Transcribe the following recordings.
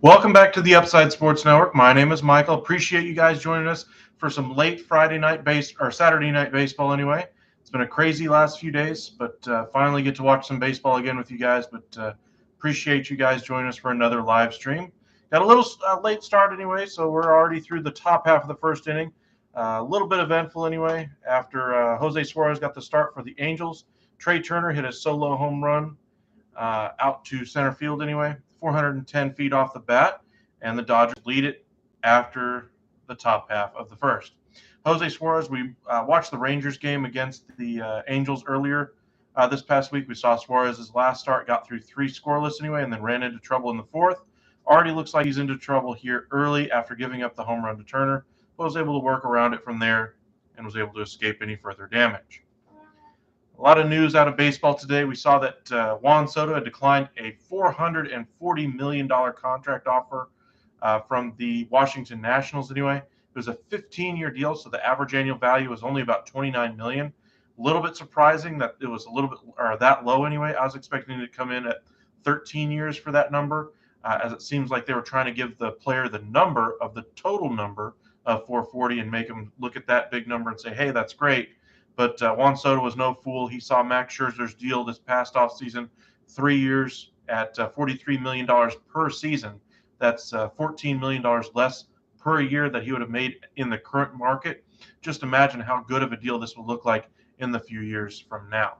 Welcome back to the Upside Sports Network. My name is Michael. Appreciate you guys joining us for some late Friday night or Saturday night baseball. Anyway, it's been a crazy last few days, but finally get to watch some baseball again with you guys. But appreciate you guys joining us for another live stream. Got a little late start anyway, so we're already through the top half of the first inning. A little bit eventful anyway. After Jose Suarez got the start for the Angels, Trey Turner hit a solo home run out to center field anyway, 410 feet off the bat, and the Dodgers lead it after the top half of the first. Jose Suarez, we watched the Rangers game against the Angels earlier this past week. We saw Suarez's last start, got through three scoreless anyway, and then ran into trouble in the fourth. Already looks like he's into trouble here early after giving up the home run to Turner, but was able to work around it from there and was able to escape any further damage. A lot of news out of baseball today. We saw that Juan Soto had declined a $440 million contract offer from the Washington Nationals anyway. It was a 15-year deal, so the average annual value was only about $29 million. A little bit surprising that it was a little bit or that low anyway. I was expecting it to come in at 13 years for that number, as it seems like they were trying to give the player the number of the total number of 440 and make him look at that big number and say, hey, that's great. But Juan Soto was no fool. He saw Max Scherzer's deal this past offseason, 3 years at $43 million per season. That's $14 million less per year that he would have made in the current market. Just imagine how good of a deal this will look like in the few years from now.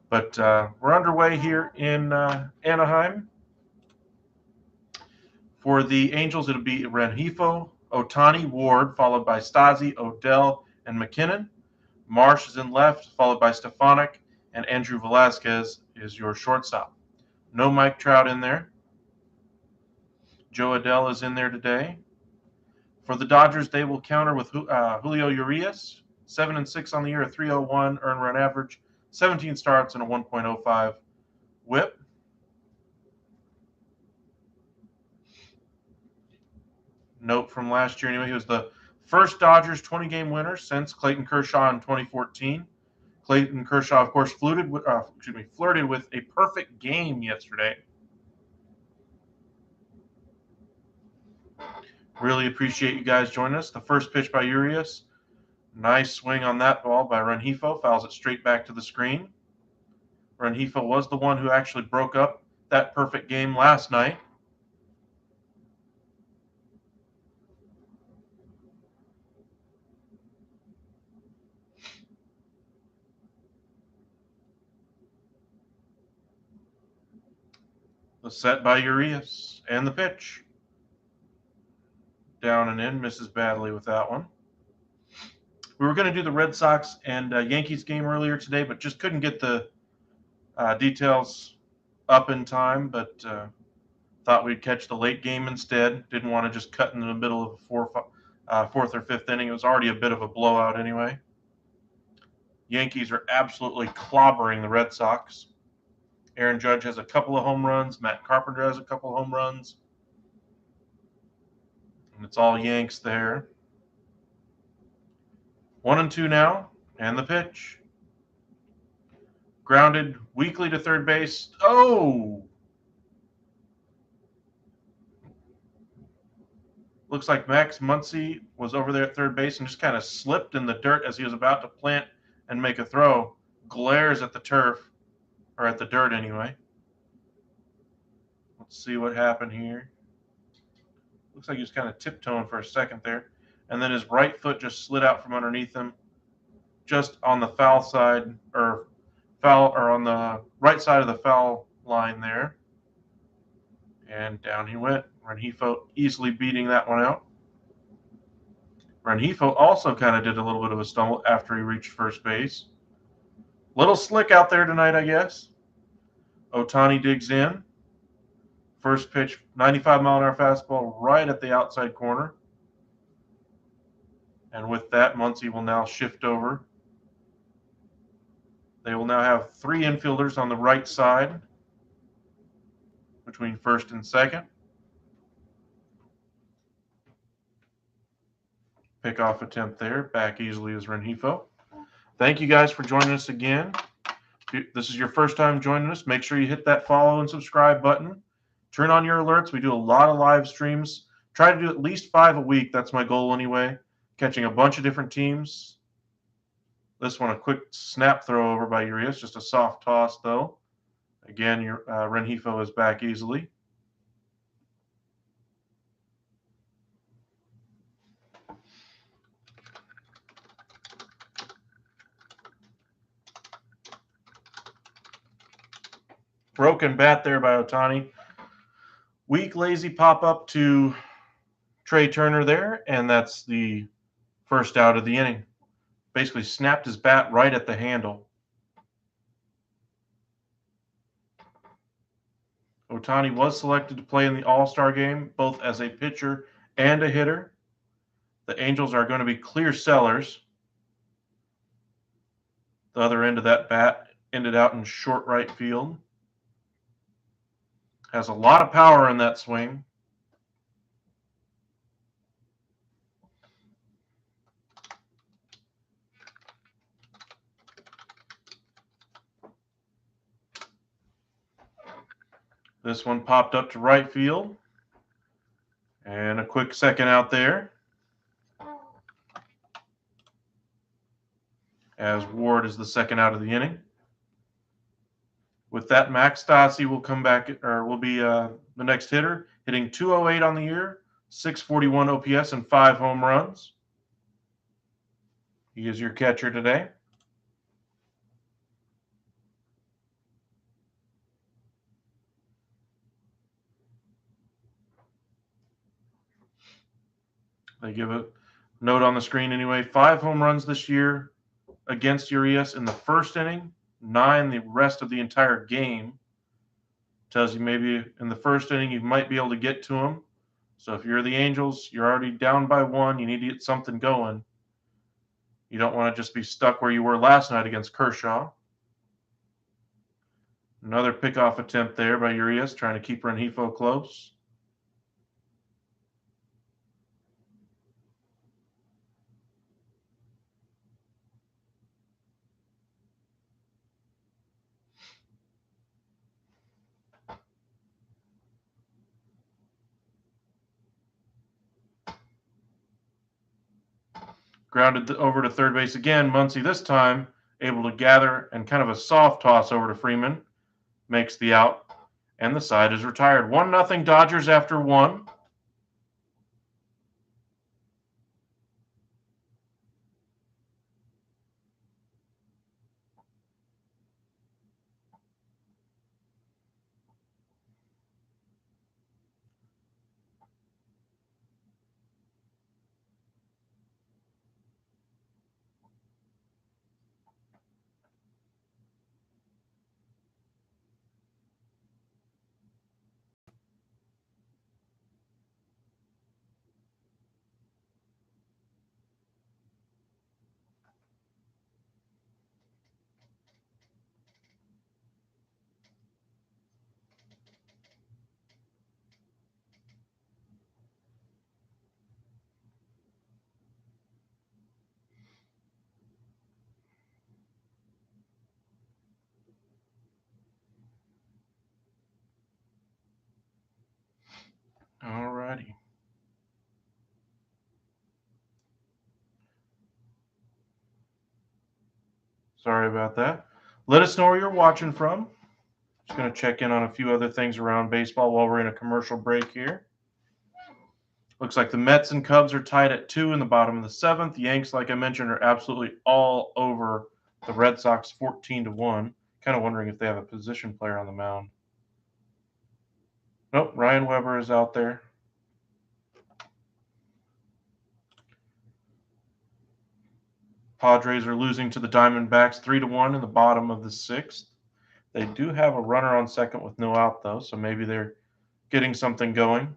But we're underway here in Anaheim. For the Angels, it'll be Rengifo, Ohtani, Ward, followed by Stasi, Odell, and McKinnon. Marsh is in left, followed by Stefanik, and Andrew Velazquez is your shortstop. No Mike Trout in there. Joe Adell is in there today. For the Dodgers, they will counter with Julio Urias, 7-6 on the year, a 3.01 earned run average, 17 starts, and a 1.05 WHIP. Note from last year, anyway, he was the first Dodgers 20-game winner since Clayton Kershaw in 2014. Clayton Kershaw, of course, flirted with a perfect game yesterday. Really appreciate you guys joining us. The first pitch by Urias. Nice swing on that ball by Rengifo. Fouls it straight back to the screen. Rengifo was the one who actually broke up that perfect game last night. The set by Urias and the pitch. Down and in, misses badly with that one. We were going to do the Red Sox and Yankees game earlier today, but just couldn't get the details up in time, but thought we'd catch the late game instead. Didn't want to just cut in the middle of the fourth or fifth inning. It was already a bit of a blowout anyway. Yankees are absolutely clobbering the Red Sox. Aaron Judge has a couple of home runs. Matt Carpenter has a couple of home runs. And it's all Yanks there. 1-2 now, and the pitch. Grounded weakly to third base. Oh! Looks like Max Muncy was over there at third base and just kind of slipped in the dirt as he was about to plant and make a throw. Glares at the turf, or at the dirt anyway. Let's see what happened here. Looks like he was kind of tiptoeing for a second there. And then his right foot just slid out from underneath him, just on the foul side, or on the right side of the foul line there. And down he went. Rengifo easily beating that one out. Rengifo also kind of did a little bit of a stumble after he reached first base. Little slick out there tonight, I guess. Ohtani digs in. First pitch, 95-mile-an-hour fastball right at the outside corner. And with that, Muncy will now shift over. They will now have three infielders on the right side between first and second. Pickoff attempt there. Back easily is Rengifo. Thank you guys for joining us again. If this is your first time joining us, make sure you hit that follow and subscribe button. turn on your alerts. We do a lot of live streams. Try to do at least 5 a week. That's my goal anyway. Catching a bunch of different teams. This one, a quick snap throw over by Urias. Just a soft toss, though. Again, your Rengifo is back easily. Broken bat there by Ohtani. Weak, lazy pop-up to Trey Turner there, and that's the first out of the inning. Basically snapped his bat right at the handle. Ohtani was selected to play in the All-Star game, both as a pitcher and a hitter. The Angels are going to be clear sellers. The other end of that bat ended out in short right field. Has a lot of power in that swing. This one popped up to right field. And a quick second out there. As Ward is the second out of the inning. With that, Max Stassi will come back, or will be the next hitter, hitting .208 on the year, .641 OPS, and 5 home runs. He is your catcher today. They give a note on the screen anyway. 5 home runs this year against Urias in the first inning, 9 the rest of the entire game. Tells you maybe in the first inning you might be able to get to him. So if you're the Angels, you're already down by 1. You need to get something going. You don't want to just be stuck where you were last night against Kershaw. Another pickoff attempt there by Urias, trying to keep Rengifo close. Grounded over to third base again. Muncy this time able to gather and kind of a soft toss over to Freeman. Makes the out, and the side is retired. 1-0 Dodgers after 1. All righty. Sorry about that. Let us know where you're watching from. Just going to check in on a few other things around baseball while we're in a commercial break here. Looks like the Mets and Cubs are tied at 2 in the bottom of the 7th. The Yanks, like I mentioned, are absolutely all over the Red Sox 14-1. Kind of wondering if they have a position player on the mound. Nope, Ryan Weber is out there. Padres are losing to the Diamondbacks 3-1 in the bottom of the 6th. They do have a runner on second with no out, though, so maybe they're getting something going.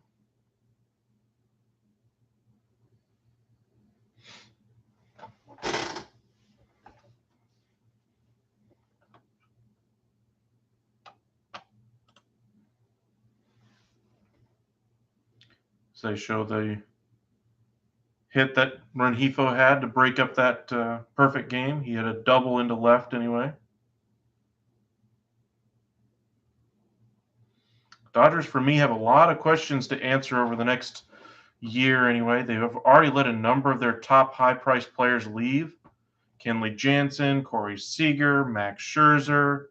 So they show the hit that Rengifo had to break up that perfect game. He had a double into left anyway. Dodgers, for me, have a lot of questions to answer over the next year anyway. They have already let a number of their top high-priced players leave. Kenley Jansen, Corey Seager, Max Scherzer.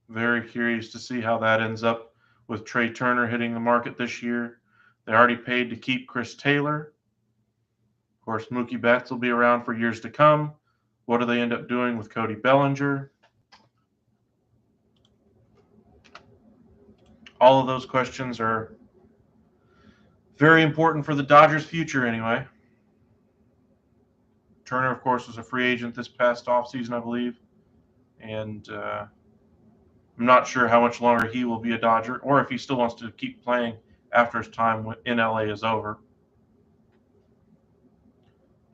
Very curious to see how that ends up with Trey Turner hitting the market this year. They already paid to keep Chris Taylor. Of course, Mookie Betts will be around for years to come. What do they end up doing with Cody Bellinger? All of those questions are very important for the Dodgers' future anyway. Turner, of course, was a free agent this past offseason, I believe. And I'm not sure how much longer he will be a Dodger or if he still wants to keep playing after his time in LA is over.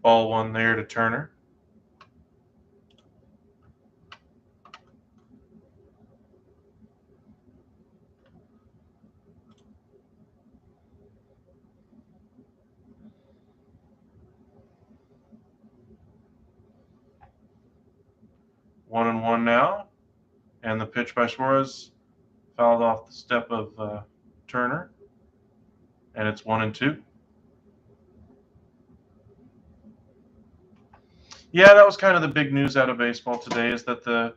Ball one there to Turner. One and one now. And the pitch by Suarez fouled off the step of Turner. And it's 1-2. Yeah, that was kind of the big news out of baseball today is that the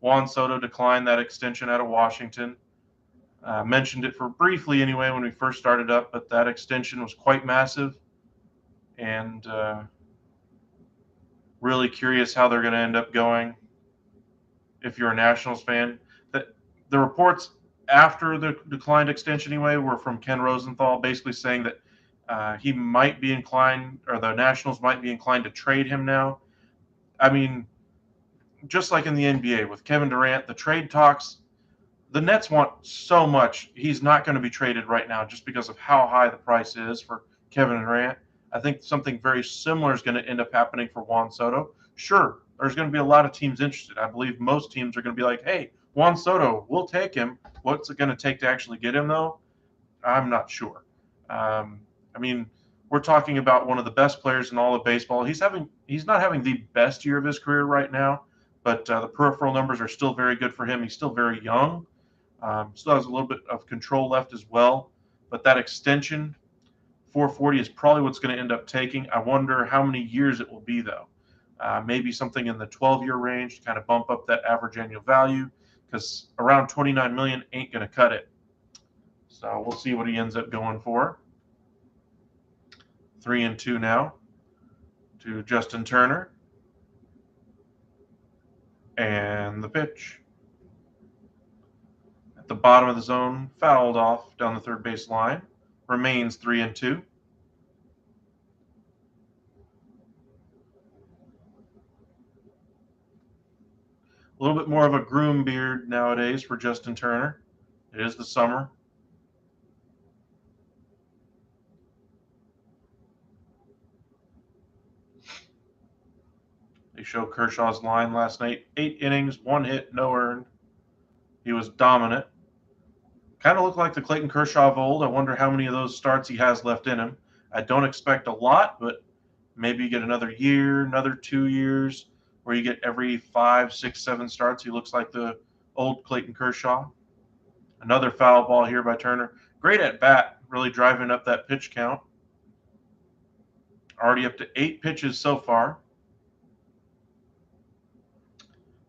Juan Soto declined that extension out of Washington. Mentioned it for briefly anyway when we first started up, but that extension was quite massive. And really curious how they're going to end up going if you're a Nationals fan. The reports after the declined extension anyway were from Ken Rosenthal basically saying that he might be inclined, or the Nationals might be inclined to trade him now. I mean, just like in the NBA with Kevin Durant, the trade talks, the Nets want so much. He's not going to be traded right now just because of how high the price is for Kevin Durant. I think something very similar is going to end up happening for Juan Soto. Sure, there's going to be a lot of teams interested. I believe most teams are going to be like, hey, Juan Soto, we'll take him. What's it going to take to actually get him, though? I'm not sure. I mean, we're talking about one of the best players in all of baseball. He's not having the best year of his career right now, but the peripheral numbers are still very good for him. He's still very young. Still has a little bit of control left as well. But that extension, 440, is probably what's going to end up taking. I wonder how many years it will be, though. Maybe something in the 12-year range to kind of bump up that average annual value, because around $29 million ain't going to cut it. So we'll see what he ends up going for. 3-2 now to Justin Turner. And the pitch. At the bottom of the zone, fouled off down the third base line. Remains 3-2. A little bit more of a groom beard nowadays for Justin Turner. It is the summer. They show Kershaw's line last night. 8 innings, 1 hit, no earned. He was dominant. Kind of looked like the Clayton Kershaw of old. I wonder how many of those starts he has left in him. I don't expect a lot, but maybe you get another year, another 2 years, where you get every 5, 6, 7 starts. He looks like the old Clayton Kershaw. Another foul ball here by Turner. Great at bat, really driving up that pitch count. Already up to 8 pitches so far.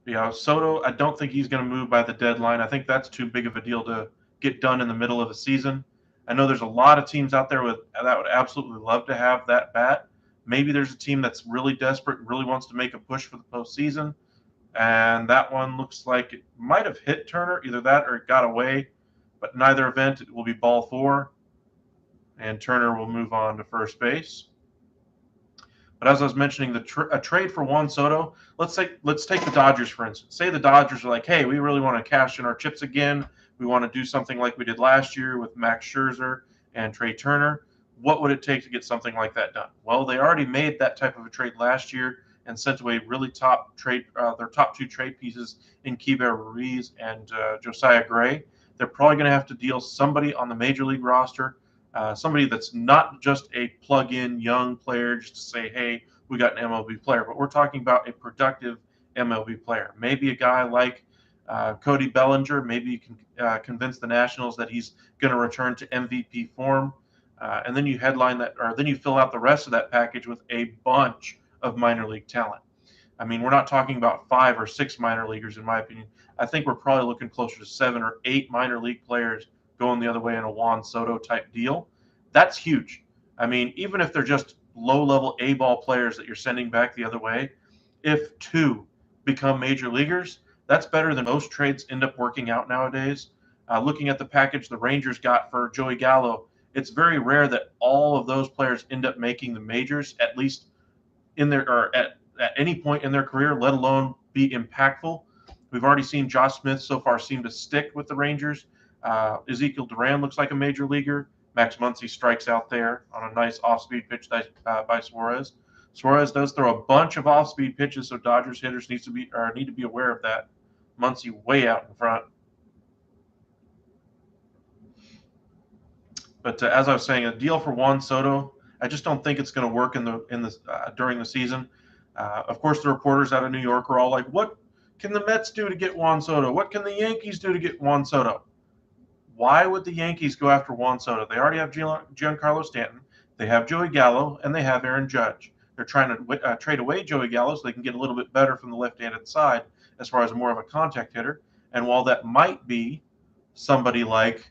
Yeah, Soto, I don't think he's going to move by the deadline. I think that's too big of a deal to get done in the middle of the season. I know there's a lot of teams out there that would absolutely love to have that bat. Maybe there's a team that's really desperate and really wants to make a push for the postseason. And that one looks like it might have hit Turner, either that or it got away. But in either event, it will be ball 4. And Turner will move on to first base. But as I was mentioning, a trade for Juan Soto, let's take the Dodgers, for instance. Say the Dodgers are like, hey, we really want to cash in our chips again. We want to do something like we did last year with Max Scherzer and Trey Turner. What would it take to get something like that done? Well, they already made that type of a trade last year and sent away really top trade, their top 2 trade pieces in Keibert Ruiz and Josiah Gray. They're probably going to have to deal somebody on the major league roster, somebody that's not just a plug-in young player just to say, hey, we got an MLB player, but we're talking about a productive MLB player. Maybe a guy like Cody Bellinger. Maybe you can convince the Nationals that he's going to return to MVP form. And then you headline that, or then you fill out the rest of that package with a bunch of minor league talent. I mean, we're not talking about 5 or 6 minor leaguers, in my opinion. I think we're probably looking closer to 7 or 8 minor league players going the other way in a Juan Soto type deal. That's huge. I mean, even if they're just low-level A-ball players that you're sending back the other way, if 2 become major leaguers, that's better than most trades end up working out nowadays. Looking at the package the Rangers got for Joey Gallo, it's very rare that all of those players end up making the majors, at least in their or at any point in their career, let alone be impactful. We've already seen Josh Smith so far seem to stick with the Rangers. Ezekiel Duran looks like a major leaguer. Max Muncy strikes out there on a nice off-speed pitch by Suarez. Suarez does throw a bunch of off-speed pitches, so Dodgers hitters need to be aware of that. Muncy way out in front. But as I was saying, a deal for Juan Soto, I just don't think it's going to work during the season. Of course, the reporters out of New York are all like, "What can the Mets do to get Juan Soto? What can the Yankees do to get Juan Soto?" Why would the Yankees go after Juan Soto? They already have Giancarlo Stanton, they have Joey Gallo, and they have Aaron Judge. They're trying to trade away Joey Gallo so they can get a little bit better from the left-handed side as far as more of a contact hitter. And while that might be somebody like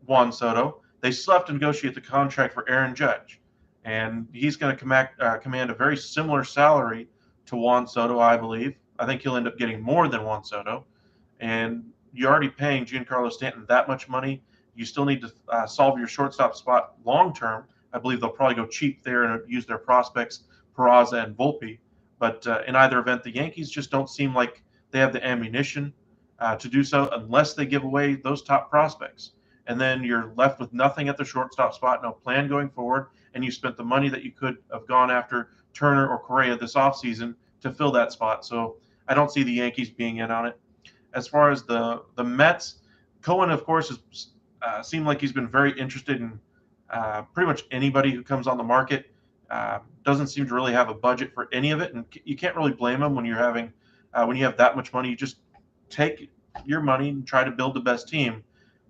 Juan Soto, they still have to negotiate the contract for Aaron Judge. And he's going to command a very similar salary to Juan Soto, I believe. I think he'll end up getting more than Juan Soto. And you're already paying Giancarlo Stanton that much money. You still need to solve your shortstop spot long term. I believe they'll probably go cheap there and use their prospects, Peraza and Volpe. But in either event, the Yankees just don't seem like they have the ammunition to do so unless they give away those top prospects. And then you're left with nothing at the shortstop spot, no plan going forward, and you spent the money that you could have gone after Turner or Correa this offseason to fill that spot. So I don't see the Yankees being in on it. As far as the Mets, Cohen, of course, has seemed like he's been very interested in pretty much anybody who comes on the market. Doesn't seem to really have a budget for any of it, and you can't really blame him when you have that much money. You just take your money and try to build the best team,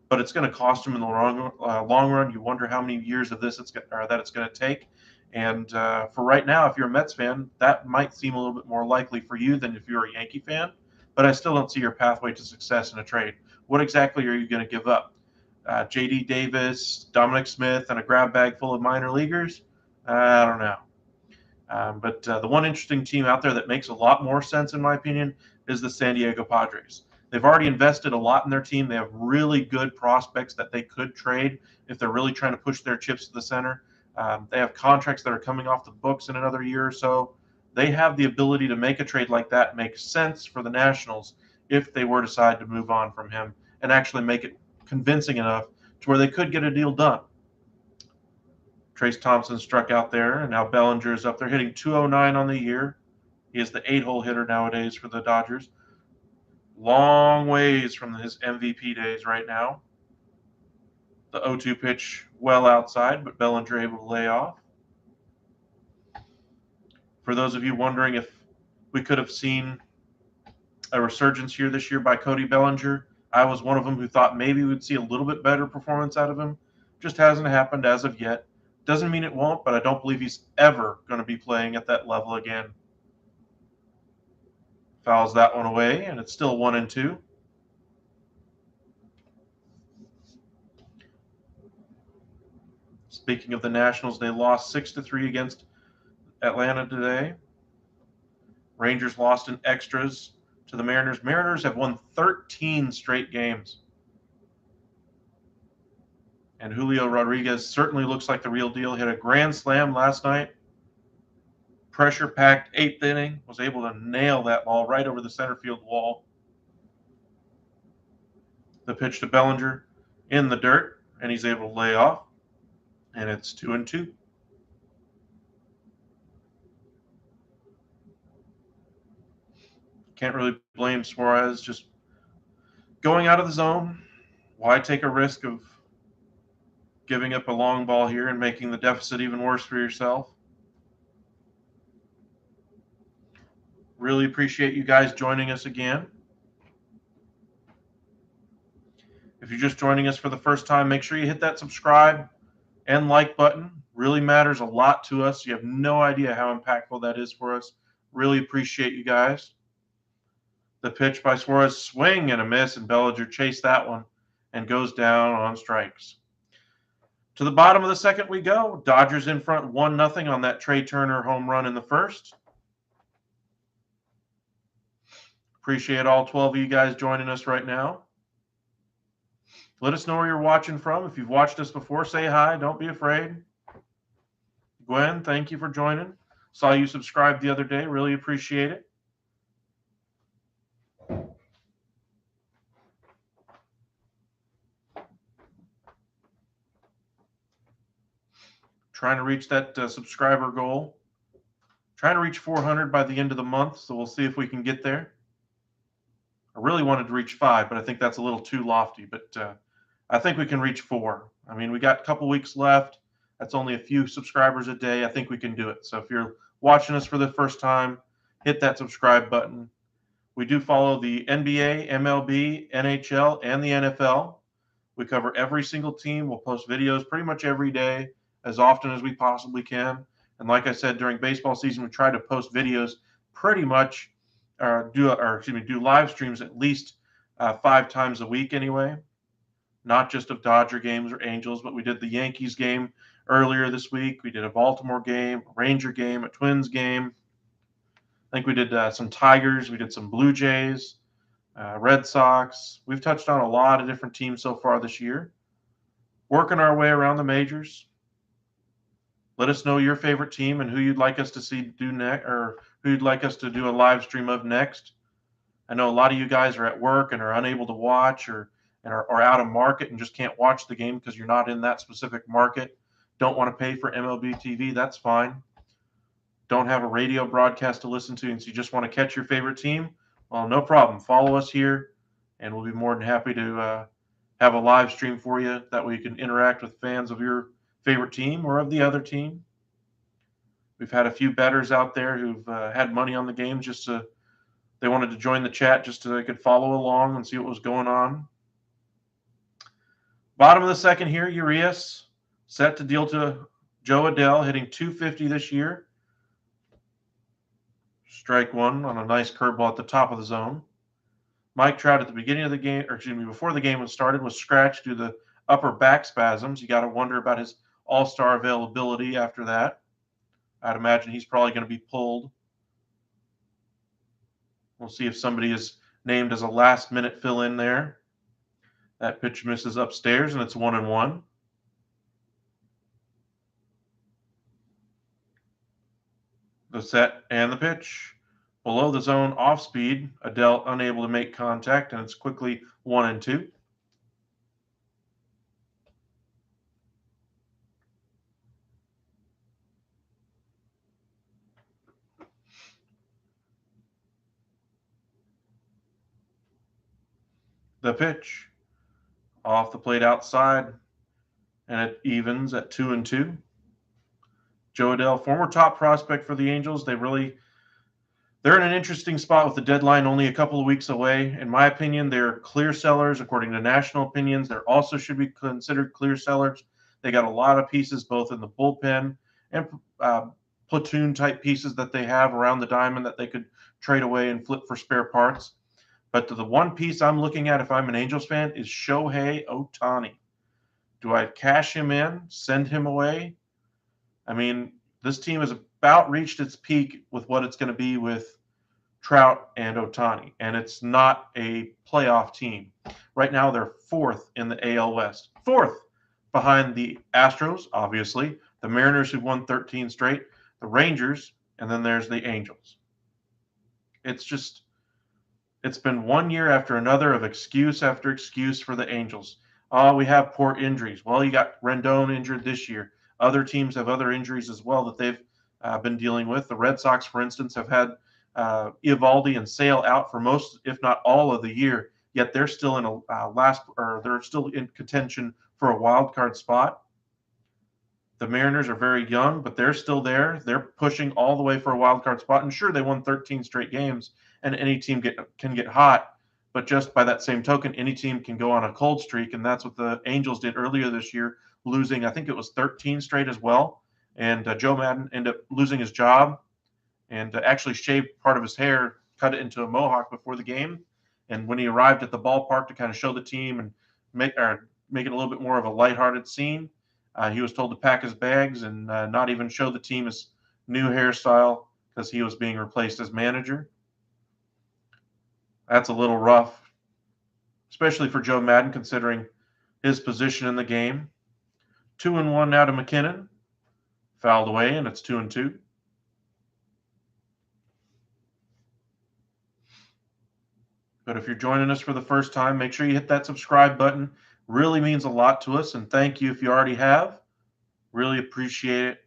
but it's going to cost him in the long run. You wonder how many years of this that it's going to take. And for right now, if you're a Mets fan, that might seem a little bit more likely for you than if you're a Yankee fan. But I still don't see your pathway to success in a trade. What exactly are you going to give up? J.D. Davis, Dominic Smith, and a grab bag full of minor leaguers? I don't know. But the one interesting team out there that makes a lot more sense, in my opinion, is the San Diego Padres. They've already invested a lot in their team. They have really good prospects that they could trade if they're really trying to push their chips to the center. They have contracts that are coming off the books in another year or so. They have the ability to make a trade like that make sense for the Nationals if they were to decide to move on from him and actually make it convincing enough to where they could get a deal done. Trace Thompson struck out there, and now Bellinger is up there hitting 209 on the year. He is the 8-hole hitter nowadays for the Dodgers. Long ways from his MVP days right now. The 0-2 pitch well outside, but Bellinger able to lay off. For those of you wondering if we could have seen a resurgence here this year by Cody Bellinger, I was one of them who thought maybe we'd see a little bit better performance out of him. Just hasn't happened as of yet. Doesn't mean it won't, but I don't believe he's ever going to be playing at that level again. Fouls that one away, and it's still 1-2. Speaking of the Nationals, they lost 6-3 against Atlanta today. Rangers lost in extras to the Mariners. Mariners have won 13 straight games. And Julio Rodriguez certainly looks like the real deal. Hit a grand slam last night. Pressure-packed 8th inning. Was able to nail that ball right over the center field wall. The pitch to Bellinger in the dirt, and he's able to lay off. And it's 2-2. Can't really blame Suarez. Just going out of the zone. Why take a risk of giving up a long ball here and making the deficit even worse for yourself? Really appreciate you guys joining us again. If you're just joining us for the first time, make sure you hit that subscribe and like button. Really matters a lot to us. You have no idea how impactful that is for us. Really appreciate you guys. The pitch by Suarez, swing and a miss, and Bellinger chased that one and goes down on strikes. To the bottom of the second we go. Dodgers in front 1-0 on that Trey Turner home run in the first. Appreciate all 12 of you guys joining us right now. Let us know where you're watching from. If you've watched us before, say hi. Don't be afraid. Gwen, thank you for joining. Saw you subscribe the other day. Really appreciate it. Trying to reach that subscriber goal. Trying to reach 400 by the end of the month, so we'll see if we can get there. I really wanted to reach 5, but I think that's a little too lofty. But I think we can reach 4. I mean, we got a couple weeks left. That's only a few subscribers a day. I think we can do it. So if you're watching us for the first time, hit that subscribe button. We do follow the NBA, MLB, NHL, and the NFL. We cover every single team. We'll post videos pretty much every day, as often as we possibly can. And like I said, during baseball season, we try to post videos pretty much, do live streams at least 5 times a week anyway. Not just of Dodger games or Angels, but we did the Yankees game earlier this week. We did a Baltimore game, a Ranger game, a Twins game. I think we did some Tigers. We did some Blue Jays, Red Sox. We've touched on a lot of different teams so far this year. Working our way around the majors. Let us know your favorite team and who you'd like us to see do next, or who you'd like us to do a live stream of next. I know a lot of you guys are at work and are unable to watch, or are out of market and just can't watch the game because you're not in that specific market. Don't want to pay for MLB TV. That's fine. Don't have a radio broadcast to listen to, and so you just want to catch your favorite team. Well, no problem. Follow us here, and we'll be more than happy to have a live stream for you. That way you can interact with fans of your favorite team or of the other team. We've had a few bettors out there who've had money on the game just to, they wanted to join the chat just so they could follow along and see what was going on. Bottom of the second here, Urias set to deal to Joe Adell, hitting .250 this year. Strike one on a nice curveball at the top of the zone. Mike Trout at the beginning of the game, or excuse me, before the game was started, was scratched due to the upper back spasms. You got to wonder about his all-star availability after that. I'd imagine he's probably going to be pulled. We'll see if somebody is named as a last-minute fill-in there. That pitch misses upstairs, and it's 1-1. The set and the pitch. Below the zone, off speed. Adell unable to make contact, and it's quickly 1-2. The pitch. Off the plate outside, and it evens at 2-2. Joe Adell, former top prospect for the Angels. They're in an interesting spot with the deadline only a couple of weeks away. In my opinion, they're clear sellers. According to national opinions, they also should be considered clear sellers. They got a lot of pieces both in the bullpen and platoon type pieces that they have around the diamond that they could trade away and flip for spare parts. But the one piece I'm looking at if I'm an Angels fan is Shohei Ohtani. Do I cash him in, send him away? I mean, this team has about reached its peak with what it's going to be with Trout and Ohtani, and it's not a playoff team. Right now, they're 4th in the AL West. 4th behind the Astros, obviously, the Mariners who've won 13 straight, the Rangers, and then there's the Angels. It's been one year after another of excuse after excuse for the Angels. Oh, we have poor injuries. Well, you got Rendon injured this year. Other teams have other injuries as well that they've been dealing with. The Red Sox, for instance, have had Eovaldi and Sale out for most, if not all, of the year. Yet they're still in they're still in contention for a wild card spot. The Mariners are very young, but they're still there. They're pushing all the way for a wild card spot. And sure, they won 13 straight games, and any team can get hot. But just by that same token, any team can go on a cold streak, and that's what the Angels did earlier this year, losing, I think it was 13 straight as well. And Joe Madden ended up losing his job and actually shaved part of his hair, cut it into a mohawk before the game. And when he arrived at the ballpark to kind of show the team and make it a little bit more of a lighthearted scene, he was told to pack his bags and not even show the team his new hairstyle because he was being replaced as manager. That's a little rough, especially for Joe Madden, considering his position in the game. 2-1 now to McKinnon. Fouled away, and it's 2-2. But if you're joining us for the first time, make sure you hit that subscribe button. Really means a lot to us, and thank you if you already have. Really appreciate it.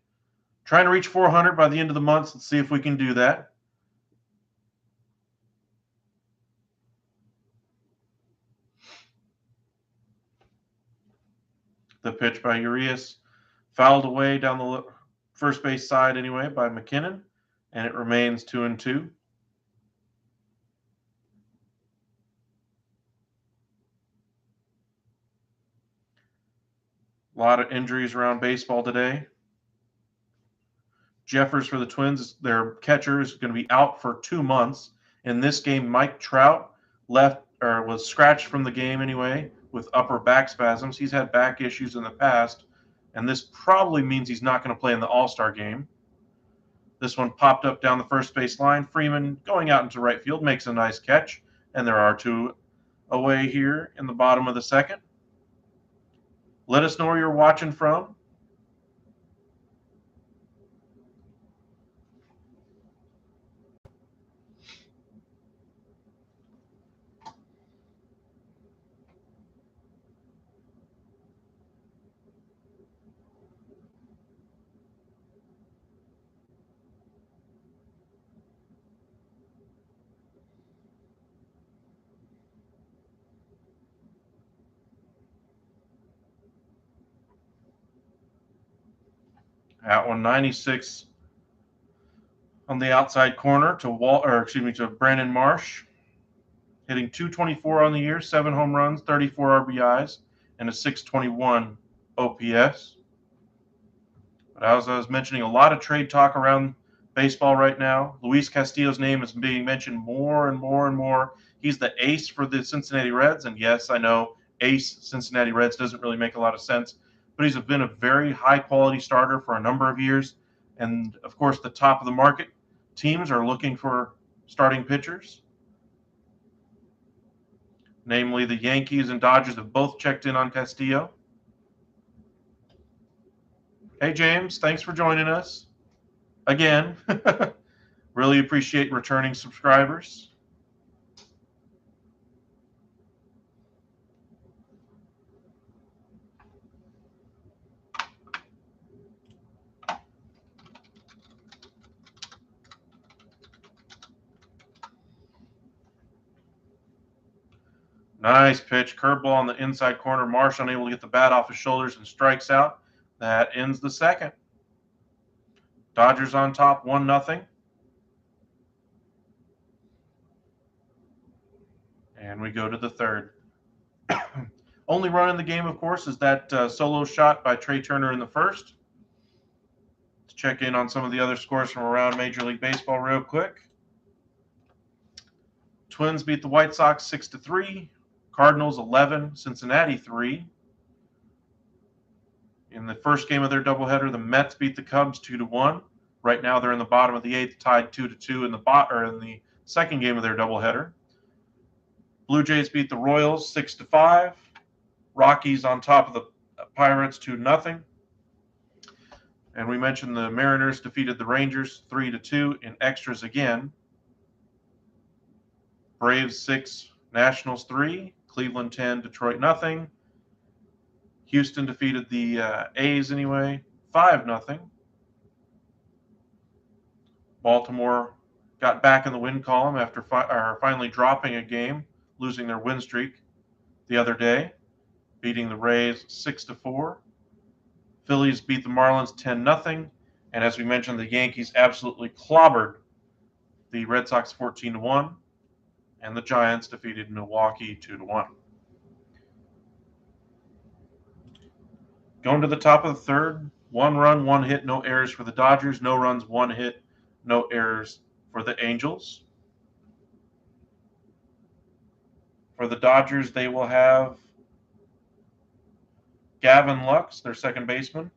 Trying to reach 400 by the end of the month. Let's see if we can do that. The pitch by Urias, fouled away down the first base side anyway by McKinnon, and it remains 2-2. A lot of injuries around baseball today. Jeffers for the Twins, their catcher, is going to be out for 2 months. In this game, Mike Trout was scratched from the game anyway with upper back spasms. He's had back issues in the past, and this probably means he's not going to play in the All-Star game. This one popped up down the first base line. Freeman going out into right field makes a nice catch, and there are 2 away here in the bottom of the second. Let us know where you're watching from. At 196 on the outside corner to Brandon Marsh, hitting .224 on the year, 7 home runs, 34 RBIs, and a .621 OPS. But as I was mentioning, a lot of trade talk around baseball right now. Luis Castillo's name is being mentioned more and more and more. He's the ace for the Cincinnati Reds, and yes, I know ace Cincinnati Reds doesn't really make a lot of sense, but he's been a very high-quality starter for a number of years. And, of course, the top of the market teams are looking for starting pitchers. Namely, the Yankees and Dodgers have both checked in on Castillo. Hey, James, thanks for joining us again. Really appreciate returning subscribers. Nice pitch. Curveball on the inside corner. Marsh unable to get the bat off his shoulders and strikes out. That ends the second. Dodgers on top, 1-0. And we go to the third. Only run in the game, of course, is that solo shot by Trey Turner in the first. Let's check in on some of the other scores from around Major League Baseball real quick. Twins beat the White Sox 6-3. Cardinals 11, Cincinnati 3. In the first game of their doubleheader, the Mets beat the Cubs 2-1. Right now, they're in the bottom of the eighth, tied 2-2 in the second game of their doubleheader. Blue Jays beat the Royals 6-5. Rockies on top of the Pirates 2-0. And we mentioned the Mariners defeated the Rangers 3-2 in extras again. Braves 6, Nationals 3, Cleveland 10, Detroit 0. Houston defeated the A's anyway, 5-0. Baltimore got back in the win column after finally dropping a game, losing their win streak the other day, beating the Rays 6-4. Phillies beat the Marlins 10-0. And as we mentioned, the Yankees absolutely clobbered the Red Sox 14-1. And the Giants defeated Milwaukee 2-1. Going to the top of the third, 1 run, 1 hit, no errors for the Dodgers, no runs, 1 hit, no errors for the Angels. For the Dodgers, they will have Gavin Lux, their second baseman,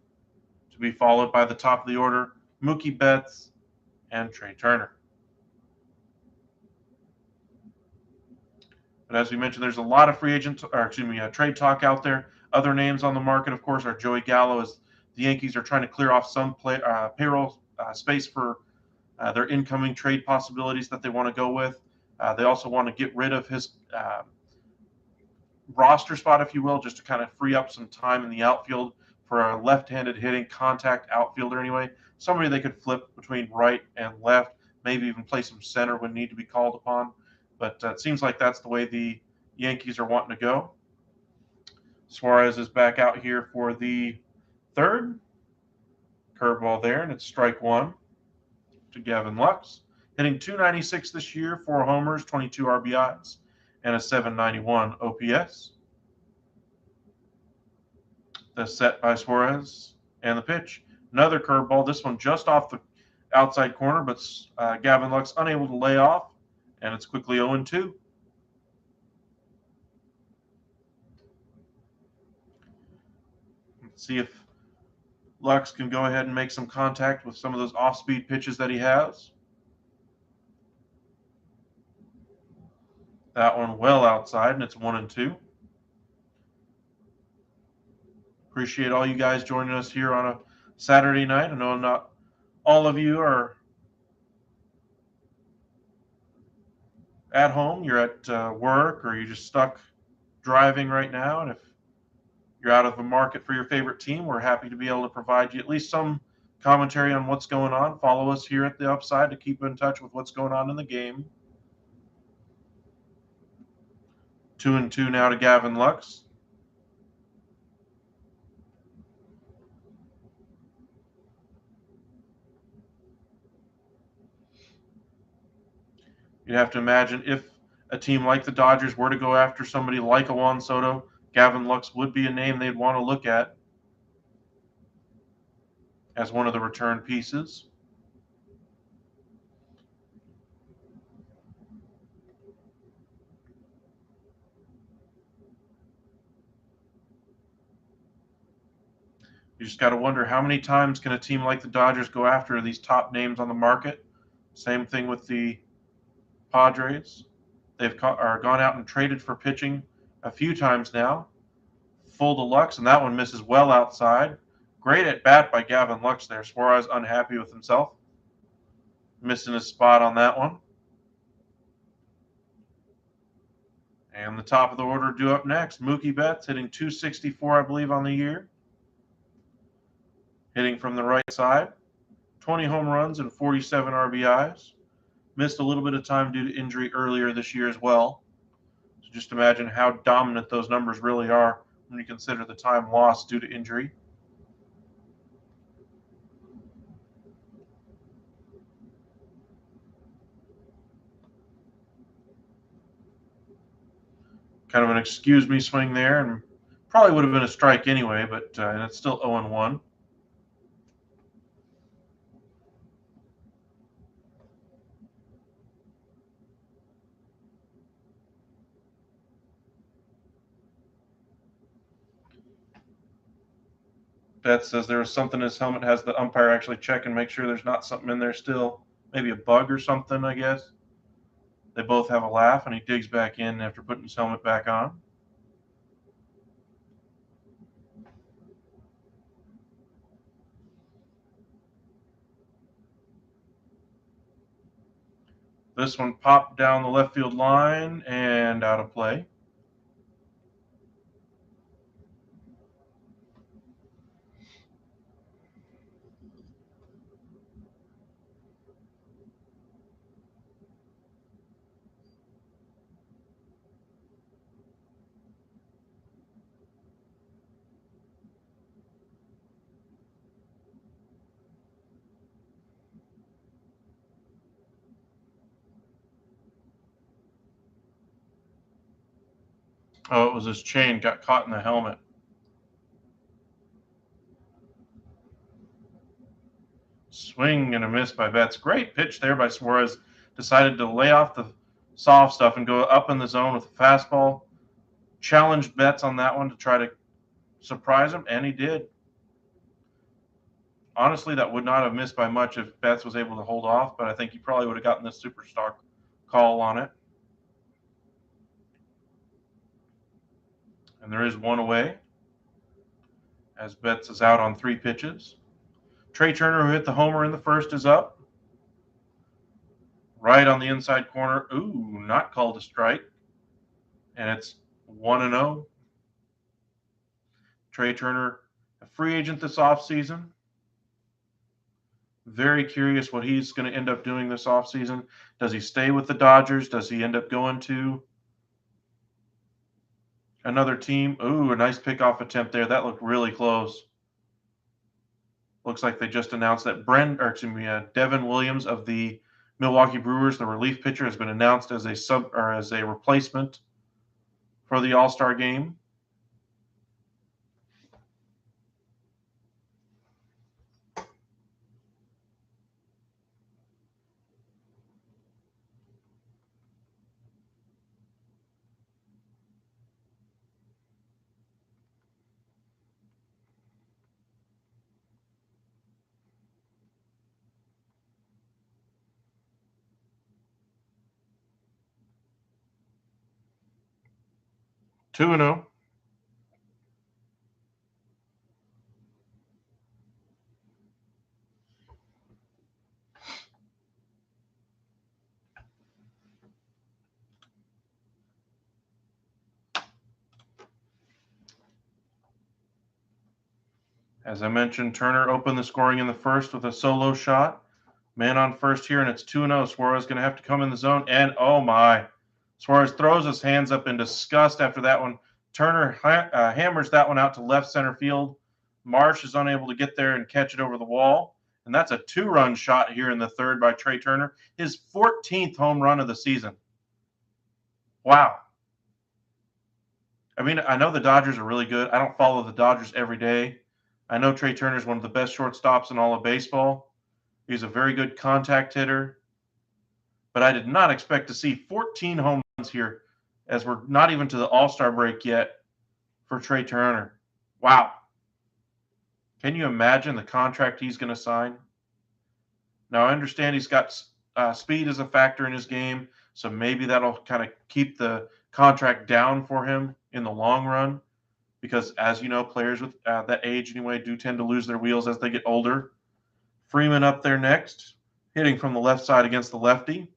to be followed by the top of the order, Mookie Betts and Trey Turner. But as we mentioned, there's a lot of trade talk out there. Other names on the market, of course, are Joey Gallo, as the Yankees are trying to clear off some payroll space for their incoming trade possibilities that they want to go with. They also want to get rid of his roster spot, if you will, just to kind of free up some time in the outfield for a left-handed hitting contact outfielder anyway. Somebody they could flip between right and left, maybe even play some center when need to be called upon. But it seems like that's the way the Yankees are wanting to go. Suarez is back out here for the third. Curveball there, and it's strike one to Gavin Lux. Hitting .296 this year, 4 homers, 22 RBIs, and a .791 OPS. The set by Suarez, and the pitch. Another curveball, this one just off the outside corner, but Gavin Lux unable to lay off, and it's quickly 0-2. Let's see if Lux can go ahead and make some contact with some of those off-speed pitches that he has. That one well outside, and it's 1-2. Appreciate all you guys joining us here on a Saturday night. I know not all of you are at home. You're at work, or you're just stuck driving right now. And if you're out of the market for your favorite team, we're happy to be able to provide you at least some commentary on what's going on. Follow us here at the Upside to keep in touch with what's going on in the game. 2-2 now to Gavin Lux. You'd have to imagine if a team like the Dodgers were to go after somebody like a Juan Soto, Gavin Lux would be a name they'd want to look at as one of the return pieces. You just got to wonder, how many times can a team like the Dodgers go after these top names on the market? Same thing with the Padres. They've gone out and traded for pitching a few times now. Full to Lux, and that one misses well outside. Great at bat by Gavin Lux there. Suarez unhappy with himself, missing his spot on that one. And the top of the order due up next, Mookie Betts, hitting .264, I believe, on the year. Hitting from the right side, 20 home runs and 47 RBIs. Missed a little bit of time due to injury earlier this year as well. So just imagine how dominant those numbers really are when you consider the time lost due to injury. Kind of an excuse me swing there, and probably would have been a strike anyway, but and it's still 0-1. Betts says there was something in his helmet. Has the umpire actually check and make sure there's not something in there still? Maybe a bug or something, I guess. They both have a laugh, and he digs back in after putting his helmet back on. This one popped down the left field line and out of play. Oh, it was his chain got caught in the helmet. Swing and a miss by Betts. Great pitch there by Suarez. Decided to lay off the soft stuff and go up in the zone with a fastball. Challenged Betts on that one to try to surprise him, and he did. Honestly, that would not have missed by much if Betts was able to hold off, but I think he probably would have gotten the superstar call on it. And there is one away as Betts is out on 3 pitches. Trey Turner, who hit the homer in the first, is up. Right on the inside corner. Ooh, not called a strike. And it's 1-0. Trey Turner, a free agent this offseason. Very curious what he's going to end up doing this offseason. Does he stay with the Dodgers? Does he end up going to another team? Ooh, a nice pickoff attempt there. That looked really close. Looks like they just announced that Devin Williams of the Milwaukee Brewers, the relief pitcher, has been announced as a replacement for the All-Star game. Two and 0. As I mentioned, Turner opened the scoring in the first with a solo shot. Man on first here, and it's 2-0. Suarez going to have to come in the zone, and oh my. Suarez throws his hands up in disgust after that one. Turner hammers that one out to left center field. Marsh is unable to get there and catch it over the wall. And that's a 2-run shot here in the third by Trey Turner. His 14th home run of the season. Wow. I mean, I know the Dodgers are really good. I don't follow the Dodgers every day. I know Trey Turner is one of the best shortstops in all of baseball. He's a very good contact hitter. But I did not expect to see 14 home runs here, as we're not even to the All-Star break yet for Trey Turner. Wow. Can you imagine the contract he's going to sign? Now, I understand he's got speed as a factor in his game, so maybe that'll kind of keep the contract down for him in the long run, because, as you know, players with that age anyway do tend to lose their wheels as they get older. Freeman up there next, hitting from the left side against the lefty.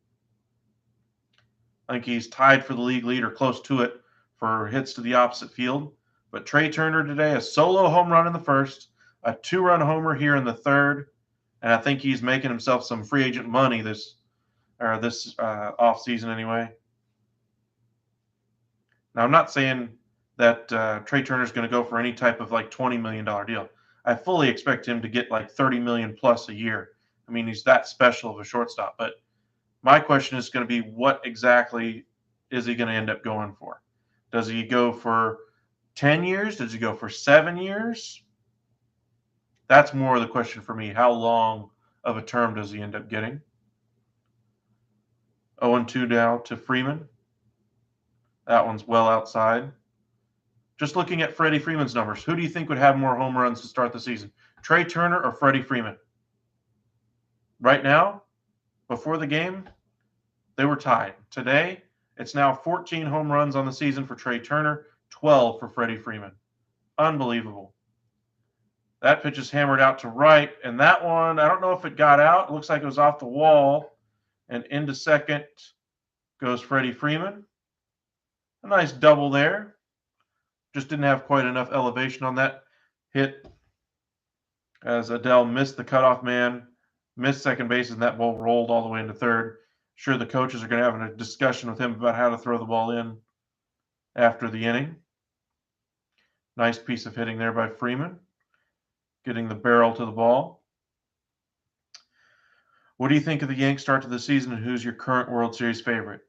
I think he's tied for the league lead or close to it for hits to the opposite field. But Trey Turner today, a solo home run in the first, a 2-run homer here in the third, and I think he's making himself some free agent money this offseason anyway. Now, I'm not saying that Trey Turner is going to go for any type of like $20 million deal. I fully expect him to get like $30 million plus a year. I mean, he's that special of a shortstop. But my question is going to be, what exactly is he going to end up going for? Does he go for 10 years? Does he go for 7 years? That's more of the question for me. How long of a term does he end up getting? 0-2 now to Freeman. That one's well outside. Just looking at Freddie Freeman's numbers, who do you think would have more home runs to start the season? Trey Turner or Freddie Freeman? Right now, before the game, they were tied. Today, it's now 14 home runs on the season for Trey Turner, 12 for Freddie Freeman. Unbelievable. That pitch is hammered out to right, and that one, I don't know if it got out. It looks like it was off the wall, and into second goes Freddie Freeman. A nice double there. Just didn't have quite enough elevation on that hit, as Adele missed the cutoff man, missed second base, and that ball rolled all the way into third. Sure, the coaches are going to have a discussion with him about how to throw the ball in after the inning. Nice piece of hitting there by Freeman, getting the barrel to the ball. What do you think of the Yanks start to the season, and who's your current World Series favorite?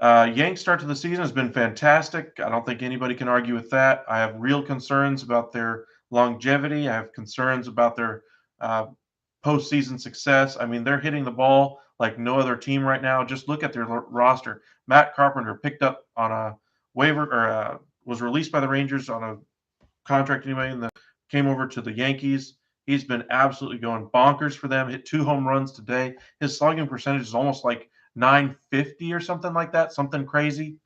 Yanks start to the season has been fantastic. I don't think anybody can argue with that. I have real concerns about their longevity. I have concerns about their uh, postseason success. I mean, they're hitting the ball like no other team right now. Just look at their roster. Matt Carpenter picked up on a waiver or was released by the Rangers on a contract anyway, and came over to the Yankees. He's been absolutely going bonkers for them. Hit 2 home runs today. His slugging percentage is almost like 950 or something like that, something crazy.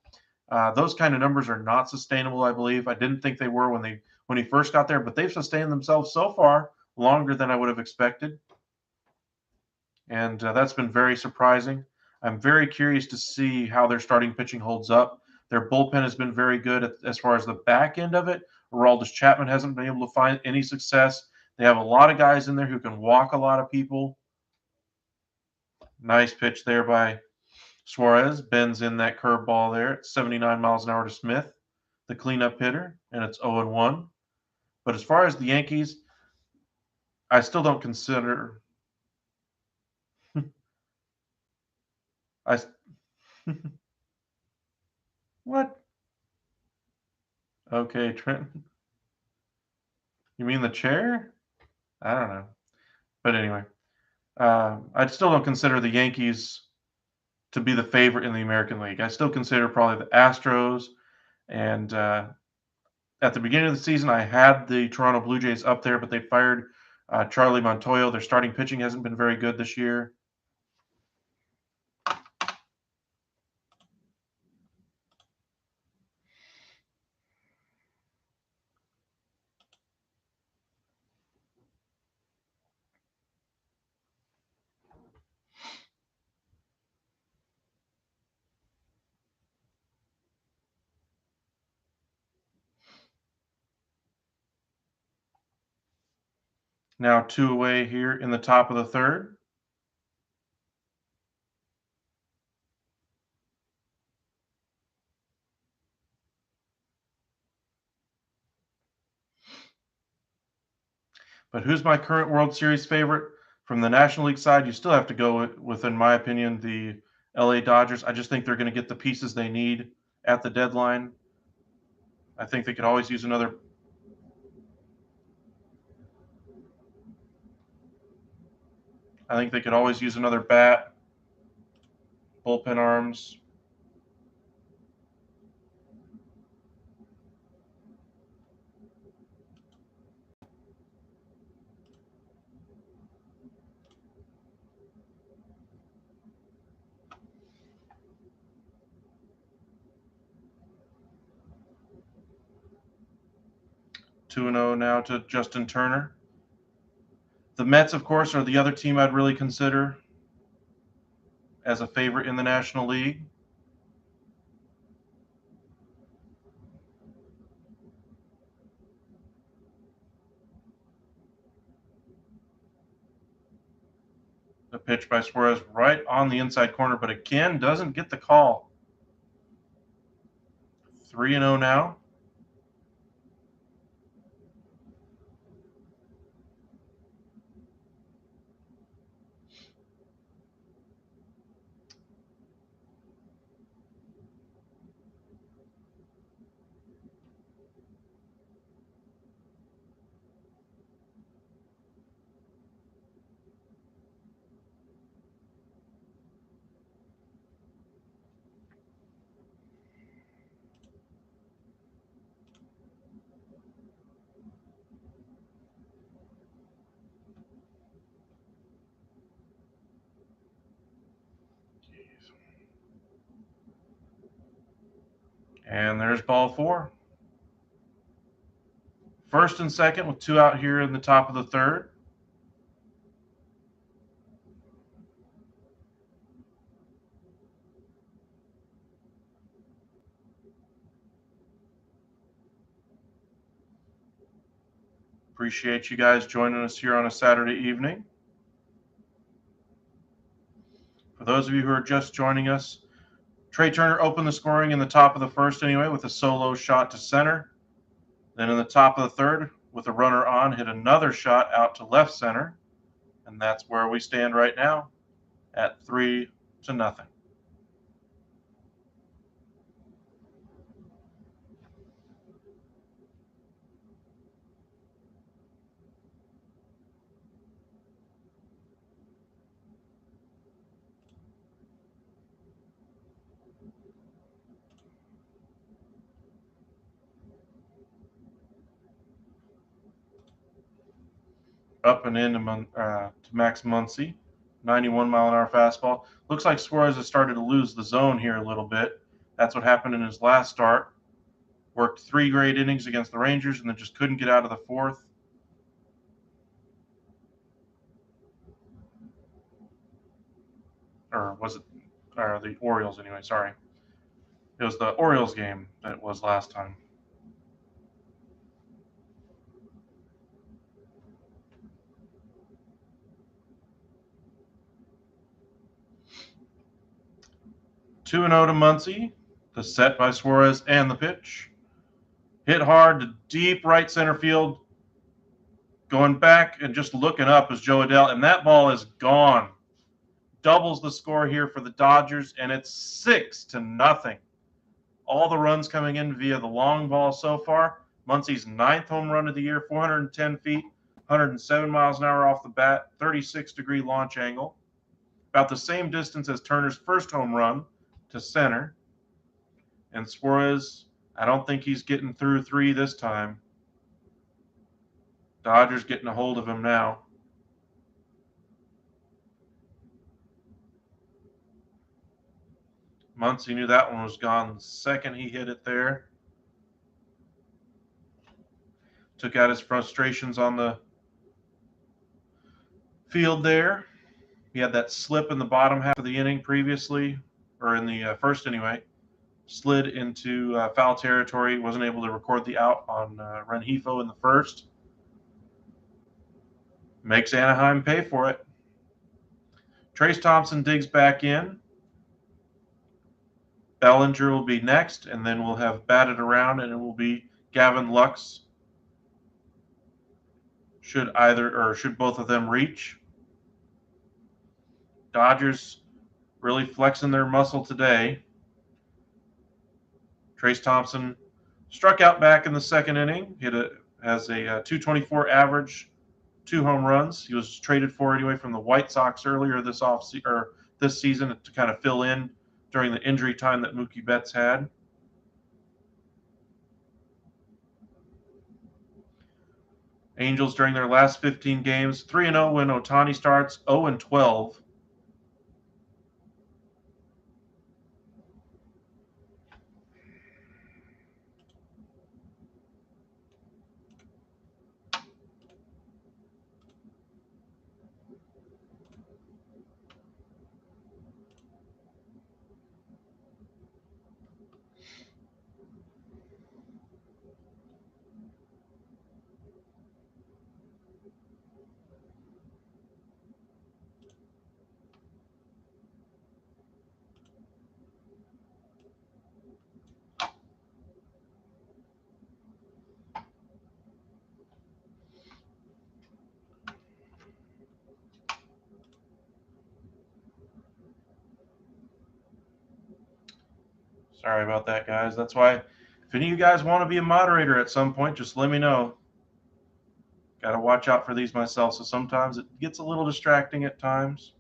Those kind of numbers are not sustainable, I believe. I didn't think they were when he first got there, but they've sustained themselves so far longer than I would have expected, and that's been very surprising. I'm very curious to see how their starting pitching holds up. Their bullpen has been very good as far as the back end of it. Aroldis Chapman hasn't been able to find any success. They have a lot of guys in there who can walk a lot of people. Nice pitch there by Suarez. Bends in that curveball there at 79 miles an hour to Smith, the cleanup hitter, and it's 0-1. But as far as the Yankees, I still don't consider. I what? Okay, Trent. You mean the chair? I don't know. But anyway, I still don't consider the Yankees to be the favorite in the American League. I still consider probably the Astros. And at the beginning of the season, I had the Toronto Blue Jays up there, but they fired Charlie Montoyo. Their starting pitching hasn't been very good this year. Now 2 away here in the top of the third. But who's my current World Series favorite? From the National League side, you still have to go with, in my opinion, the LA Dodgers. I just think they're going to get the pieces they need at the deadline. I think they could always use another. I think they could always use another bat, bullpen arms. 2-0 now to Justin Turner. The Mets, of course, are the other team I'd really consider as a favorite in the National League. The pitch by Suarez right on the inside corner, but again doesn't get the call. 3-0 now. And there's ball four. First and second with 2 out here in the top of the third. Appreciate you guys joining us here on a Saturday evening. For those of you who are just joining us, Trey Turner opened the scoring in the top of the first anyway with a solo shot to center. Then in the top of the third, with a runner on, hit another shot out to left center. And that's where we stand right now at 3-0. Up and in to Max Muncy. 91-mile-an-hour fastball. Looks like Suarez has started to lose the zone here a little bit. That's what happened in his last start. Worked 3 great innings against the Rangers and then just couldn't get out of the fourth. Or was it the Orioles anyway? Sorry. It was the Orioles game that it was last time. Two and 0 to Muncy. The set by Suarez and the pitch. Hit hard to deep right center field. Going back and just looking up is Joe Adell, and that ball is gone. Doubles the score here for the Dodgers, and it's 6-0. All the runs coming in via the long ball so far. Muncy's 9th home run of the year, 410 feet, 107 miles an hour off the bat, 36-degree launch angle. About the same distance as Turner's first home run to center. And Suarez, I don't think he's getting through 3 this time. Dodgers getting a hold of him now. Muncy knew that one was gone the second he hit it there. Took out his frustrations on the field there. He had that slip in the bottom half of the inning previously, or in the first anyway. Slid into foul territory. Wasn't able to record the out on Rengifo in the first. Makes Anaheim pay for it. Trace Thompson digs back in. Bellinger will be next, and then we'll have batted around, and it will be Gavin Lux. Should both of them reach. Dodgers really flexing their muscle today. Trace Thompson struck out back in the second inning. Has a 224 average, 2 home runs. He was traded for anyway from the White Sox earlier this season to kind of fill in during the injury time that Mookie Betts had. Angels during their last 15 games, 3-0 when Ohtani starts, 0-12. Sorry about that, guys. That's why if any of you guys want to be a moderator at some point, just let me know. Got to watch out for these myself, so sometimes it gets a little distracting at times.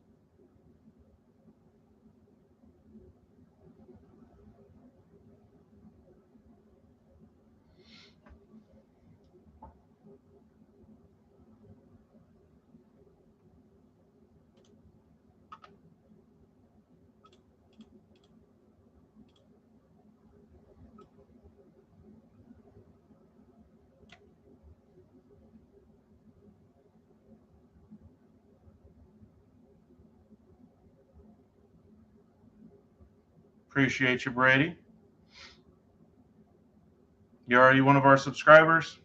Appreciate you, Brady. You're already one of our subscribers.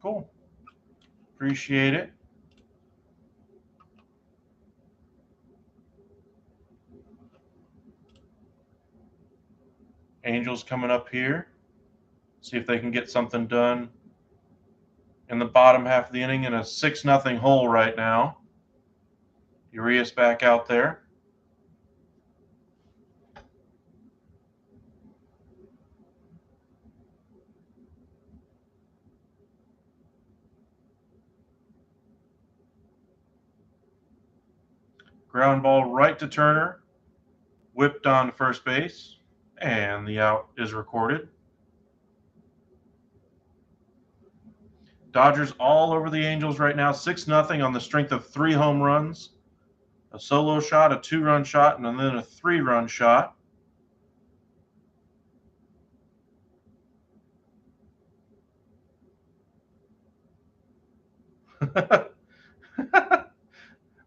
Cool. Appreciate it. Angels coming up here. See if they can get something done in the bottom half of the inning in a 6-0 hole right now. Urias back out there. Ground ball right to Turner. Whipped on first base. And the out is recorded. Dodgers all over the Angels right now, 6-0 on the strength of 3 home runs, a solo shot, a 2-run shot, and then a 3-run shot.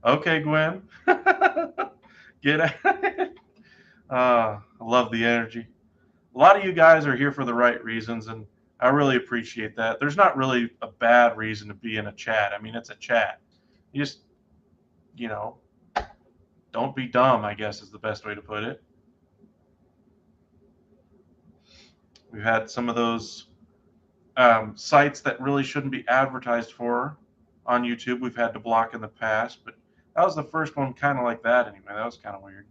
Okay, Gwen. Get at it. I love the energy. A lot of you guys are here for the right reasons, and I really appreciate that. There's not really a bad reason to be in a chat. I mean, it's a chat. You just, you know, don't be dumb, I guess is the best way to put it. We've had some of those sites that really shouldn't be advertised for on YouTube we've had to block in the past, but that was the first one kind of like that anyway. That was kind of weird.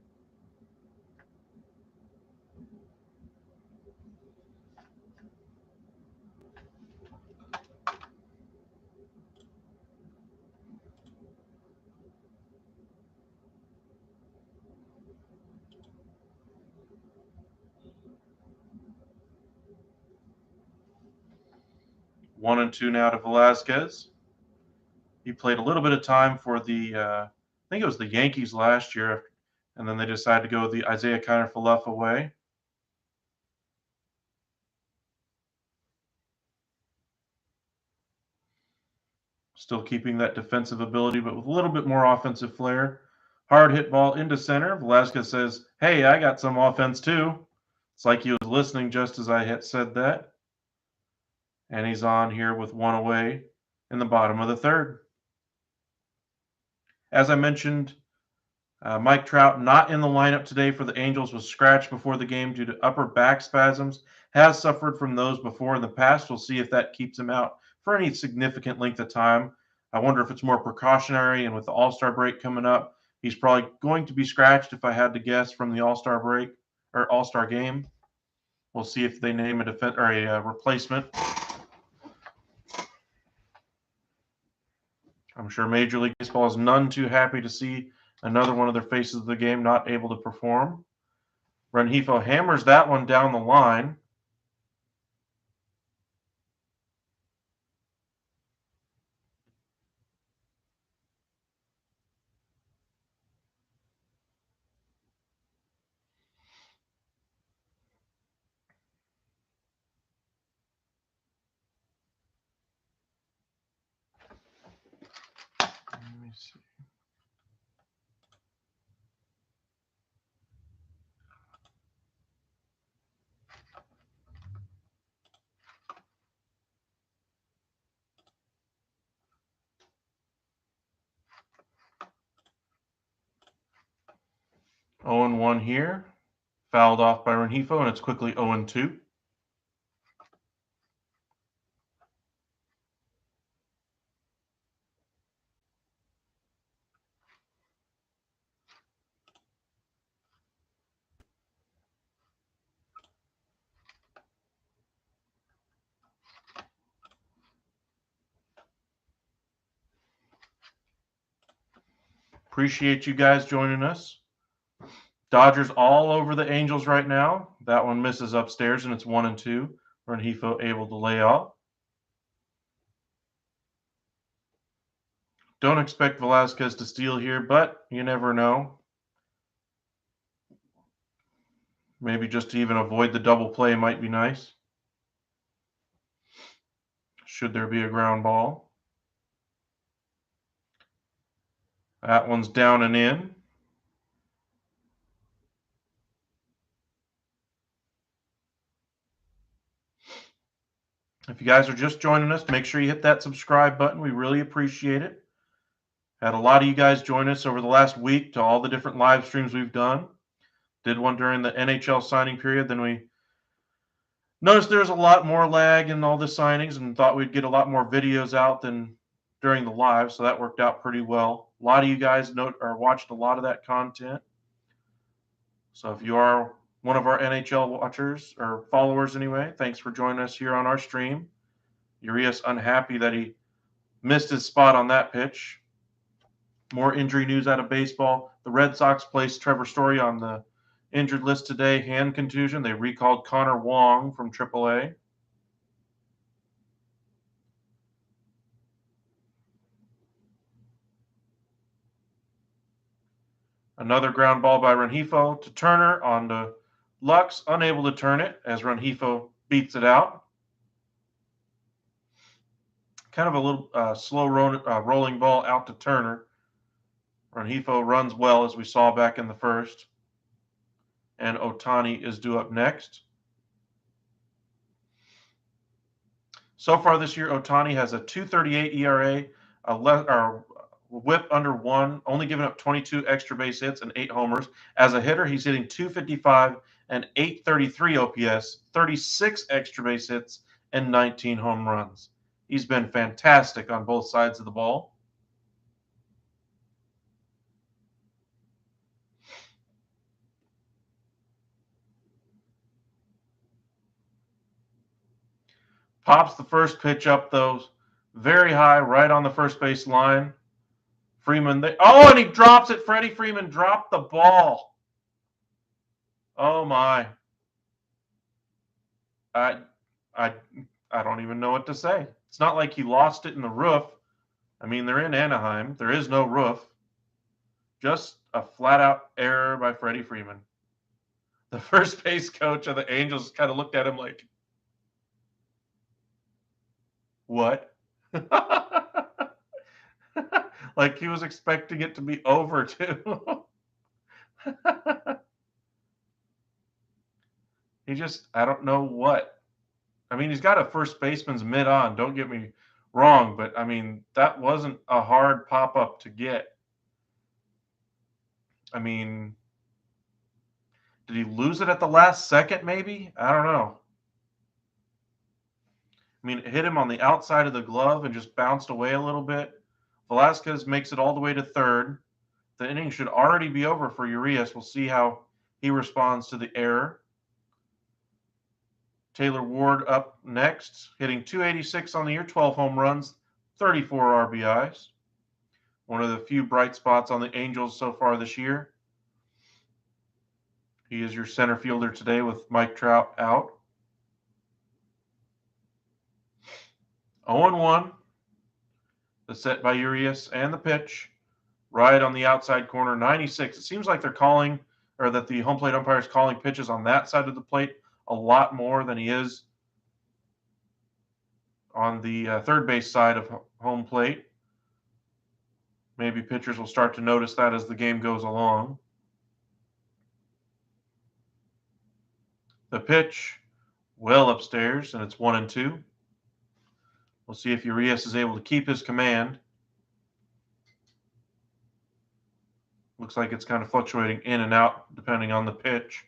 One and two now to Velasquez. He played a little bit of time for the, I think it was the Yankees last year, and then they decided to go the Isaiah Kiner-Falefa way. Still keeping that defensive ability, but with a little bit more offensive flair. Hard hit ball into center. Velasquez says, "Hey, I got some offense too." It's like he was listening just as I had said that. And he's on here with one away in the bottom of the third. As I mentioned, Mike Trout not in the lineup today for the Angels, was scratched before the game due to upper back spasms. Has suffered from those before in the past. We'll see if that keeps him out for any significant length of time. I wonder if it's more precautionary, and with the All-Star break coming up, he's probably going to be scratched if I had to guess from the All-Star break or All-Star game. We'll see if they name a replacement. I'm sure Major League Baseball is none too happy to see another one of their faces of the game not able to perform. Rengifo hammers that one down the line. Let me see. Oh and 1 here. Fouled off by Rengifo, and it's quickly 0 and 2. Appreciate you guys joining us. Dodgers all over the Angels right now. That one misses upstairs, and it's 1 and 2. Rengifo able to lay off. Don't expect Velasquez to steal here, but you never know. Maybe just to even avoid the double play might be nice. Should there be a ground ball. That one's down and in. If you guys are just joining us, make sure you hit that subscribe button. We really appreciate it. Had a lot of you guys join us over the last week to all the different live streams we've done. Did one during the NHL signing period. Then we noticed there's a lot more lag in all the signings and thought we'd get a lot more videos out than during the live, so that worked out pretty well. A lot of you guys watched a lot of that content. So if you are one of our NHL watchers or followers anyway, thanks for joining us here on our stream. Urias unhappy that he missed his spot on that pitch. More injury news out of baseball. The Red Sox placed Trevor Story on the injured list today. Hand contusion. They recalled Connor Wong from AAA. Another ground ball by Rengifo to Turner on the Lux, unable to turn it as Rengifo beats it out. Kind of a little slow rolling ball out to Turner. Rengifo runs well, as we saw back in the first. And Ohtani is due up next. So far this year, Ohtani has a 2.38 ERA, a whip under 1, only giving up 22 extra base hits and 8 homers. As a hitter, he's hitting 255 and 833 OPS, 36 extra base hits, and 19 home runs. He's been fantastic on both sides of the ball. Pops the first pitch up, though, very high, right on the first base line. Freeman, and he drops it. Freddie Freeman dropped the ball. Oh my! I don't even know what to say. It's not like he lost it in the roof. I mean, they're in Anaheim. There is no roof. Just a flat-out error by Freddie Freeman. The first base coach of the Angels kind of looked at him like, what? Like he was expecting it to be over, too. I don't know what. I mean, he's got a first baseman's mitt on, don't get me wrong, but I mean, that wasn't a hard pop-up to get. I mean, did he lose it at the last second, maybe? I don't know. I mean, it hit him on the outside of the glove and just bounced away a little bit. Velasquez makes it all the way to third. The inning should already be over for Urias. We'll see how he responds to the error. Taylor Ward up next, hitting 286 on the year, 12 home runs, 34 RBIs. One of the few bright spots on the Angels so far this year. He is your center fielder today with Mike Trout out. 0-1. The set by Urias and the pitch. Right on the outside corner, 96. It seems like they're calling, or that the home plate umpire is calling pitches on that side of the plate a lot more than he is on the third base side of home plate. Maybe pitchers will start to notice that as the game goes along. The pitch, well upstairs, and it's 1-2. We'll see if Urias is able to keep his command. Looks like it's kind of fluctuating in and out depending on the pitch.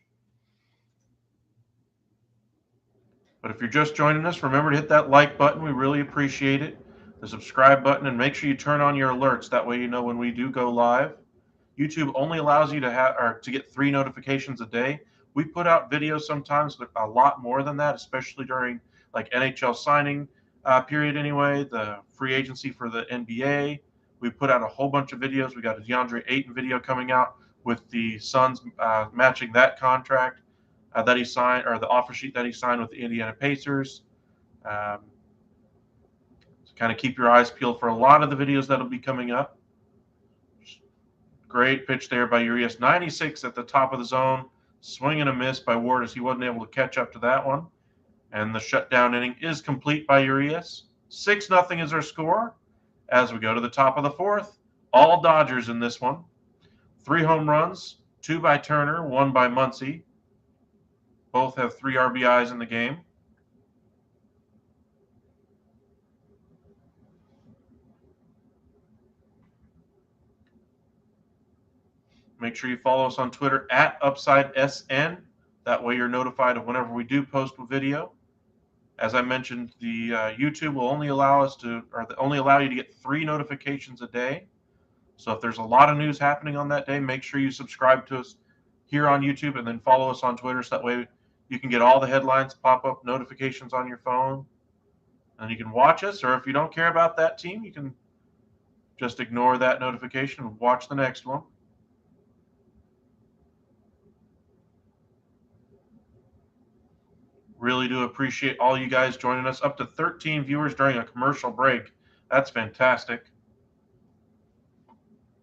But if you're just joining us, remember to hit that like button. We really appreciate it. The subscribe button, and make sure you turn on your alerts. That way you know when we do go live. YouTube only allows you to get 3 notifications a day. We put out videos sometimes, but a lot more than that, especially during like NHL signing period anyway, the free agency for the NBA. We put out a whole bunch of videos. We got a DeAndre Ayton video coming out with the Suns matching that contract that he signed, or the offer sheet that he signed with the Indiana Pacers. So kind of keep your eyes peeled for a lot of the videos that'll be coming up. Great pitch there by Urias. 96 at the top of the zone. Swing and a miss by Ward as he wasn't able to catch up to that one. And the shutdown inning is complete by Urias. 6-0 is our score as we go to the top of the fourth. All Dodgers in this one. 3 home runs, 2 by Turner, 1 by Muncy. Both have 3 RBIs in the game. Make sure you follow us on Twitter at UpsideSN. That way you're notified of whenever we do post a video. As I mentioned, the YouTube will only allow you to get 3 notifications a day. So if there's a lot of news happening on that day, make sure you subscribe to us here on YouTube and then follow us on Twitter, so that way you can get all the headlines, pop-up notifications on your phone, and you can watch us. Or if you don't care about that team, you can Just ignore that notification and watch the next one. Really do appreciate all you guys joining us. Up to 13 viewers during a commercial break. That's fantastic.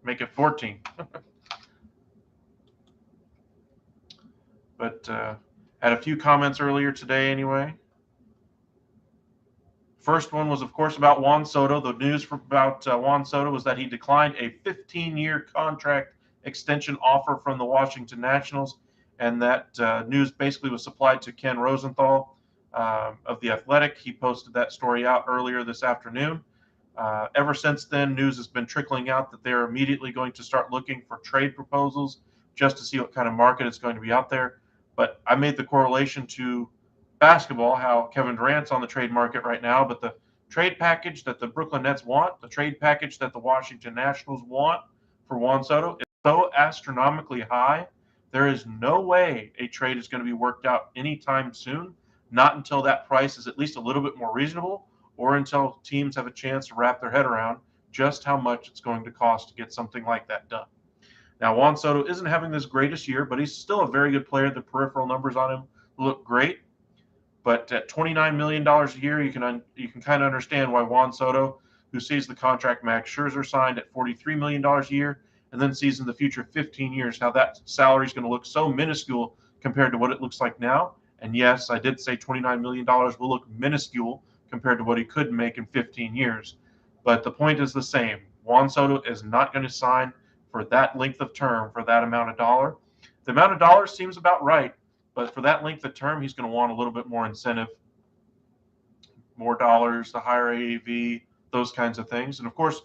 Make it 14. But had a few comments earlier today anyway. First one was, of course, about Juan Soto. The news about Juan Soto was that he declined a 15-year contract extension offer from the Washington Nationals, and that news basically was supplied to Ken Rosenthal of The Athletic. He posted that story out earlier this afternoon. Ever since then, news has been trickling out that they're immediately going to start looking for trade proposals just to see what kind of market is going to be out there. But I made the correlation to basketball, how Kevin Durant's on the trade market right now, but the trade package that the Brooklyn Nets want, the trade package that the Washington Nationals want for Juan Soto is so astronomically high, there is no way a trade is going to be worked out anytime soon, not until that price is at least a little bit more reasonable, or until teams have a chance to wrap their head around just how much it's going to cost to get something like that done. Now, Juan Soto isn't having this greatest year, but he's still a very good player. The peripheral numbers on him look great. But at $29 million a year, you can kind of understand why Juan Soto, who sees the contract Max Scherzer signed at $43 million a year, and then sees in the future 15 years how that salary is going to look so minuscule compared to what it looks like now. And yes, I did say $29 million will look minuscule compared to what he could make in 15 years. But the point is the same. Juan Soto is not going to sign for that length of term for that amount of dollar. The amount of dollars seems about right, but for that length of term, he's going to want a little bit more incentive, more dollars, the higher AAV, those kinds of things. And of course,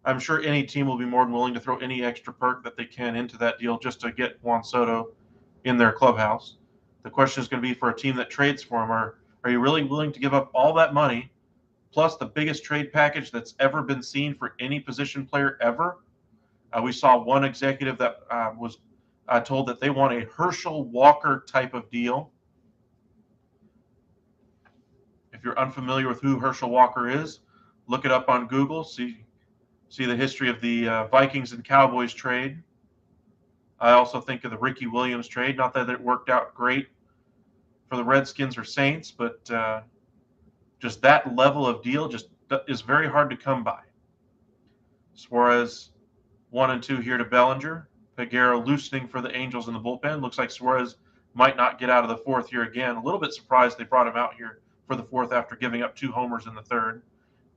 I'm sure any team will be more than willing to throw any extra perk that they can into that deal just to get Juan Soto in their clubhouse. The question is going to be for a team that trades for him, are you really willing to give up all that money, plus the biggest trade package that's ever been seen for any position player ever? We saw one executive that was told that they want a Herschel Walker type of deal. If you're unfamiliar with who Herschel Walker is, look it up on Google. See the history of the Vikings and Cowboys trade. I also think of the Ricky Williams trade. Not that it worked out great for the Redskins or Saints, but just that level of deal just is very hard to come by. Suarez 1 and 2 here to Bellinger. Peguero loosening for the Angels in the bullpen. Looks like Suarez might not get out of the fourth here again. A little bit surprised they brought him out here for the fourth after giving up 2 homers in the third.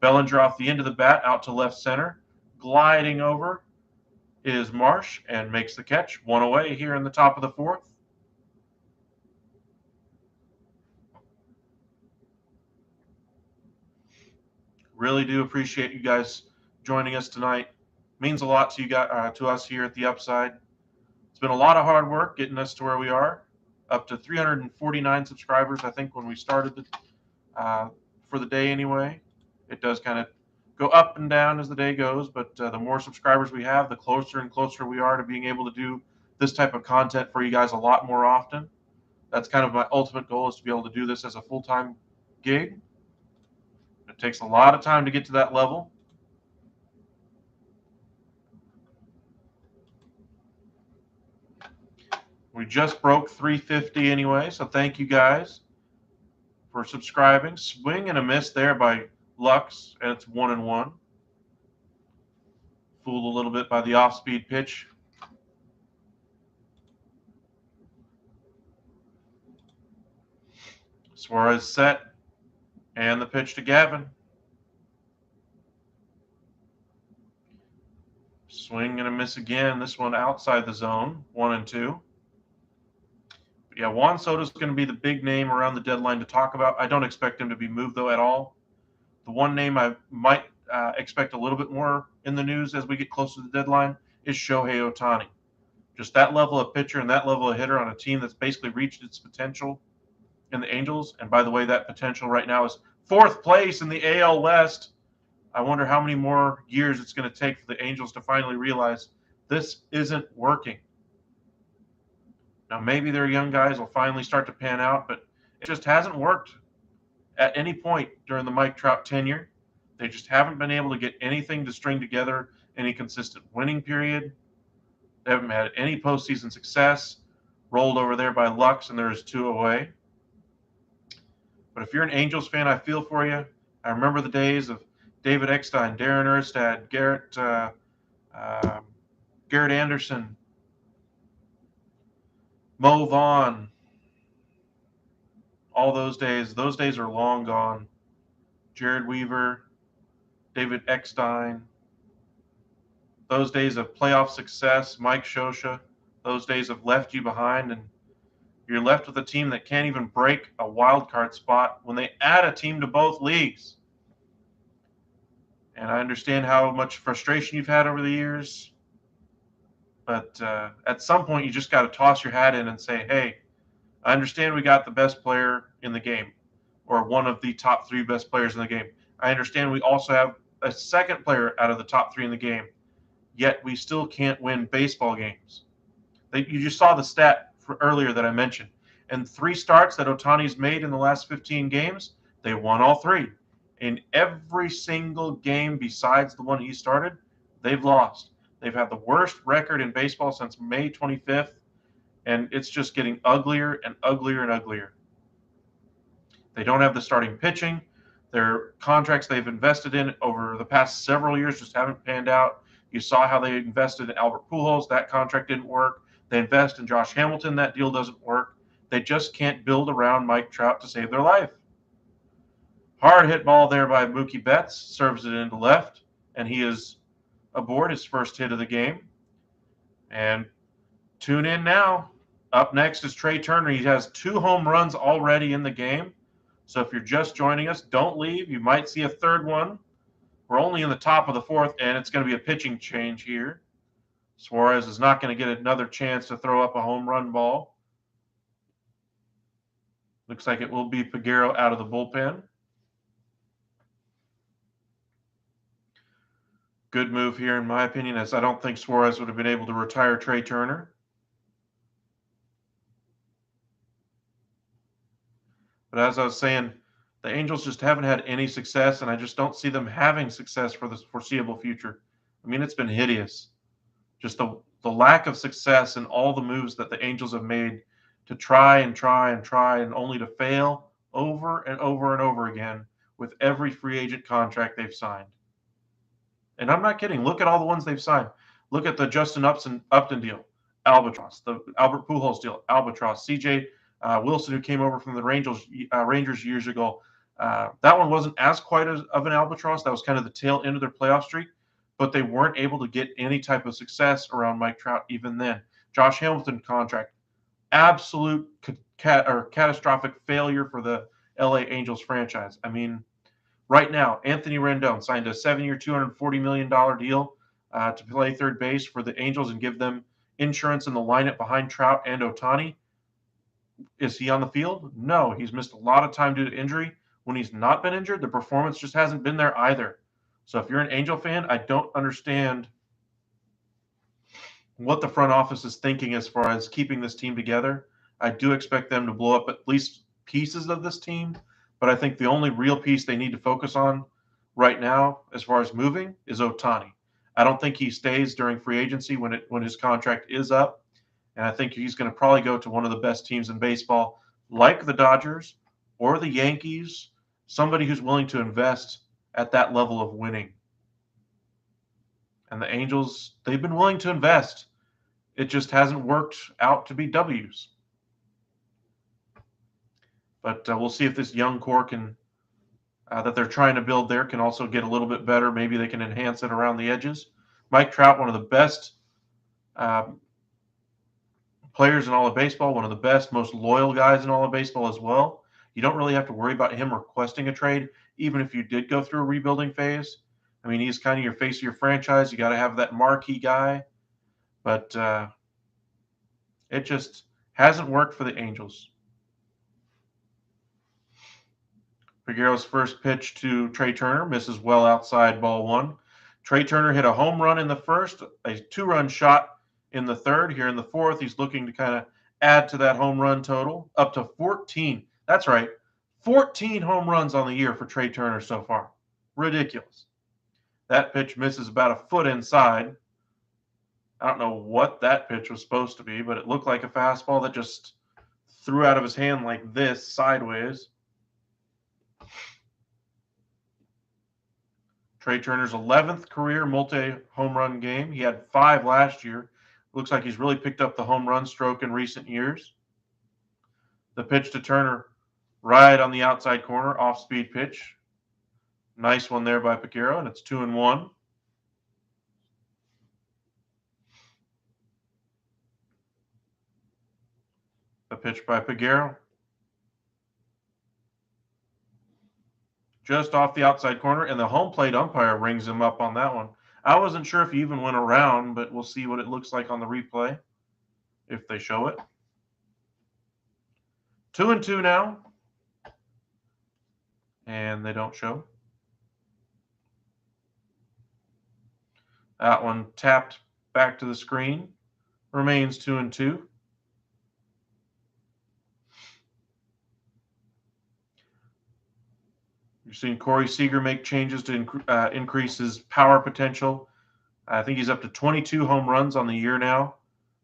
Bellinger off the end of the bat out to left center. Gliding over is Marsh and makes the catch. 1 away here in the top of the fourth. Really do appreciate you guys joining us tonight. Means a lot to you guys, to us here at the Upside. It's been a lot of hard work getting us to where we are, up to 349 subscribers. I think when we started for the day anyway. It does kind of go up and down as the day goes, but the more subscribers we have, the closer and closer we are to being able to do this type of content for you guys a lot more often. That's kind of my ultimate goal, is to be able to do this as a full-time gig. It takes a lot of time to get to that level. We just broke 350 anyway, so thank you guys for subscribing. Swing and a miss there by Lux, and it's 1-1. Fooled a little bit by the off-speed pitch. Suarez set, and the pitch to Gavin. Swing and a miss again. This one outside the zone, 1-2. But yeah, Juan Soto is going to be the big name around the deadline to talk about. I don't expect him to be moved, though, at all. The one name I might expect a little bit more in the news as we get closer to the deadline is Shohei Ohtani. Just that level of pitcher and that level of hitter on a team that's basically reached its potential in the Angels. And by the way, that potential right now is 4th place in the AL West. I wonder how many more years it's going to take for the Angels to finally realize this isn't working. Now, maybe their young guys will finally start to pan out, but it just hasn't worked at any point during the Mike Trout tenure. They just haven't been able to get anything to string together any consistent winning period. They haven't had any postseason success. Rolled over there by Lux, and there's 2 away. But if you're an Angels fan, I feel for you. I remember the days of David Eckstein, Darren Erstad, Garrett Anderson, Mo Vaughn, all those days. Those days are long gone. Jared Weaver, David Eckstein, those days of playoff success, Mike Shosha, those days have left you behind, and you're left with a team that can't even break a wild card spot when they add a team to both leagues. And I understand how much frustration you've had over the years, but at some point you just got to toss your hat in and say, hey, I understand we got the best player in the game, or one of the top 3 best players in the game. I understand we also have a second player out of the top 3 in the game, yet we still can't win baseball games. You just saw the stat earlier that I mentioned. And 3 starts that Ohtani's made in the last 15 games, they won all 3. In every single game besides the one he started, they've lost. They've had the worst record in baseball since May 25th, and it's just getting uglier and uglier and uglier. They don't have the starting pitching. Their contracts they've invested in over the past several years just haven't panned out. You saw how they invested in Albert Pujols. That contract didn't work. They invest in Josh Hamilton. That deal doesn't work. They just can't build around Mike Trout to save their life. Hard hit ball there by Mookie Betts. Serves it into left, and he is aboard his first hit of the game. And tune in now. Up next is Trey Turner. He has 2 home runs already in the game. So if you're just joining us, don't leave. You might see a third one. We're only in the top of the 4th, and it's going to be a pitching change here. Suarez is not going to get another chance to throw up a home run ball. Looks like it will be Peguero out of the bullpen. Good move here, in my opinion, as I don't think Suarez would have been able to retire Trey Turner. But as I was saying, the Angels just haven't had any success, and I just don't see them having success for the foreseeable future. I mean, it's been hideous. Just the lack of success in all the moves that the Angels have made to try and only to fail over and over and over again with every free agent contract they've signed. And I'm not kidding. Look at all the ones they've signed. Look at the Justin Upton deal, Albatross. The Albert Pujols deal, Albatross. C.J. Wilson, who came over from the Rangers years ago. That one wasn't as quite of an albatross. That was kind of the tail end of their playoff streak, but they weren't able to get any type of success around Mike Trout even then. Josh Hamilton contract, absolute catastrophic failure for the LA Angels franchise. I mean, right now, Anthony Rendon signed a 7-year, $240 million deal to play third base for the Angels and give them insurance in the lineup behind Trout and Ohtani. Is he on the field? No, he's missed a lot of time due to injury. When he's not been injured, the performance just hasn't been there either. So if you're an Angel fan, I don't understand what the front office is thinking as far as keeping this team together. I do expect them to blow up at least pieces of this team, but I think the only real piece they need to focus on right now as far as moving is Ohtani. I don't think he stays during free agency when his contract is up, and I think he's going to probably go to one of the best teams in baseball, like the Dodgers or the Yankees, somebody who's willing to invest at that level of winning. And the Angels, they've been willing to invest. It just hasn't worked out to be W's. But we'll see if this young core can that they're trying to build there can also get a little bit better. Maybe they can enhance it around the edges. Mike Trout, one of the best players in all of baseball, one of the best, most loyal guys in all of baseball as well. You don't really have to worry about him requesting a trade, even if you did go through a rebuilding phase. I mean, he's kind of your face of your franchise. You got to have that marquee guy. But it just hasn't worked for the Angels. Peguero's first pitch to Trey Turner misses well outside, ball 1. Trey Turner hit a home run in the first, a 2-run shot in the third. Here in the fourth, he's looking to kind of add to that home run total, up to 14. That's right, 14 home runs on the year for Trey Turner so far. Ridiculous. That pitch misses about a foot inside. I don't know what that pitch was supposed to be, but it looked like a fastball that just threw out of his hand like this, sideways. Trey Turner's 11th career multi-home run game. He had 5 last year. Looks like he's really picked up the home run stroke in recent years. The pitch to Turner, right on the outside corner, off-speed pitch. Nice one there by Pagero, and it's 2-1. A pitch by Pagero. Just off the outside corner, and the home plate umpire rings him up on that one. I wasn't sure if he even went around, but we'll see what it looks like on the replay if they show it. 2-2 now, and they don't show. That one tapped back to the screen. Remains 2-2. You're seeing Corey Seager make changes to increase his power potential. I think he's up to 22 home runs on the year now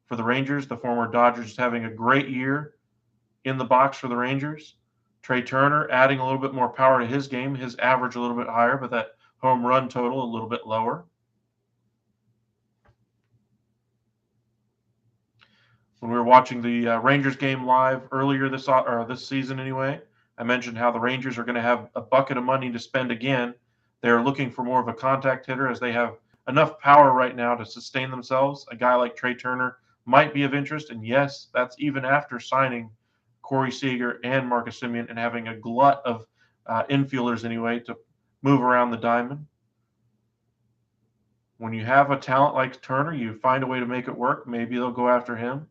for the Rangers. The former Dodgers is having a great year in the box for the Rangers. Trey Turner adding a little bit more power to his game. His average a little bit higher, but that home run total a little bit lower. When we were watching the Rangers game live earlier this season anyway, I mentioned how the Rangers are going to have a bucket of money to spend again. They're looking for more of a contact hitter as they have enough power right now to sustain themselves. A guy like Trey Turner might be of interest, and yes, that's even after signing Corey Seager and Marcus Semien and having a glut of infielders anyway to move around the diamond. When you have a talent like Turner, you find a way to make it work. Maybe they'll go after him.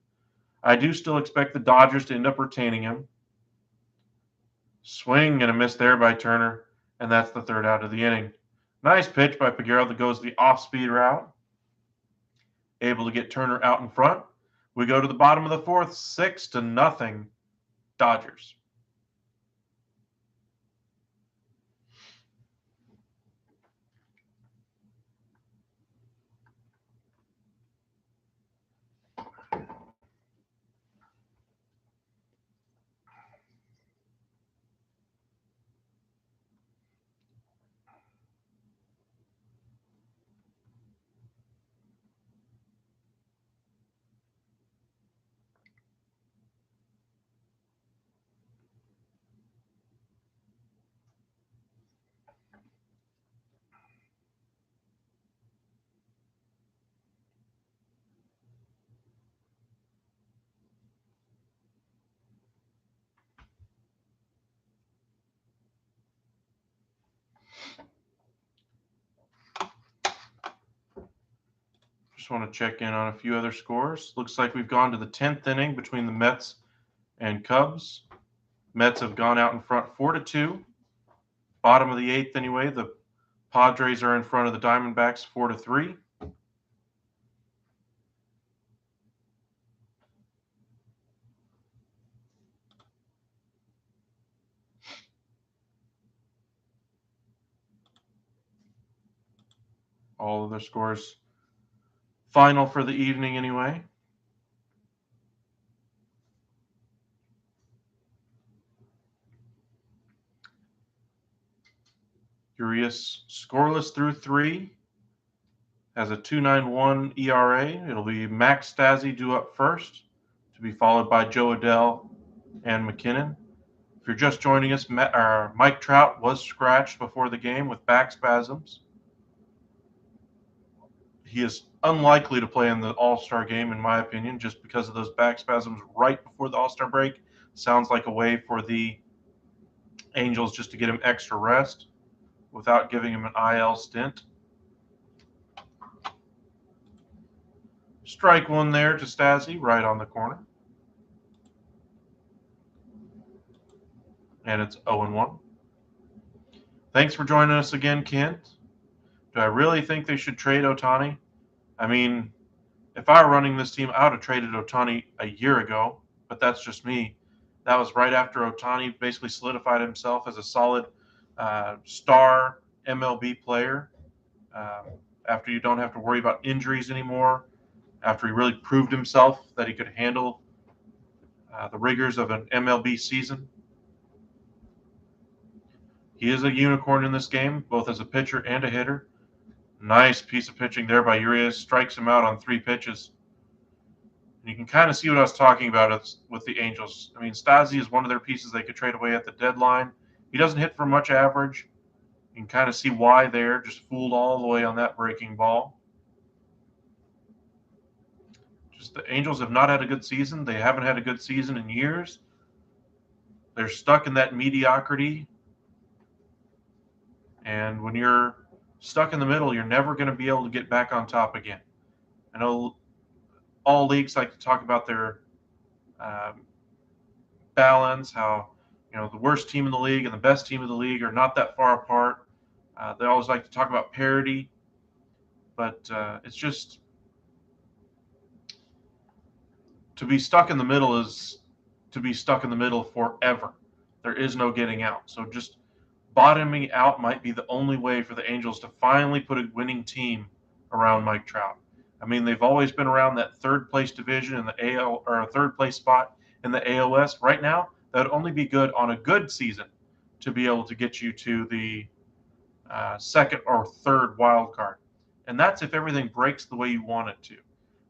I do still expect the Dodgers to end up retaining him. Swing and a miss there by Turner, and that's the third out of the inning. Nice pitch by Pagero that goes the off-speed route. Able to get Turner out in front. We go to the bottom of the fourth, 6-0 Dodgers. Just want to check in on a few other scores. Looks like we've gone to the 10th inning between the Mets and Cubs. Mets have gone out in front 4-2. Bottom of the 8th anyway, the Padres are in front of the Diamondbacks 4-3. All of their scores final for the evening anyway. Urias scoreless through 3. Has a 2.91 ERA. It'll be Max Stassi due up first, to be followed by Joe Adell and McKinnon. If you're just joining us, Mike Trout was scratched before the game with back spasms. He is unlikely to play in the All-Star game, in my opinion, just because of those back spasms right before the All-Star break. Sounds like a way for the Angels just to get him extra rest without giving him an IL stint. Strike one there to Stassi, right on the corner. And it's 0-1. Thanks for joining us again, Kent. Do I really think they should trade Ohtani? I mean, if I were running this team, I would have traded Ohtani a year ago, but that's just me. That was right after Ohtani basically solidified himself as a solid star MLB player after you don't have to worry about injuries anymore, after he really proved himself that he could handle the rigors of an MLB season. He is a unicorn in this game, both as a pitcher and a hitter. Nice piece of pitching there by Urias. Strikes him out on 3 pitches. And you can kind of see what I was talking about with the Angels. I mean, Stasi is one of their pieces they could trade away at the deadline. He doesn't hit for much average. You can kind of see why there. Just fooled all the way on that breaking ball. Just the Angels have not had a good season. They haven't had a good season in years. They're stuck in that mediocrity. And when you're stuck in the middle, you're never going to be able to get back on top again. I know all leagues like to talk about their balance, how the worst team in the league and the best team in the league are not that far apart. They always like to talk about parity, but it's just to be stuck in the middle is to be stuck in the middle forever. There is no getting out. So just bottoming out might be the only way for the Angels to finally put a winning team around Mike Trout. I mean, they've always been around that third place division in the AL, or a third place spot in the AOS. Right now, that would only be good on a good season to be able to get you to the second or third wild card. And that's if everything breaks the way you want it to.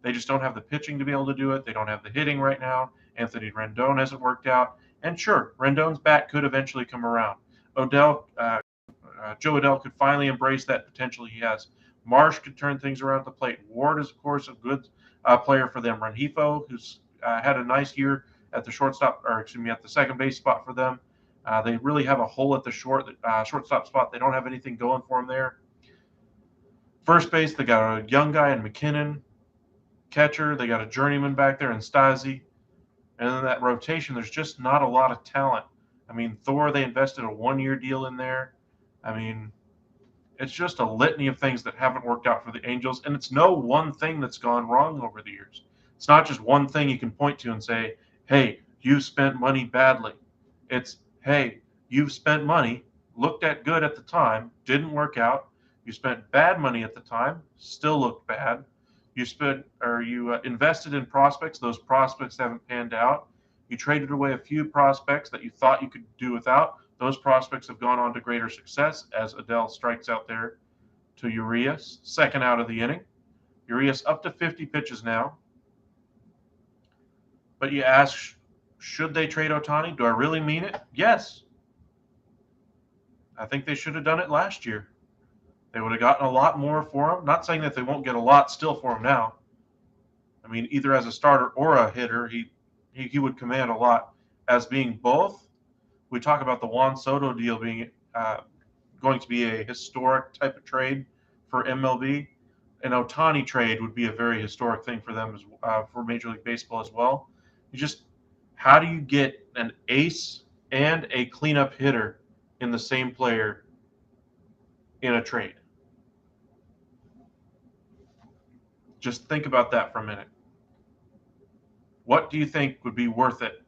They just don't have the pitching to be able to do it. They don't have the hitting right now. Anthony Rendon hasn't worked out. And sure, Rendon's bat could eventually come around. Joe Adell could finally embrace that potential he has. Marsh could turn things around at the plate. Ward is, of course, a good player for them. Rengifo, who's had a nice year at the at the second base spot for them. They really have a hole at the shortstop spot. They don't have anything going for them there. First base, they got a young guy in McKinnon. Catcher, they got a journeyman back there in Stasi. And then that rotation, there's just not a lot of talent. I mean, Thor, they invested a 1-year deal in there. I mean, it's just a litany of things that haven't worked out for the Angels, and it's no one thing that's gone wrong over the years. It's not just one thing you can point to and say, hey, you spent money badly. It's, hey, you've spent money, looked at good at the time, didn't work out. You spent bad money at the time, still looked bad. You invested in prospects. Those prospects haven't panned out. You traded away a few prospects that you thought you could do without. Those prospects have gone on to greater success as Adell strikes out there to Urias, second out of the inning. Urias up to 50 pitches now. But you ask, should they trade Ohtani? Do I really mean it? Yes. I think they should have done it last year. They would have gotten a lot more for him. Not saying that they won't get a lot still for him now. I mean, either as a starter or a hitter, he would command a lot. As being both, we talk about the Juan Soto deal being going to be a historic type of trade for MLB. An Ohtani trade would be a very historic thing for them, for Major League Baseball as well. How do you get an ace and a cleanup hitter in the same player in a trade? Just think about that for a minute. What do you think would be worth it?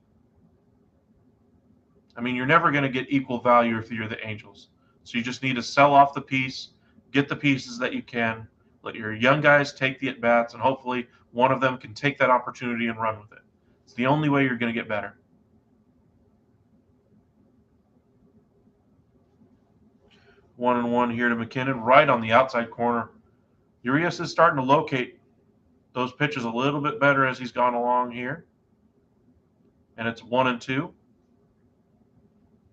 I mean, you're never going to get equal value if you're the Angels. So you just need to sell off the piece, get the pieces that you can, let your young guys take the at-bats, and hopefully one of them can take that opportunity and run with it. It's the only way you're going to get better. 1-1 here to McKinnon, right on the outside corner. Urias is starting to locate those pitches a little bit better as he's gone along here. And it's 1-2.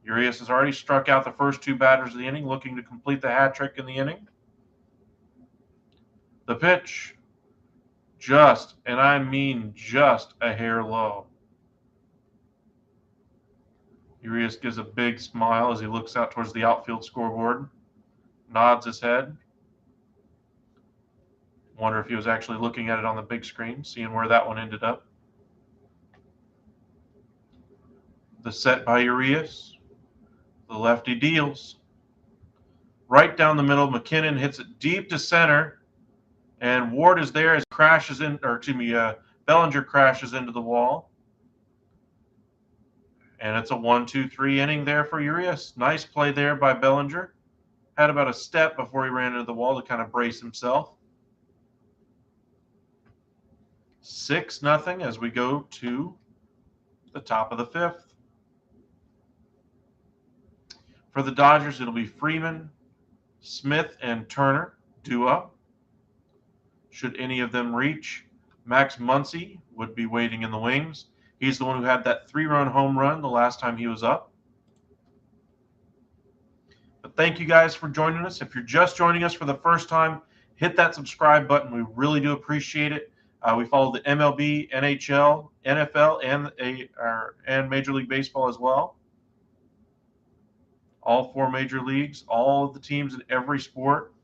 Urias has already struck out the first 2 batters of the inning, looking to complete the hat trick in the inning. The pitch, just, and I mean just, a hair low. Urias gives a big smile as he looks out towards the outfield scoreboard, nods his head. Wonder if he was actually looking at it on the big screen, seeing where that one ended up. The set by Urias. The lefty deals. Right down the middle, McKinnon hits it deep to center, and Ward is there as Bellinger crashes into the wall. And it's a 1-2-3 inning there for Urias. Nice play there by Bellinger. Had about a step before he ran into the wall to kind of brace himself. 6-0 as we go to the top of the fifth. For the Dodgers, it'll be Freeman, Smith, and Turner due up. Should any of them reach, Max Muncy would be waiting in the wings. He's the one who had that 3-run home run the last time he was up. But thank you guys for joining us. If you're just joining us for the first time, hit that subscribe button. We really do appreciate it. We follow the MLB, NHL, NFL, and Major League Baseball as well. All 4 major leagues, all of the teams in every sport.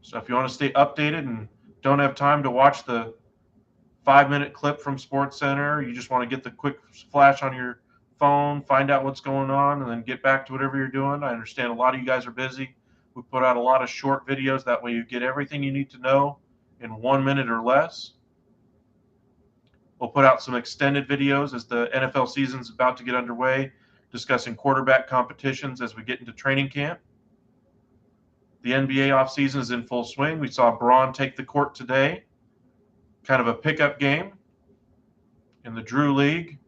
So if you want to stay updated and don't have time to watch the 5-minute clip from SportsCenter, you just want to get the quick flash on your phone, find out what's going on, and then get back to whatever you're doing. I understand a lot of you guys are busy. We put out a lot of short videos. That way you get everything you need to know in 1 minute or less. We'll put out some extended videos as the NFL season is about to get underway, discussing quarterback competitions as we get into training camp. The NBA offseason is in full swing. We saw Braun take the court today. Kind of a pickup game in the Drew League.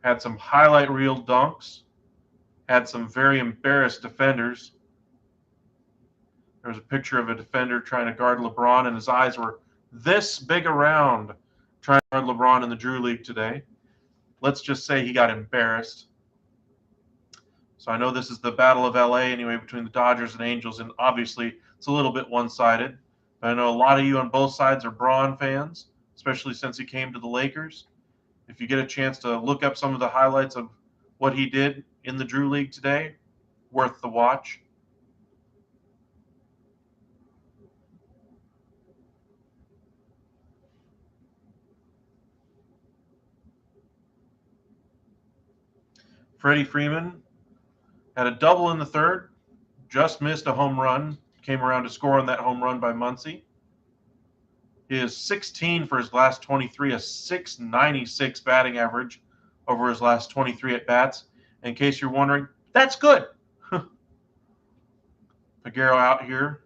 Had some highlight reel dunks. Had some very embarrassed defenders. There was a picture of a defender trying to guard LeBron, and his eyes were this big around trying to guard LeBron in the Drew League today. Let's just say he got embarrassed. So I know this is the Battle of LA anyway between the Dodgers and Angels, and obviously it's a little bit one-sided. But I know a lot of you on both sides are Braun fans, especially since he came to the Lakers. If you get a chance to look up some of the highlights of what he did in the Drew League today, worth the watch. Freddie Freeman had a double in the third, just missed a home run, came around to score on that home run by Muncy. He is 16 for his last 23, a .696 batting average over his last 23 at-bats. In case you're wondering, that's good. Figueroa out here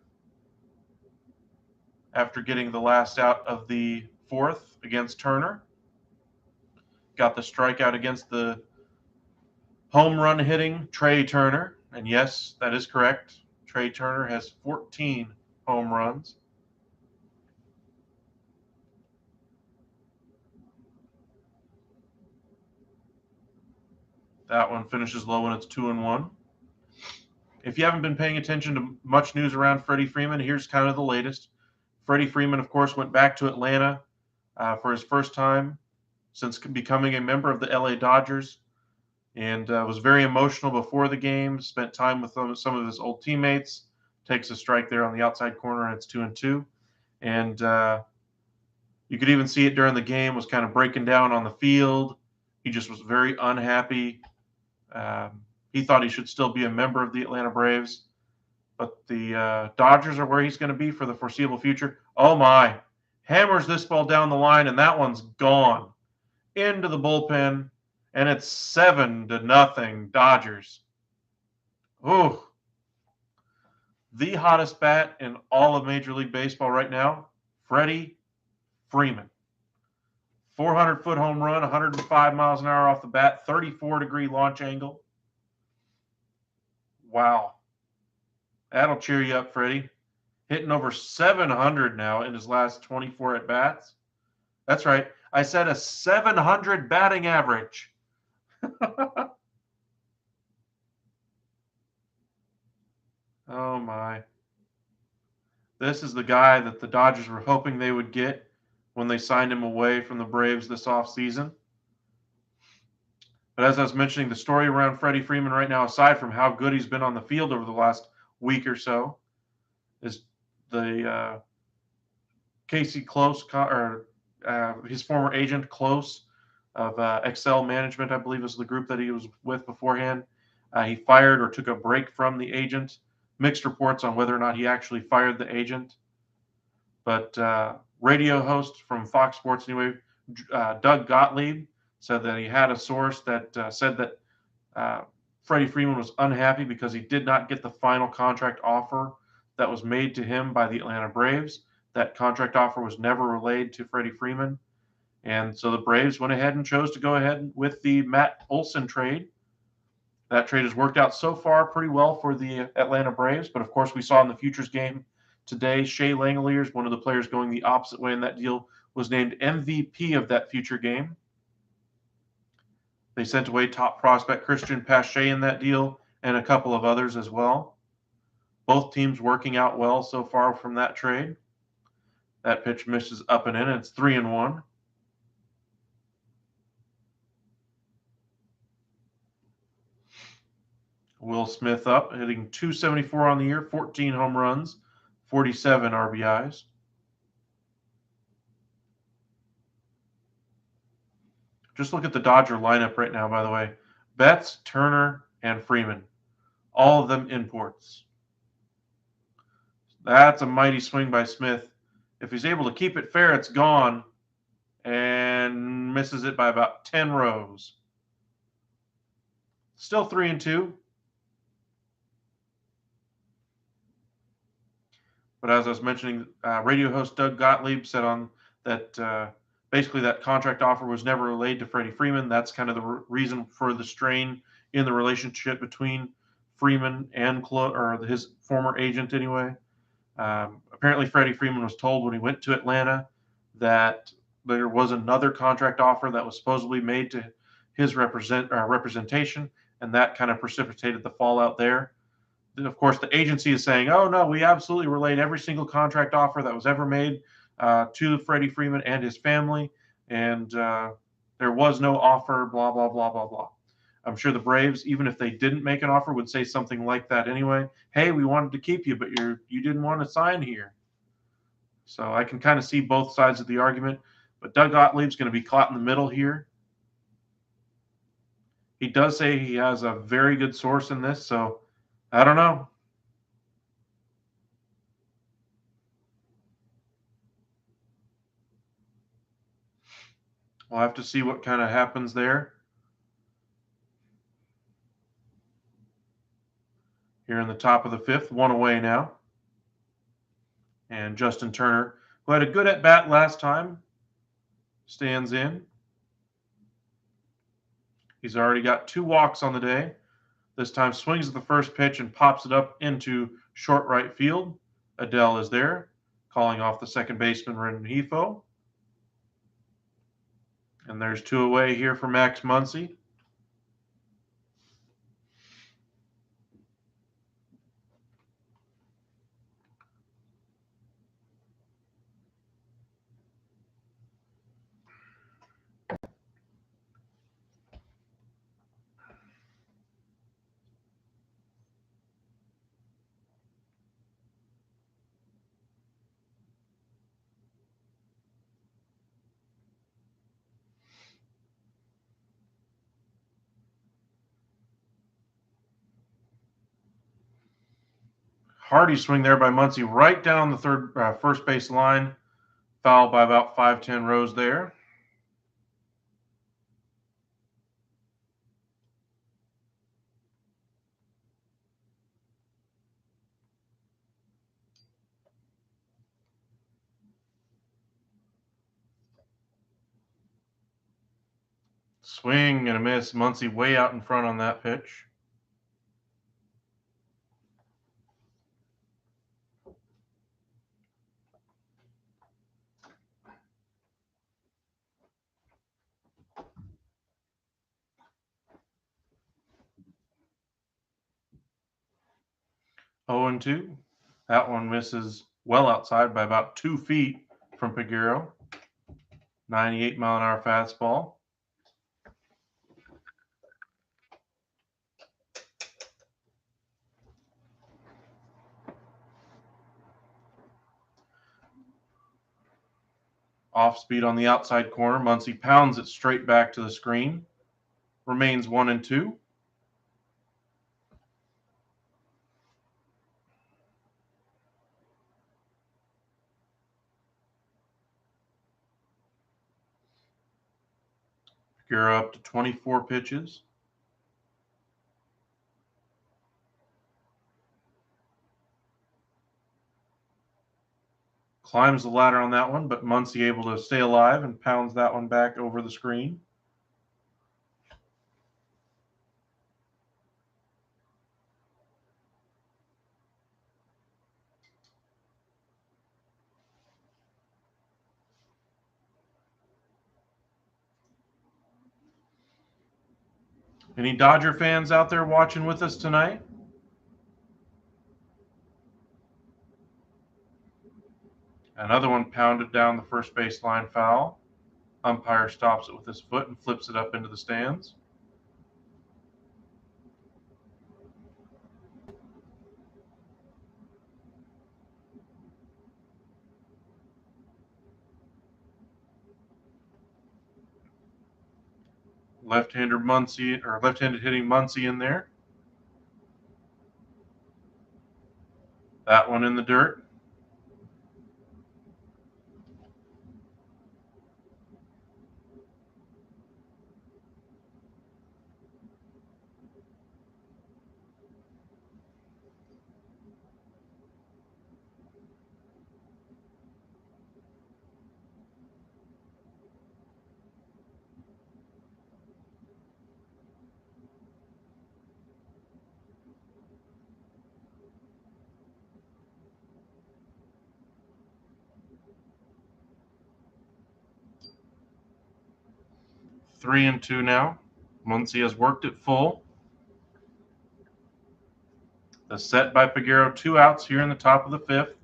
after getting the last out of the fourth against Turner. Got the strikeout against the home run hitting Trey Turner. And yes, that is correct. Trey Turner has 14 home runs. That one finishes low and it's 2-1. If you haven't been paying attention to much news around Freddie Freeman, here's kind of the latest. Freddie Freeman, of course, went back to Atlanta for his first time since becoming a member of the LA Dodgers, and was very emotional before the game, spent time with some of his old teammates, takes a strike there on the outside corner, and it's 2-2. And you could even see it during the game, was kind of breaking down on the field. He just was very unhappy. He thought he should still be a member of the Atlanta Braves, but the Dodgers are where he's going to be for the foreseeable future. Oh, my. Hammers this ball down the line, and that one's gone into the bullpen, and it's 7-0 Dodgers. Ooh. The hottest bat in all of Major League Baseball right now, Freddie Freeman. 400-foot home run, 105 miles an hour off the bat, 34-degree launch angle. Wow. That'll cheer you up, Freddie. Hitting over 700 now in his last 24 at-bats. That's right. I said a 700 batting average. Oh, my. This is the guy that the Dodgers were hoping they would get when they signed him away from the Braves this offseason. But as I was mentioning, the story around Freddie Freeman right now, aside from how good he's been on the field over the last week or so, is the Casey Close, or his former agent Close of Excel Management, I believe is the group that he was with beforehand. He fired or took a break from the agent. Mixed reports on whether or not he actually fired the agent. But radio host from Fox Sports, anyway, Doug Gottlieb, said that he had a source that said that Freddie Freeman was unhappy because he did not get the final contract offer that was made to him by the Atlanta Braves. That contract offer was never relayed to Freddie Freeman. And so the Braves went ahead and chose to go ahead with the Matt Olson trade. That trade has worked out so far pretty well for the Atlanta Braves. But of course, we saw in the futures game today, Shea Langeliers, one of the players going the opposite way in that deal, was named MVP of that future game. They sent away top prospect Christian Pache in that deal and a couple of others as well. Both teams working out well so far from that trade. That pitch misses up and in. It's 3-1. Will Smith up, hitting .274 on the year, 14 home runs, 47 RBIs. Just look at the Dodger lineup right now, by the way. Betts, Turner, and Freeman. All of them imports. That's a mighty swing by Smith. If he's able to keep it fair, it's gone. And misses it by about 10 rows. Still 3-2. But as I was mentioning, radio host Doug Gottlieb said on that basically that contract offer was never relayed to Freddie Freeman. That's kind of the reason for the strain in the relationship between Freeman and his former agent anyway. Apparently, Freddie Freeman was told when he went to Atlanta that there was another contract offer that was supposedly made to his representation, and that kind of precipitated the fallout there. Of course, the agency is saying, oh, no, we absolutely relayed every single contract offer that was ever made to Freddie Freeman and his family, and there was no offer, blah, blah, blah, blah, blah. I'm sure the Braves, even if they didn't make an offer, would say something like that anyway. Hey, we wanted to keep you, but you didn't want to sign here. So I can kind of see both sides of the argument, but Doug Gottlieb's going to be caught in the middle here. He does say he has a very good source in this, so I don't know. We'll have to see what kind of happens there. Here in the top of the fifth, one away now. And Justin Turner, who had a good at-bat last time, stands in. He's already got 2 walks on the day. This time swings at the first pitch and pops it up into short right field. Adele is there, calling off the second baseman, Rengifo. And there's 2 away here for Max Muncy. Hardy swing there by Muncy right down the first base line. Foul by about 5-10 rows there. Swing and a miss. Muncy way out in front on that pitch. Oh and 2. That one misses well outside by about 2 feet from Peguero. 98-mile-an-hour fastball. Off speed on the outside corner. Muncy pounds it straight back to the screen. Remains 1 and 2. Peguero up to 24 pitches. Climbs the ladder on that one, but Muncy able to stay alive and pounds that one back over the screen. Any Dodger fans out there watching with us tonight? Another one pounded down the first baseline foul. Umpire stops it with his foot and flips it up into the stands. Left-handed hitting Muncy in there. That one in the dirt. Three and two now. Muncy has worked it full. The set by Peguero, 2 outs here in the top of the 5th.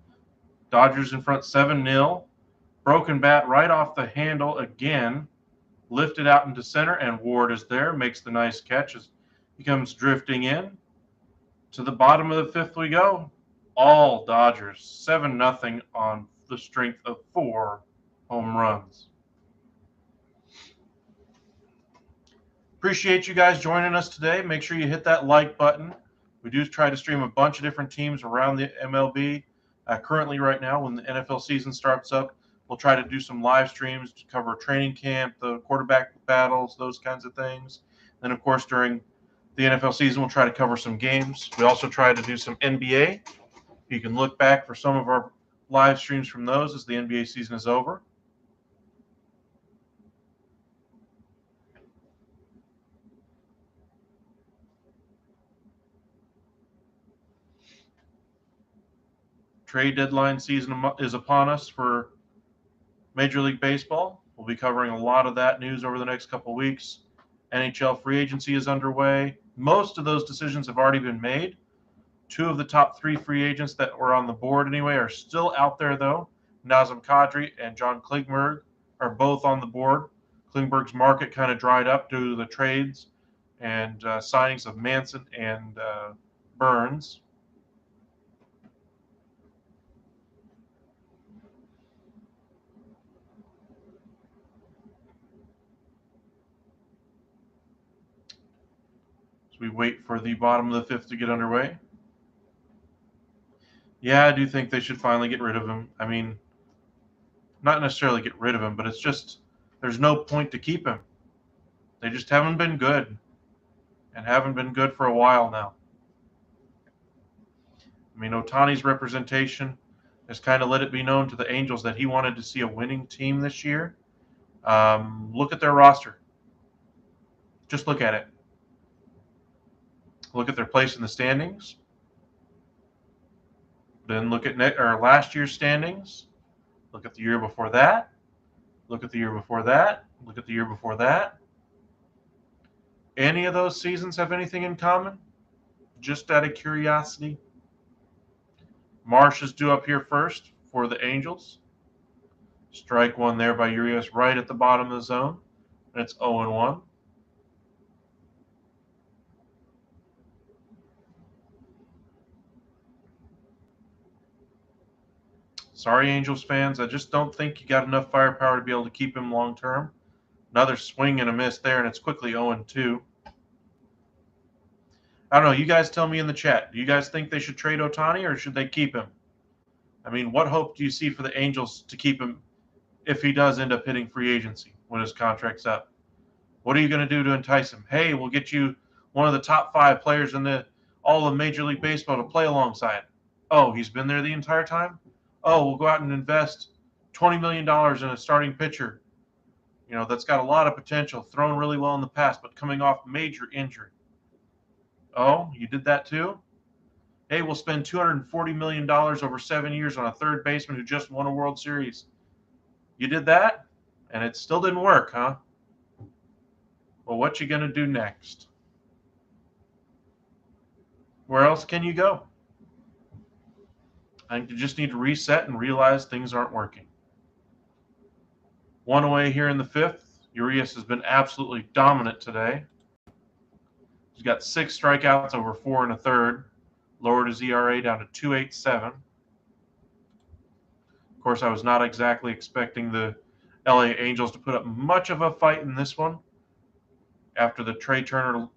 Dodgers in front 7-0. Broken bat right off the handle again. Lifted out into center, and Ward is there. Makes the nice catch as he comes drifting in. To the bottom of the 5th we go. All Dodgers, 7-0 on the strength of 4 home runs. Appreciate you guys joining us today. Make sure you hit that like button. We do try to stream a bunch of different teams around the MLB. Currently, right now, when the NFL season starts up, we'll try to do some live streams to cover training camp, the quarterback battles, those kinds of things. Then, of course, during the NFL season, we'll try to cover some games. We also try to do some NBA. You can look back for some of our live streams from those as the NBA season is over. Trade deadline season is upon us for Major League Baseball. We'll be covering a lot of that news over the next couple weeks. NHL free agency is underway. Most of those decisions have already been made. 2 of the top 3 free agents that were on the board anyway are still out there, though. Nazem Kadri and John Klingberg are both on the board. Klingberg's market kind of dried up due to the trades and signings of Manson and Burns. We wait for the bottom of the 5th to get underway. Yeah, I do think they should finally get rid of him. I mean, not necessarily get rid of him, but it's just there's no point to keep him. They just haven't been good and haven't been good for a while now. I mean, Ohtani's representation has kind of let it be known to the Angels that he wanted to see a winning team this year. Look at their roster. Just look at it. Look at their place in the standings. Then look at last year's standings. Look at the year before that. Look at the year before that. Look at the year before that. Any of those seasons have anything in common? Just out of curiosity. Marsh is due up here first for the Angels. Strike one there by Urias right at the bottom of the zone. And it's 0-1. Sorry, Angels fans. I just don't think you got enough firepower to be able to keep him long term. Another swing and a miss there, and it's quickly 0-2. I don't know. You guys tell me in the chat. Do you guys think they should trade Ohtani or should they keep him? I mean, what hope do you see for the Angels to keep him if he does end up hitting free agency when his contract's up? What are you going to do to entice him? Hey, we'll get you one of the top 5 players in all of Major League Baseball to play alongside. Oh, he's been there the entire time? Oh, we'll go out and invest $20 million in a starting pitcher, that's got a lot of potential, thrown really well in the past, but coming off major injury. Oh, you did that too? Hey, we'll spend $240 million over 7 years on a third baseman who just won a World Series. You did that? And it still didn't work, huh? Well, what you going to do next? Where else can you go? I think you just need to reset and realize things aren't working. One away here in the fifth. Urias has been absolutely dominant today. He's got 6 strikeouts over 4 and a third, lowered his ERA down to 2.87. Of course, I was not exactly expecting the LA Angels to put up much of a fight in this one. After the Trey Turner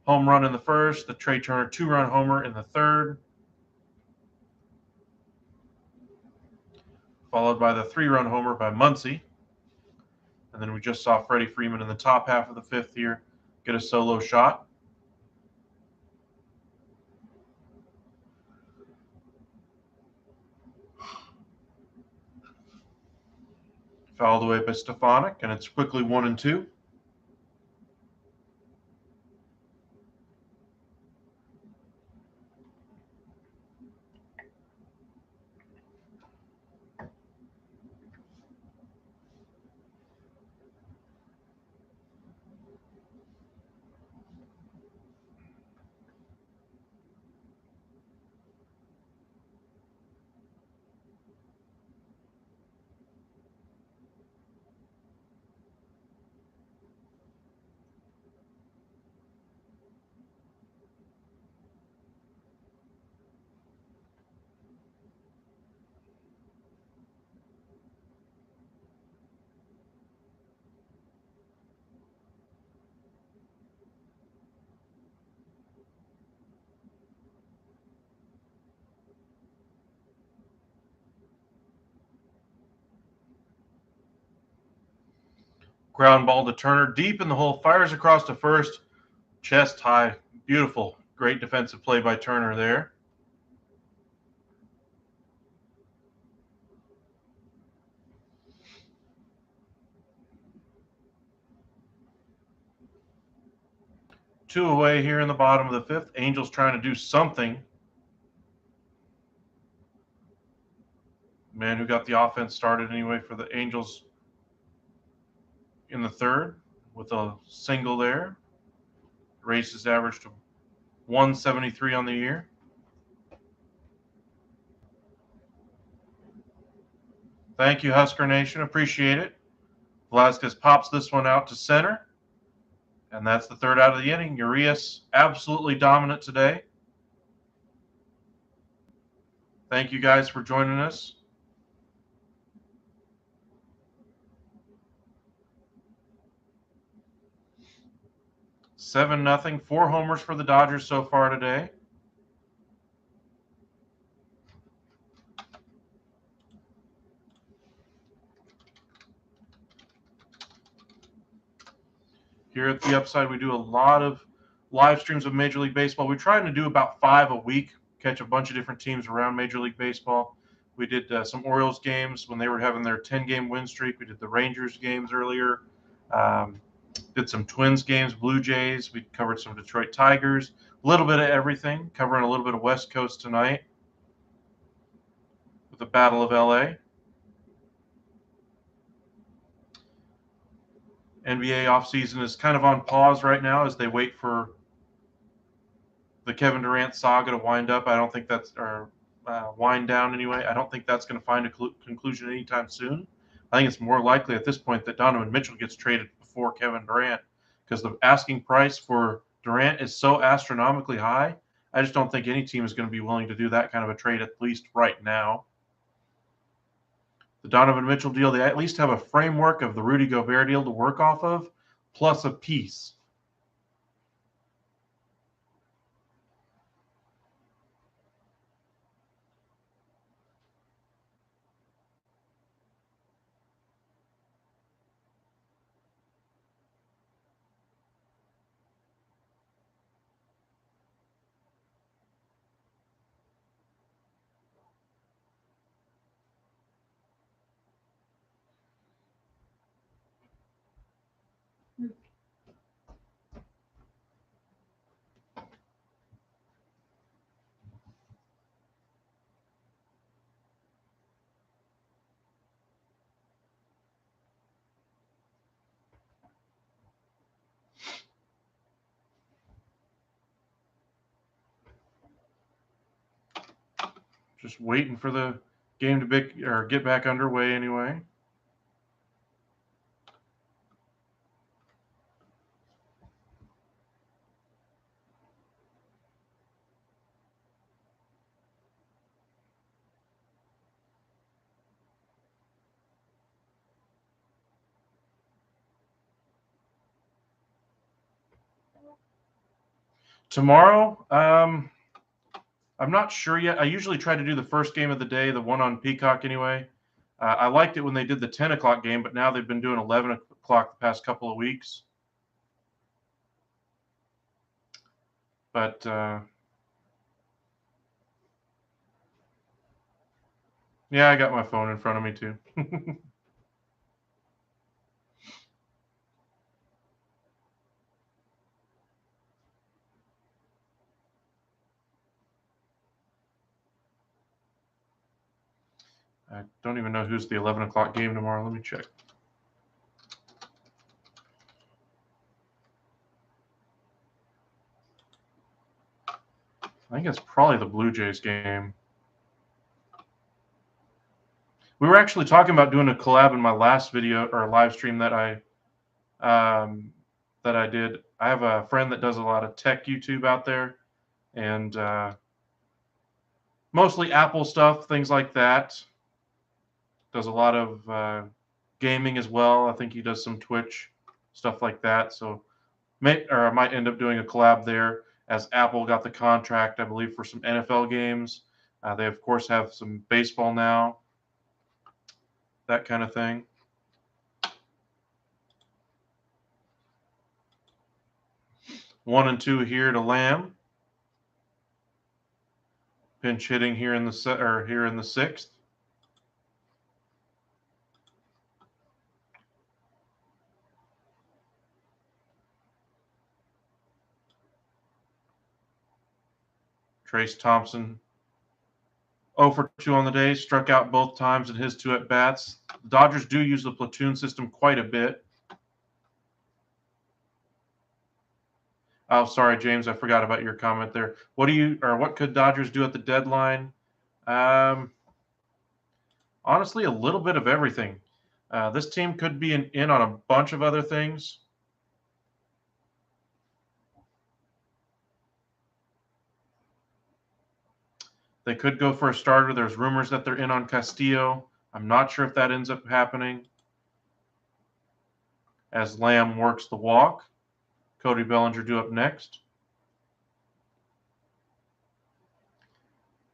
home run in the first, the Trey Turner 2-run homer in the third, followed by the 3-run homer by Muncy. And then we just saw Freddie Freeman in the top half of the fifth here get a solo shot. Fouled away by Stefanik, and it's quickly 1-2. Ground ball to Turner, deep in the hole, fires across to first, chest high. Beautiful. Great defensive play by Turner there. Two away here in the bottom of the fifth. Angels trying to do something. Man who got the offense started anyway for the Angels in the third with a single there. Raised his average to 173 on the year. Thank you, Husker Nation. Appreciate it. Velasquez pops this one out to center. And that's the third out of the inning. Urias absolutely dominant today. Thank you guys for joining us. Seven nothing. 4 homers for the Dodgers so far today. Here at the Upside, we do a lot of live streams of Major League Baseball. We're trying to do about 5 a week, catch a bunch of different teams around Major League Baseball. We did some Orioles games when they were having their 10-game win streak. We did the Rangers games earlier. Did some Twins games, Blue Jays. We covered some Detroit Tigers. A little bit of everything, covering a little bit of West Coast tonight with the Battle of LA. NBA offseason is kind of on pause right now as they wait for the Kevin Durant saga to wind up. I don't think that's, or wind down anyway. I don't think that's going to find a conclusion anytime soon. I think it's more likely at this point that Donovan Mitchell gets traded before Kevin Durant because the asking price for Durant is so astronomically high. I just don't think any team is going to be willing to do that kind of a trade, at least right now. The Donovan Mitchell deal, they at least have a framework of the Rudy Gobert deal to work off of, plus a piece. Just waiting for the game to get back underway anyway. Tomorrow, I'm not sure yet. I usually try to do the first game of the day, the one on Peacock anyway. I liked it when they did the 10 o'clock game, but now they've been doing 11 o'clock the past couple of weeks. But yeah, I got my phone in front of me too. I don't even know who's the 11 o'clock game tomorrow. Let me check. I think it's probably the Blue Jays game. We were actually talking about doing a collab in my last video or live stream that I did. I have a friend that does a lot of tech YouTube out there, and mostly Apple stuff, things like that. Does a lot of gaming as well. I think he does some Twitch stuff like that. So, I might end up doing a collab there, as Apple got the contract, I believe, for some NFL games. They of course have some baseball now, that kind of thing. 1-2 here to Lamb. Pinch hitting here in the sixth. Trace Thompson, 0 for 2 on the day, struck out both times in his 2 at-bats. The Dodgers do use the platoon system quite a bit. Oh, sorry, James, I forgot about your comment there. What could Dodgers do at the deadline? Honestly, a little bit of everything. This team could be in on a bunch of other things. They could go for a starter. There's rumors that they're in on Castillo. I'm not sure if that ends up happening. As Lamb works the walk. Cody Bellinger due up next.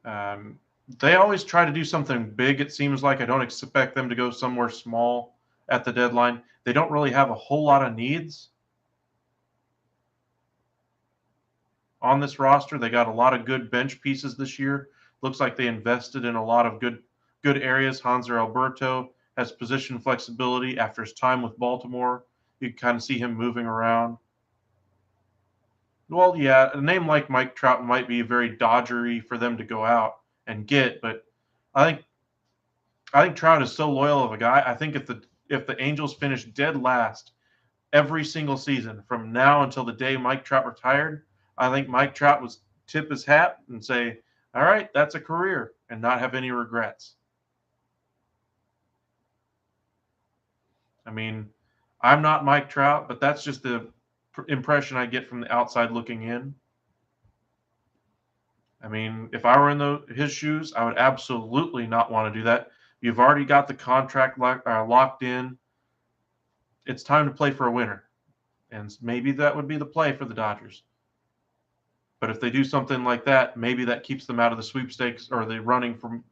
They always try to do something big, it seems like. I don't expect them to go somewhere small at the deadline. They don't really have a whole lot of needs on this roster. They got a lot of good bench pieces this year. Looks like they invested in a lot of good areas. Hanser Alberto has position flexibility after his time with Baltimore. You can kind of see him moving around. Well, yeah, a name like Mike Trout might be very Dodgery for them to go out and get, but I think Trout is so loyal of a guy. I think if the Angels finish dead last every single season from now until the day Mike Trout retired, I think Mike Trout would tip his hat and say, all right, that's a career, and not have any regrets. I mean, I'm not Mike Trout, but that's just the impression I get from the outside looking in. I mean, if I were in his shoes, I would absolutely not want to do that. You've already got the contract locked in. It's time to play for a winner. And maybe that would be the play for the Dodgers. But if they do something like that, maybe that keeps them out of the sweepstakes or the running from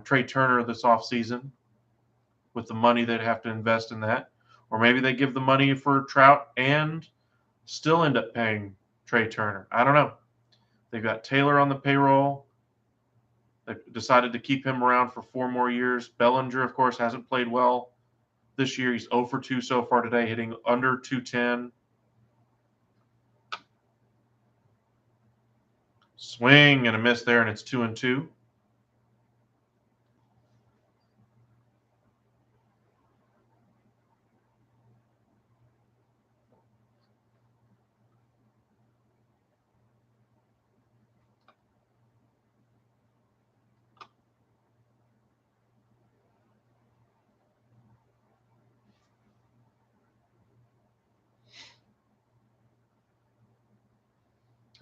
Trey Turner this offseason with the money they'd have to invest in that. Or maybe they give the money for Trout and still end up paying Trey Turner. I don't know. They've got Taylor on the payroll. They've decided to keep him around for 4 more years. Bellinger, of course, hasn't played well this year. He's 0 for 2 so far today, hitting under 210. Swing and a miss there, and it's 2-2.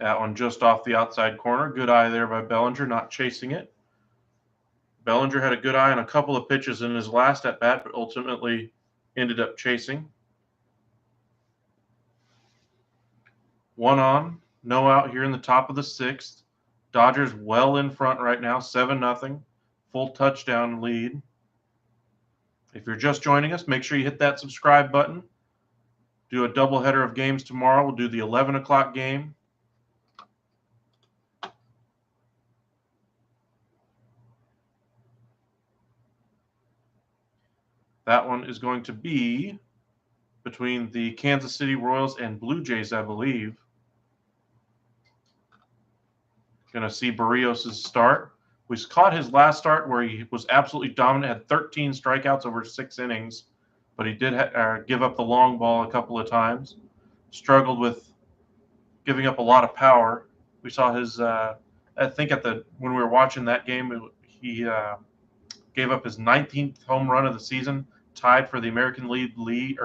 That one just off the outside corner. Good eye there by Bellinger, not chasing it. Bellinger had a good eye on a couple of pitches in his last at-bat, but ultimately ended up chasing. 1 on, no out here in the top of the 6th. Dodgers well in front right now, 7-0. Full touchdown lead. If you're just joining us, make sure you hit that subscribe button. Do a doubleheader of games tomorrow. We'll do the 11 o'clock game. That one is going to be between the Kansas City Royals and Blue Jays, I believe. Going to see Barrios' start. We caught his last start where he was absolutely dominant, had 13 strikeouts over 6 innings, but he did give up the long ball a couple of times. Struggled with giving up a lot of power. We saw his, I think when we were watching that game, he gave up his 19th home run of the season, tied for the American League lead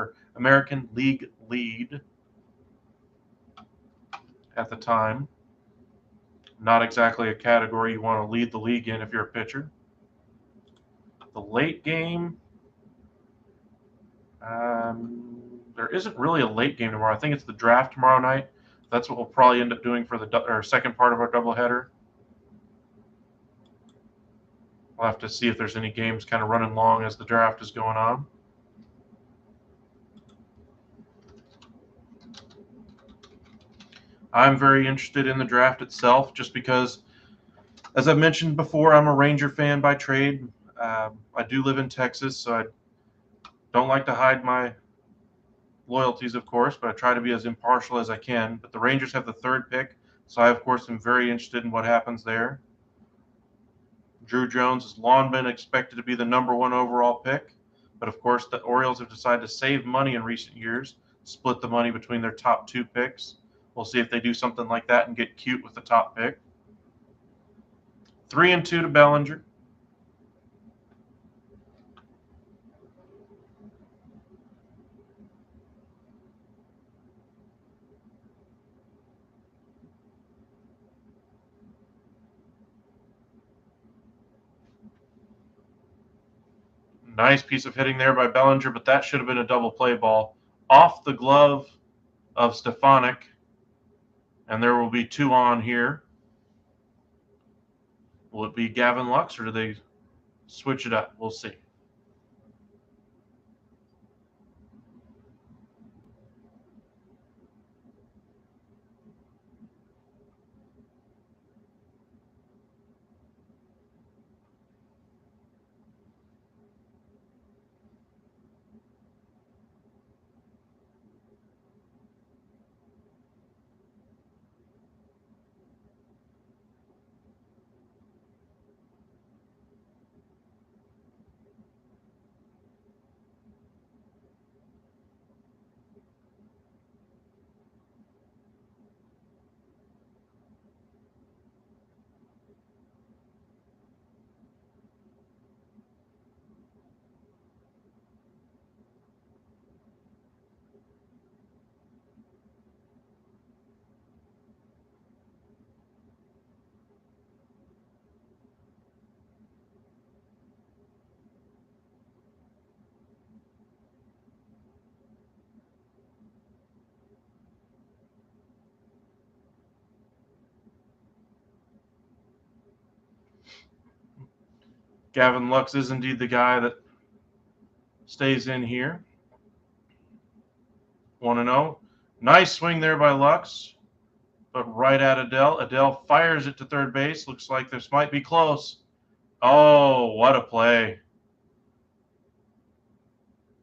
at the time. Not exactly a category you want to lead the league in if you're a pitcher. The late game, there isn't really a late game tomorrow. I think it's the draft tomorrow night. That's what we'll probably end up doing for the second part of our doubleheader. We'll have to see if there's any games kind of running long as the draft is going on. I'm very interested in the draft itself just because, as I've mentioned before, I'm a Ranger fan by trade. I do live in Texas, so I don't like to hide my loyalties, of course, but I try to be as impartial as I can. But the Rangers have the 3rd pick, so I, of course, am very interested in what happens there. Drew Jones has long been expected to be the number 1 overall pick, but, of course, the Orioles have decided to save money in recent years, split the money between their top 2 picks. We'll see if they do something like that and get cute with the top pick. 3-2 to Bellinger. Nice piece of hitting there by Bellinger, but that should have been a double play ball. Off the glove of Stefanik, and there will be 2 on here. Will it be Gavin Lux, or do they switch it up? We'll see. Gavin Lux is indeed the guy that stays in here. 1-0. Nice swing there by Lux, but right at Adele. Adele fires it to third base. Looks like this might be close. Oh, what a play.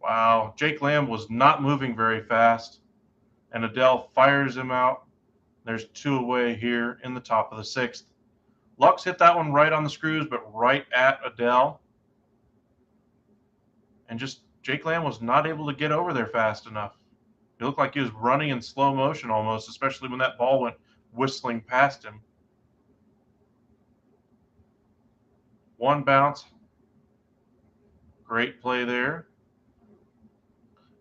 Wow. Jake Lamb was not moving very fast, and Adele fires him out. There's 2 away here in the top of the 6th. Lux hit that one right on the screws, but right at Adele. And just Jake Lamb was not able to get over there fast enough. It looked like he was running in slow motion almost, especially when that ball went whistling past him. 1 bounce. Great play there.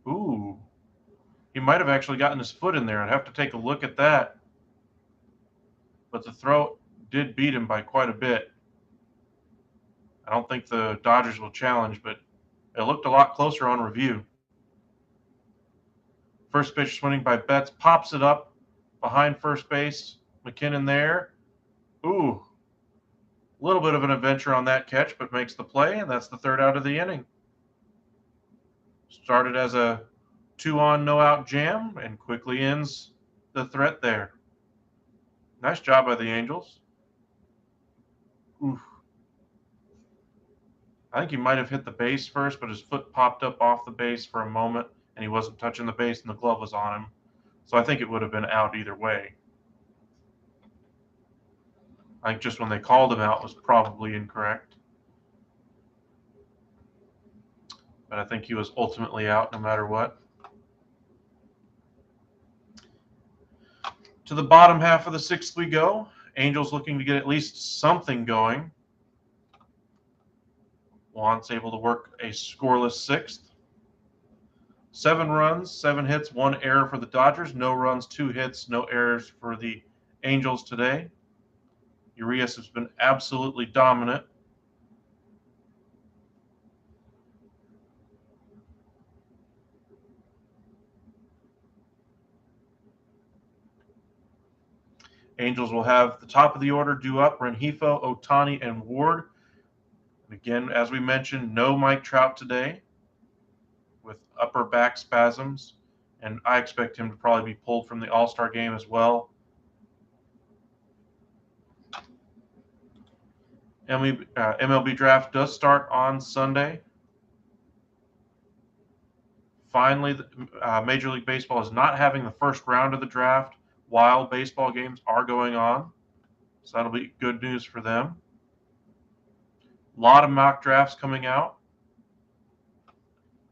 Ooh. He might have actually gotten his foot in there. I'd have to take a look at that. but the throw did beat him by quite a bit. I don't think the Dodgers will challenge, but it looked a lot closer on review. First pitch swinging by Betts, pops it up behind first base. McKinnon there. Ooh, a little bit of an adventure on that catch, but makes the play, and that's the third out of the inning. Started as a 2-on, no-out jam and quickly ends the threat there. Nice job by the Angels. Oof. I think he might have hit the base first, but his foot popped up off the base for a moment, and he wasn't touching the base, and the glove was on him. So I think it would have been out either way. I think just when they called him out was probably incorrect. But I think he was ultimately out no matter what. To the bottom half of the sixth we go. Angels looking to get at least something going. Juan's able to work a scoreless sixth. 7 runs, 7 hits, 1 error for the Dodgers. No runs, 2 hits, no errors for the Angels today. Urias has been absolutely dominant. Angels will have the top of the order due up: Rengifo, Ohtani, and Ward. And again, as we mentioned, no Mike Trout today with upper back spasms, and I expect him to probably be pulled from the All-Star game as well. MLB draft does start on Sunday. Finally, Major League Baseball is not having the first round of the draft while baseball games are going on, so that'll be good news for them. A lot of mock drafts coming out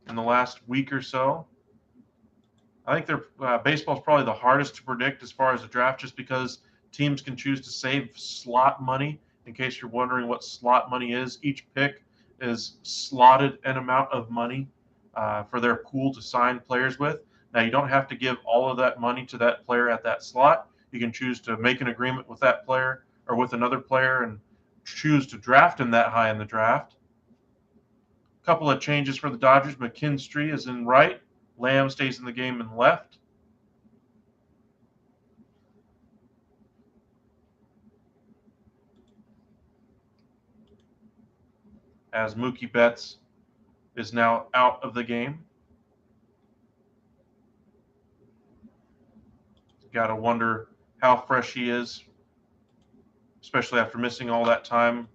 in the last week or so. I think baseball is probably the hardest to predict as far as the draft, just because teams can choose to save slot money. In case you're wondering what slot money is, each pick is slotted an amount of money for their pool to sign players with. Now, you don't have to give all of that money to that player at that slot. You can choose to make an agreement with that player or with another player and choose to draft him that high in the draft. A couple of changes for the Dodgers. McKinstry is in right. Lamb stays in the game in left. As Mookie Betts is now out of the game. Got to wonder how fresh he is, especially after missing all that time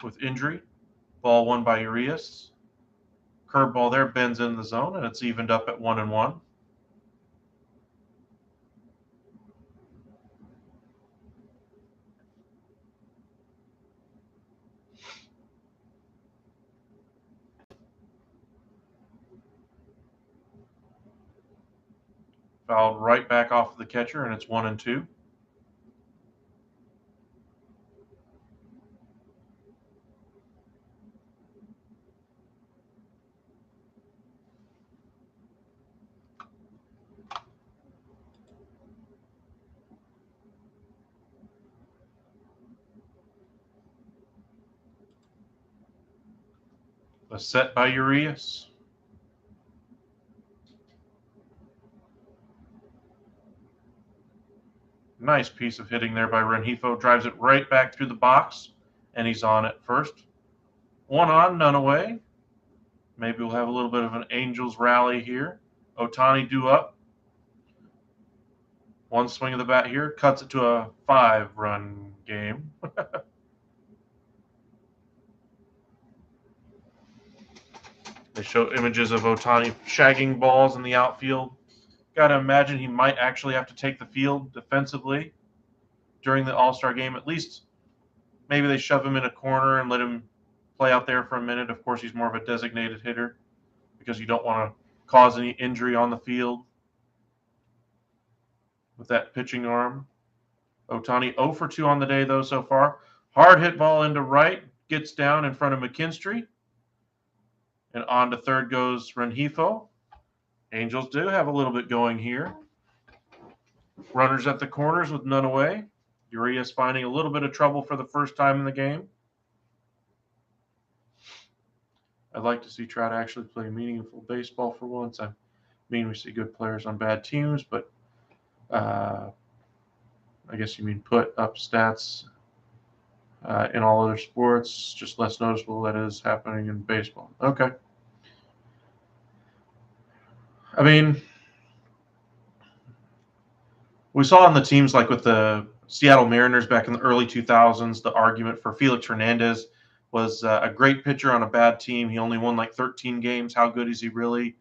with injury. Ball won by Urias. Curveball there bends in the zone, and it's evened up at 1-1. Fouled right back off of the catcher, and it's 1-2. A set by Urias. Nice piece of hitting there by Rengifo. Drives it right back through the box, and he's on at first. 1 on, none away. Maybe we'll have a little bit of an Angels rally here. Ohtani due up. 1 swing of the bat here. Cuts it to a 5-run game. They show images of Ohtani shagging balls in the outfield. Got to imagine he might actually have to take the field defensively during the All-Star game. At least maybe they shove him in a corner and let him play out there for a minute. Of course, he's more of a designated hitter because you don't want to cause any injury on the field with that pitching arm. Ohtani 0 for 2 on the day, though, so far. Hard hit ball into right. Gets down in front of McKinstry. And on to third goes Rengifo. Angels do have a little bit going here. Runners at the corners with none away. Urias finding a little bit of trouble for the first time in the game. I'd like to see Trout actually play meaningful baseball for once. I mean, we see good players on bad teams, but I guess you mean put up stats in all other sports, just less noticeable that is happening in baseball. Okay. I mean, we saw on the teams like with the Seattle Mariners back in the early 2000s, the argument for Felix Hernandez was a great pitcher on a bad team. He only won like 13 games. How good is he really?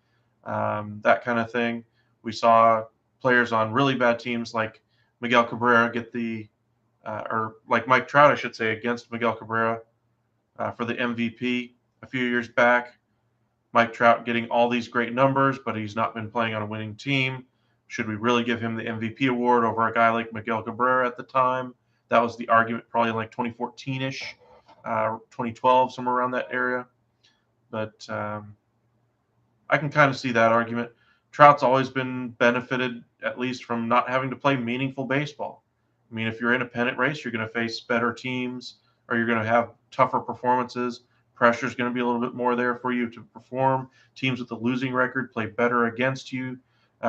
That kind of thing. We saw players on really bad teams like Miguel Cabrera get or like Mike Trout, I should say, against Miguel Cabrera for the MVP a few years back. Mike Trout getting all these great numbers, but he's not been playing on a winning team. Should we really give him the MVP award over a guy like Miguel Cabrera at the time? That was the argument probably in like 2014-ish, 2012, somewhere around that area. But I can kind of see that argument. Trout's always been benefited at least from not having to play meaningful baseball. I mean, if you're in a pennant race, you're going to face better teams or you're going to have tougher performances. Pressure is going to be a little bit more there for you to perform. Teams with a losing record play better against you.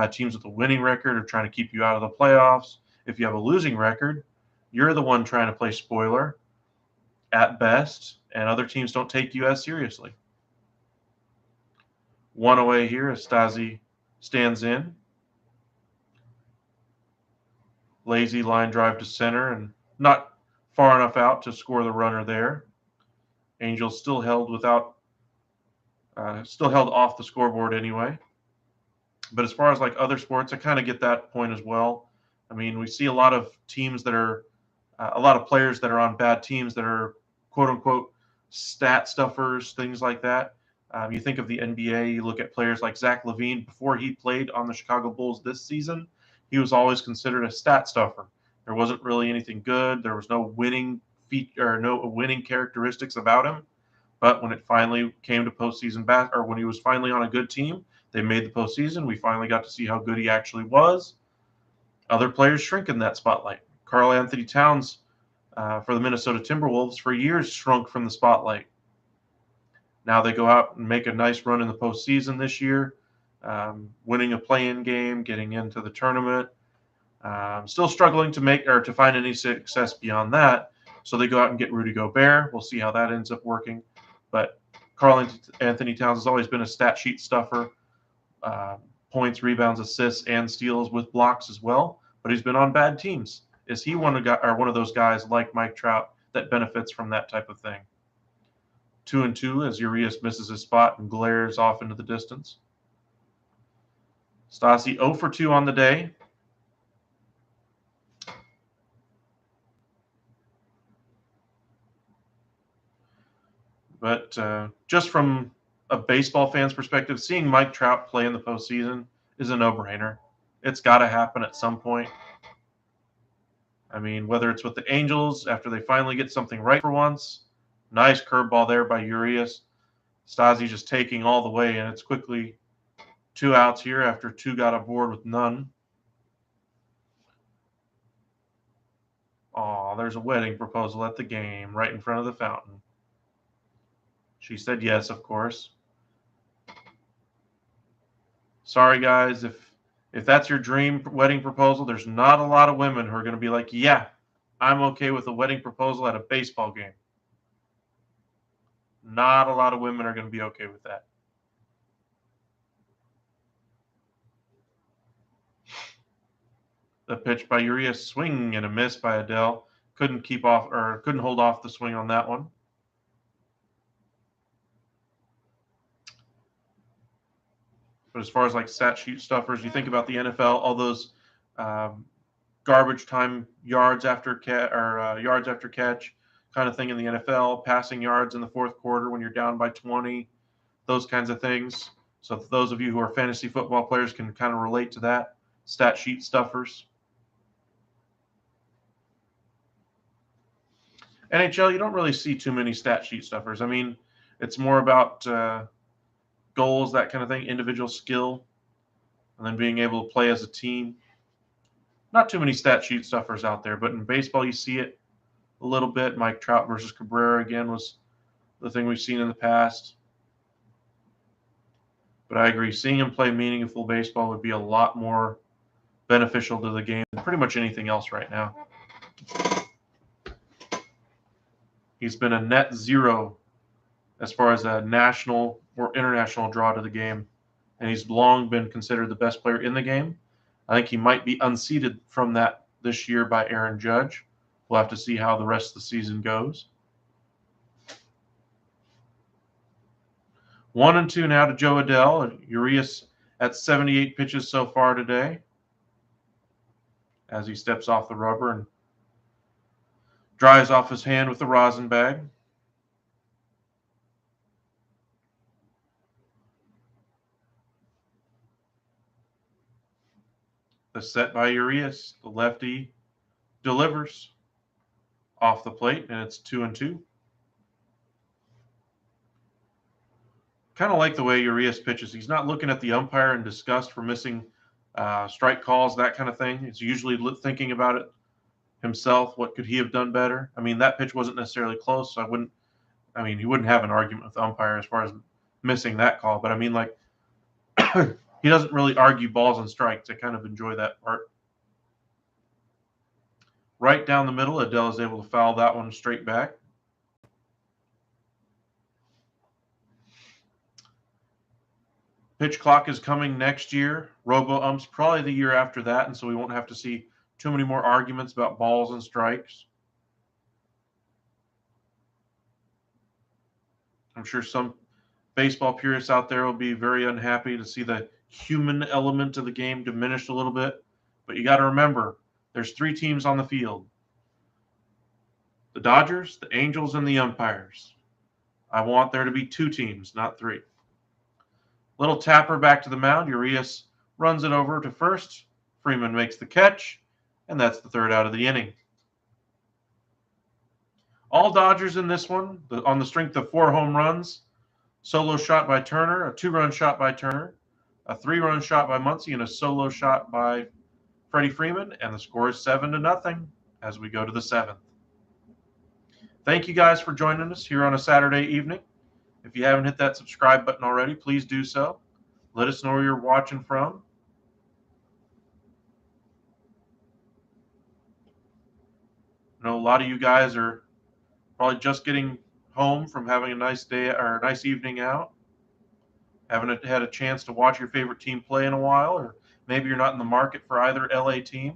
Teams with a winning record are trying to keep you out of the playoffs. If you have a losing record, you're the one trying to play spoiler at best, and other teams don't take you as seriously. One away here as Stasi stands in. Lazy line drive to center and not far enough out to score the runner there. Angels still held off the scoreboard anyway. But as far as like other sports, I kind of get that point as well. I mean, we see a lot of teams that are, a lot of players that are on bad teams that are quote unquote stat stuffers, things like that. You think of the NBA, you look at players like Zach LaVine before he played on the Chicago Bulls this season, he was always considered a stat stuffer. There wasn't really anything good. There was no winning characteristics about him. But when it finally came to postseason or when he was finally on a good team, they made the postseason. We finally got to see how good he actually was. Other players shrink in that spotlight. Karl Anthony Towns for the Minnesota Timberwolves for years shrunk from the spotlight. Now they go out and make a nice run in the postseason this year, winning a play-in game, getting into the tournament. Still struggling to find any success beyond that. So they go out and get Rudy Gobert. We'll see how that ends up working. But Karl Anthony Towns has always been a stat sheet stuffer. Points, rebounds, assists, and steals with blocks as well. But he's been on bad teams. Is he one of those guys like Mike Trout that benefits from that type of thing? 2-2 as Urias misses his spot and glares off into the distance. Stasi 0 for 2 on the day. But just from a baseball fan's perspective, seeing Mike Trout play in the postseason is a no-brainer. It's got to happen at some point. I mean, whether it's with the Angels after they finally get something right for once, nice curveball there by Urias. Stasi just taking all the way, and it's quickly 2 outs here after 2 got aboard with none. Oh, there's a wedding proposal at the game right in front of the fountain. She said yes, of course. Sorry, guys, if that's your dream wedding proposal, there's not a lot of women who are going to be like, yeah, I'm okay with a wedding proposal at a baseball game. Not a lot of women are going to be okay with that. The pitch by Urias, swing and a miss by Adele. Couldn't hold off the swing on that one. But as far as like stat sheet stuffers, you think about the NFL, all those garbage time yards after catch kind of thing in the NFL, passing yards in the fourth quarter when you're down by 20, those kinds of things. So those of you who are fantasy football players can kind of relate to that. Stat sheet stuffers. NHL, you don't really see too many stat sheet stuffers. I mean, it's more about goals, that kind of thing, individual skill, and then being able to play as a team. Not too many stat sheet stuffers out there, but in baseball you see it a little bit. Mike Trout versus Cabrera again was the thing we've seen in the past. But I agree, seeing him play meaningful baseball would be a lot more beneficial to the game than pretty much anything else right now. He's been a net zero as far as a national or international draw to the game, and he's long been considered the best player in the game. I think he might be unseated from that this year by Aaron Judge. We'll have to see how the rest of the season goes. 1-2 now to Joe Adell. Urias at 78 pitches so far today as he steps off the rubber and dries off his hand with the rosin bag. The set by Urias. The lefty delivers off the plate, and it's 2-2. Kind of like the way Urias pitches. He's not looking at the umpire in disgust for missing strike calls, that kind of thing. He's usually thinking about it himself. What could he have done better? I mean, that pitch wasn't necessarily close, so he wouldn't have an argument with the umpire as far as missing that call. But I mean, like, he doesn't really argue balls and strikes. I kind of enjoy that part. Right down the middle, Adell is able to foul that one straight back. Pitch clock is coming next year. Robo-umps probably the year after that, and so we won't have to see too many more arguments about balls and strikes. I'm sure some baseball purists out there will be very unhappy to see the human element of the game diminished a little bit. But you got to remember, there's 3 teams on the field. The Dodgers, the Angels, and the umpires. I want there to be 2 teams, not 3. Little tapper back to the mound. Urias runs it over to first. Freeman makes the catch, and that's the 3rd out of the inning. All Dodgers in this one, on the strength of 4 home runs. Solo shot by Turner, a 2-run shot by Turner, a 3-run shot by Muncy, and a solo shot by Freddie Freeman, and the score is 7-0 as we go to the 7th. Thank you guys for joining us here on a Saturday evening. If you haven't hit that subscribe button already, please do so. Let us know where you're watching from. I know a lot of you guys are probably just getting home from having a nice day or a nice evening out. Haven't had a chance to watch your favorite team play in a while, or maybe you're not in the market for either LA team.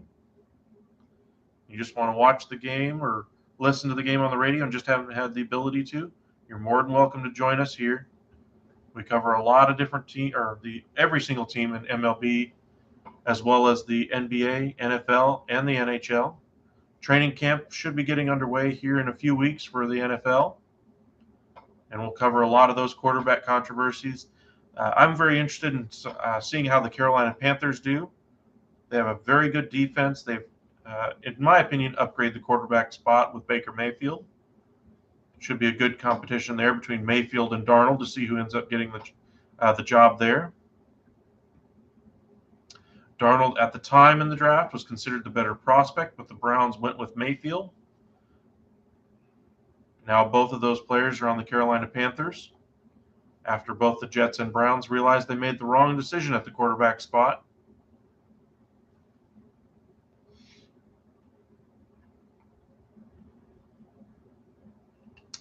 You just want to watch the game or listen to the game on the radio and just haven't had the ability to. You're more than welcome to join us here. We cover a lot of different every single team in MLB, as well as the NBA, NFL, and the NHL. Training camp should be getting underway here in a few weeks for the NFL, and we'll cover a lot of those quarterback controversies. I'm very interested in seeing how the Carolina Panthers do. They have a very good defense. They've, in my opinion, upgraded the quarterback spot with Baker Mayfield. Should be a good competition there between Mayfield and Darnold to see who ends up getting the job there. Darnold, at the time in the draft, was considered the better prospect, but the Browns went with Mayfield. Now both of those players are on the Carolina Panthers after both the Jets and Browns realized they made the wrong decision at the quarterback spot.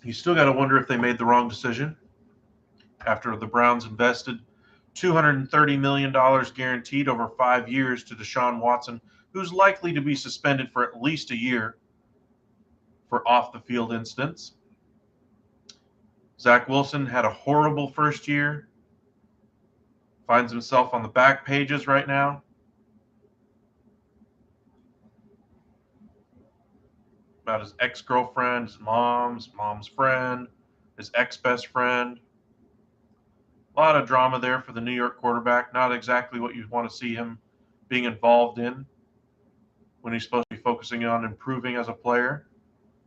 You still got to wonder if they made the wrong decision after the Browns invested $230 million guaranteed over 5 years to Deshaun Watson, who's likely to be suspended for at least a year for off-the-field incidents. Zach Wilson had a horrible first year, finds himself on the back pages right now. About his ex-girlfriend, his mom's friend, his ex-best friend. A lot of drama there for the New York quarterback. Not exactly what you'd want to see him being involved in when he's supposed to be focusing on improving as a player,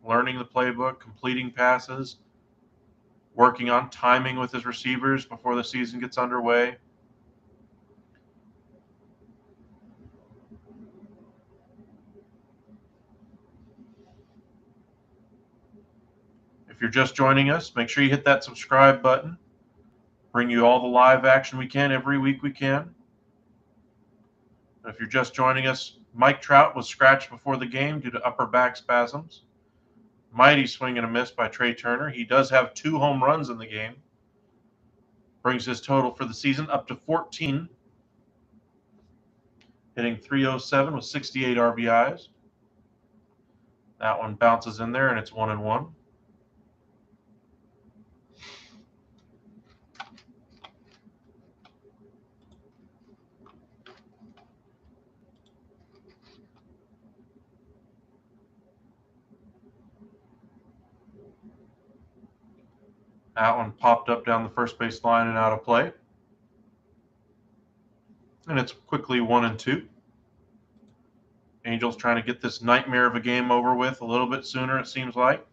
learning the playbook, completing passes, working on timing with his receivers before the season gets underway. If you're just joining us, make sure you hit that subscribe button. Bring you all the live action we can every week we can. If you're just joining us, Mike Trout was scratched before the game due to upper back spasms. Mighty swing and a miss by Trey Turner. He does have 2 home runs in the game. Brings his total for the season up to 14. Hitting .307 with 68 RBIs. That one bounces in there, and it's 1-1. That one popped up down the first base line and out of play. And it's quickly 1-2. Angels trying to get this nightmare of a game over with a little bit sooner, it seems like.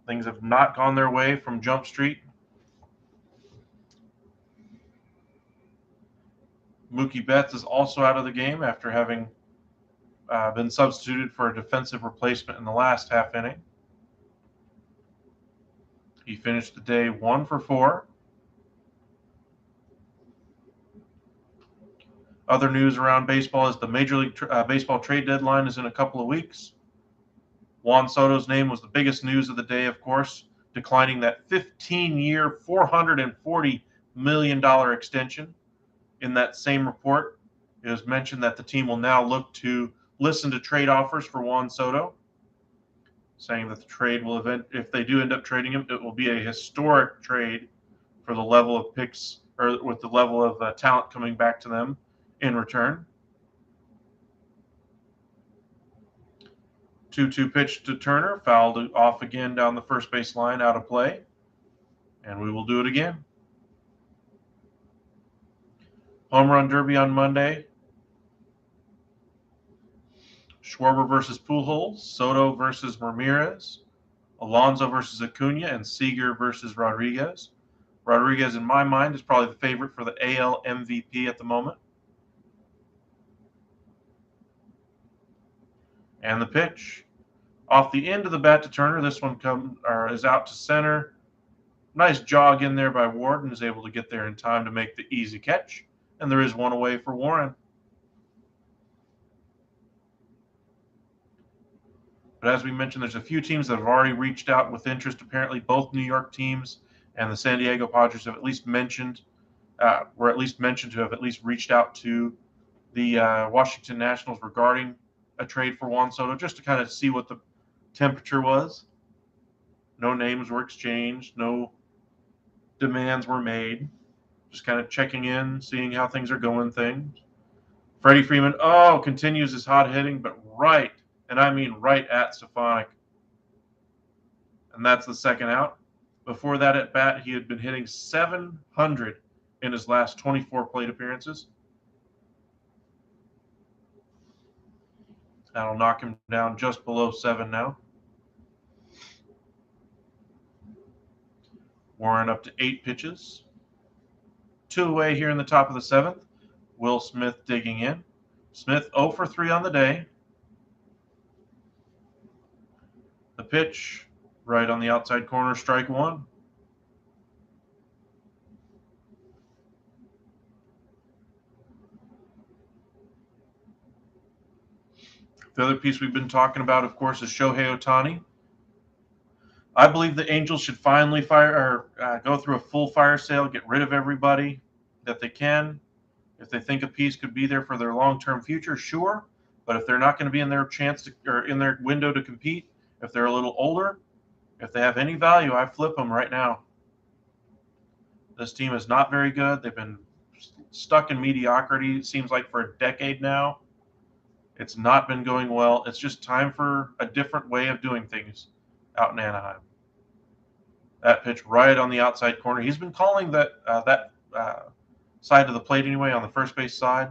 Things have not gone their way from Jump Street. Mookie Betts is also out of the game after having been substituted for a defensive replacement in the last half inning. He finished the day 1 for 4. Other news around baseball is the Major League Baseball trade deadline is in a couple of weeks. Juan Soto's name was the biggest news of the day, of course, declining that 15-year, $440 million extension. In that same report, it was mentioned that the team will now look to listen to trade offers for Juan Soto, saying that the trade will if they do end up trading him, it will be a historic trade for the level of picks or with the level of talent coming back to them in return. 2-2 pitch to Turner, fouled off again down the first base line, out of play, and we will do it again. Home run derby on Monday. Schwarber versus Pujols, Soto versus Ramirez, Alonso versus Acuna, and Seager versus Rodriguez. Rodriguez, in my mind, is probably the favorite for the AL MVP at the moment. And the pitch. Off the end of the bat to Turner. This one is out to center. Nice jog in there by Warden, is able to get there in time to make the easy catch. And there is one away for Warren. But as we mentioned, there's a few teams that have already reached out with interest. Apparently, both New York teams and the San Diego Padres have at least mentioned, to have at least reached out to the Washington Nationals regarding a trade for Juan Soto, just to kind of see what the temperature was. No names were exchanged, no demands were made. Just kind of checking in, seeing how things are going. Freddie Freeman, continues his hot hitting, but right, and I mean right at Stefanik. And that's the second out. Before that at bat, he had been hitting .700 in his last 24 plate appearances. That'll knock him down just below 7 now. Warren up to 8 pitches. 2 away here in the top of the 7th. Will Smith digging in. Smith 0 for 3 on the day. The pitch, right on the outside corner, strike 1. The other piece we've been talking about, of course, is Shohei Ohtani. I believe the Angels should finally go through a full fire sale, get rid of everybody that they can. If they think a piece could be there for their long-term future, sure. But if they're not going to be in their in their window to compete, if they're a little older, if they have any value, I flip them right now. This team is not very good. They've been stuck in mediocrity, it seems like, for a decade now. It's not been going well. It's just time for a different way of doing things out in Anaheim. That pitch right on the outside corner. He's been calling that side of the plate anyway, on the first base side.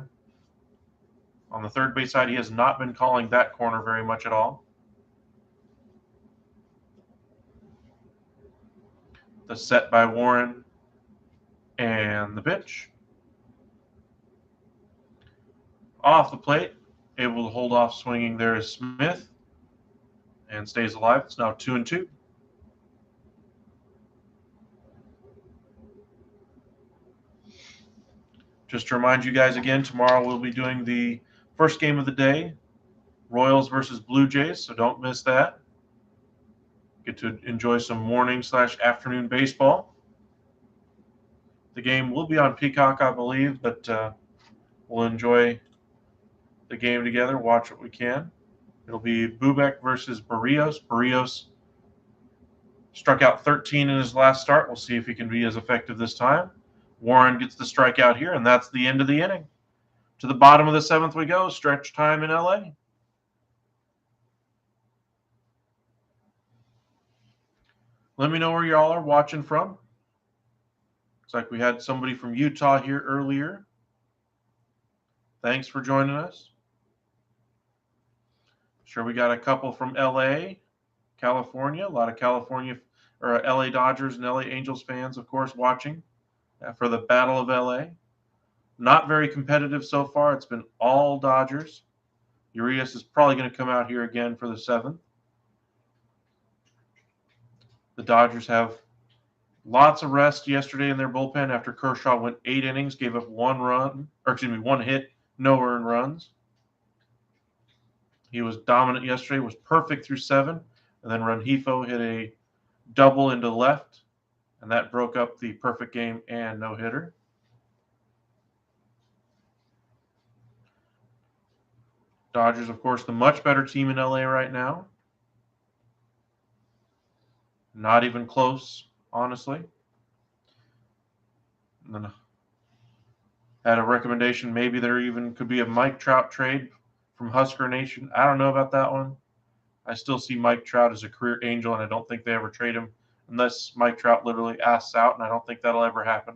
On the third base side, he has not been calling that corner very much at all. The set by Warren and the pitch. Off the plate, able to hold off swinging there is Smith. and stays alive. It's now 2-2. Just to remind you guys again, tomorrow we'll be doing the first game of the day, Royals versus Blue Jays, so don't miss that. Get to enjoy some morning/afternoon baseball. The game will be on Peacock, I believe, but we'll enjoy the game together, watch what we can. It'll be Bubeck versus Barrios. Barrios struck out 13 in his last start. We'll see if he can be as effective this time. Warren gets the strikeout here, and that's the end of the inning. To the bottom of the seventh we go. Stretch time in LA. Let me know where y'all are watching from. Looks like we had somebody from Utah here earlier. Thanks for joining us. Sure, we got a couple from LA, California. A lot of California or LA Dodgers and LA Angels fans, of course, watching for the Battle of LA. Not very competitive so far. It's been all Dodgers. Urias is probably going to come out here again for the seventh. The Dodgers have lots of rest yesterday in their bullpen after Kershaw went 8 innings, gave up one hit, no earned runs. He was dominant yesterday, was perfect through 7, and then Rengifo hit a double into left, and that broke up the perfect game and no-hitter. Dodgers, of course, the much better team in LA right now. Not even close, honestly. And then had a recommendation, maybe there even could be a Mike Trout trade from Husker Nation. I don't know about that one. I still see Mike Trout as a career Angel, and I don't think they ever trade him unless Mike Trout literally asks out, and I don't think that'll ever happen.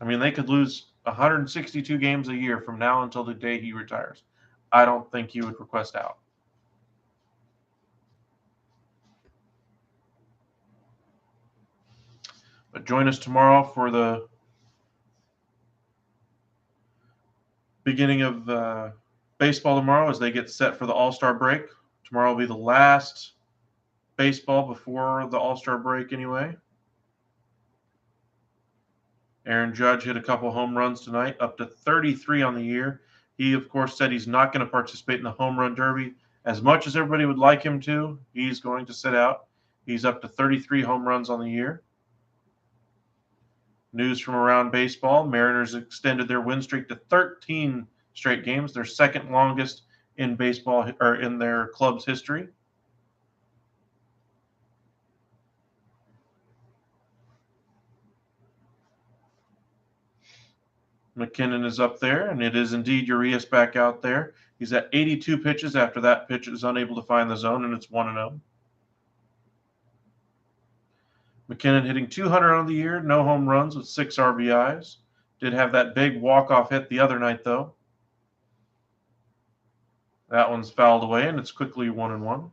I mean, they could lose 162 games a year from now until the day he retires. I don't think he would request out. But join us tomorrow for the beginning of baseball tomorrow as they get set for the All-Star break. Tomorrow will be the last baseball before the All-Star break anyway. Aaron Judge hit a couple home runs tonight, up to 33 on the year. He, of course, said he's not going to participate in the home run derby. As much as everybody would like him to, he's going to sit out. He's up to 33 home runs on the year. News from around baseball, Mariners extended their win streak to 13 straight games, their second longest in baseball or in their club's history. McKinnon is up there, and it is indeed Urias back out there. He's at 82 pitches after that pitch is unable to find the zone, and it's 1-0. McKinnon hitting 200 on the year, no home runs with 6 RBIs. Did have that big walk-off hit the other night, though. That one's fouled away, and it's quickly 1-1.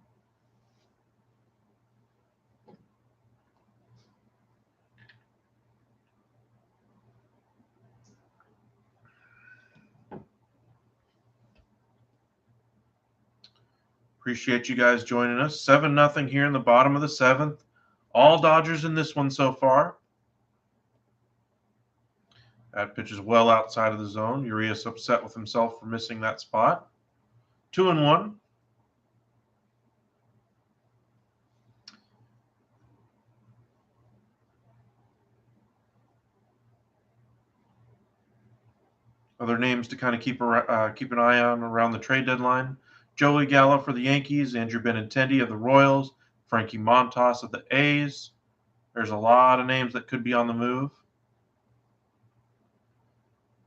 Appreciate you guys joining us. 7-0 here in the bottom of the 7th. All Dodgers in this one so far. That pitch is well outside of the zone. Urias upset with himself for missing that spot. 2-1. Other names to kind of keep an eye on around the trade deadline. Joey Gallo for the Yankees, Andrew Benintendi of the Royals, Frankie Montas of the A's. There's a lot of names that could be on the move.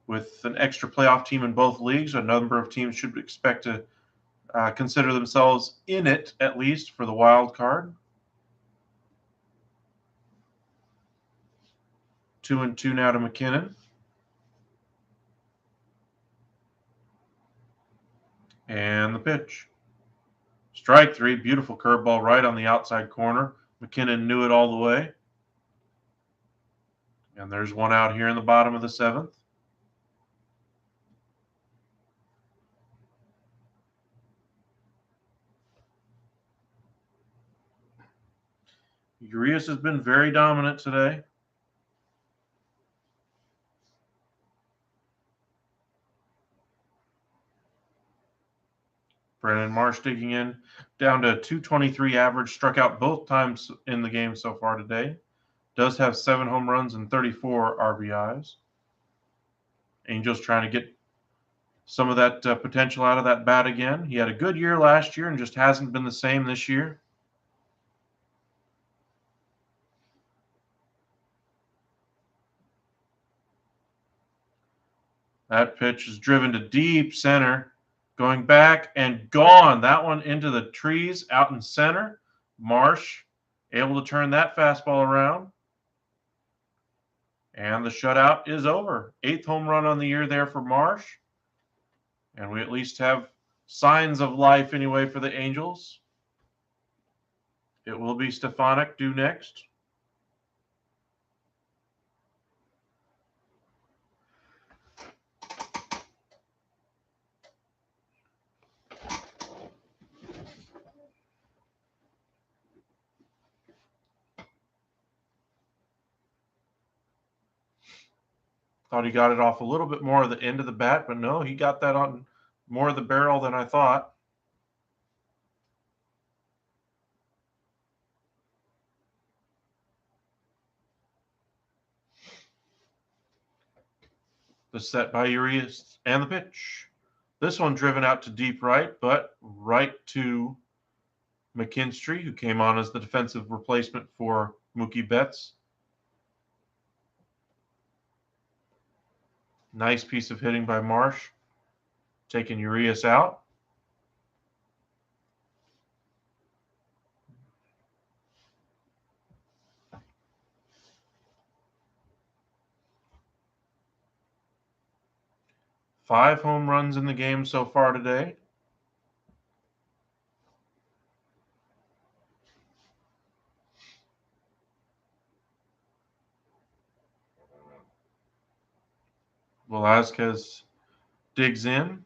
With an extra playoff team in both leagues, a number of teams should expect to consider themselves in it, at least, for the wild card. 2-2 now to McKinnon. And the pitch. Strike 3, beautiful curveball right on the outside corner. McKinnon knew it all the way. And there's one out here in the bottom of the 7th. Urias has been very dominant today. Brandon Marsh digging in, down to 223 average, struck out both times in the game so far today. Does have 7 home runs and 34 RBIs. Angels trying to get some of that potential out of that bat again. He had a good year last year and just hasn't been the same this year. That pitch is driven to deep center, going back and gone. That one into the trees out in center. Marsh able to turn that fastball around. And the shutout is over. 8th home run on the year there for Marsh. And we at least have signs of life anyway for the Angels. It will be Stefanik due next. Thought he got it off a little bit more of the end of the bat, but no, he got that on more of the barrel than I thought. The set by Urias and the pitch. This one driven out to deep right, but right to McKinstry, who came on as the defensive replacement for Mookie Betts. Nice piece of hitting by Marsh, taking Urias out. Five home runs in the game so far today. Velazquez digs in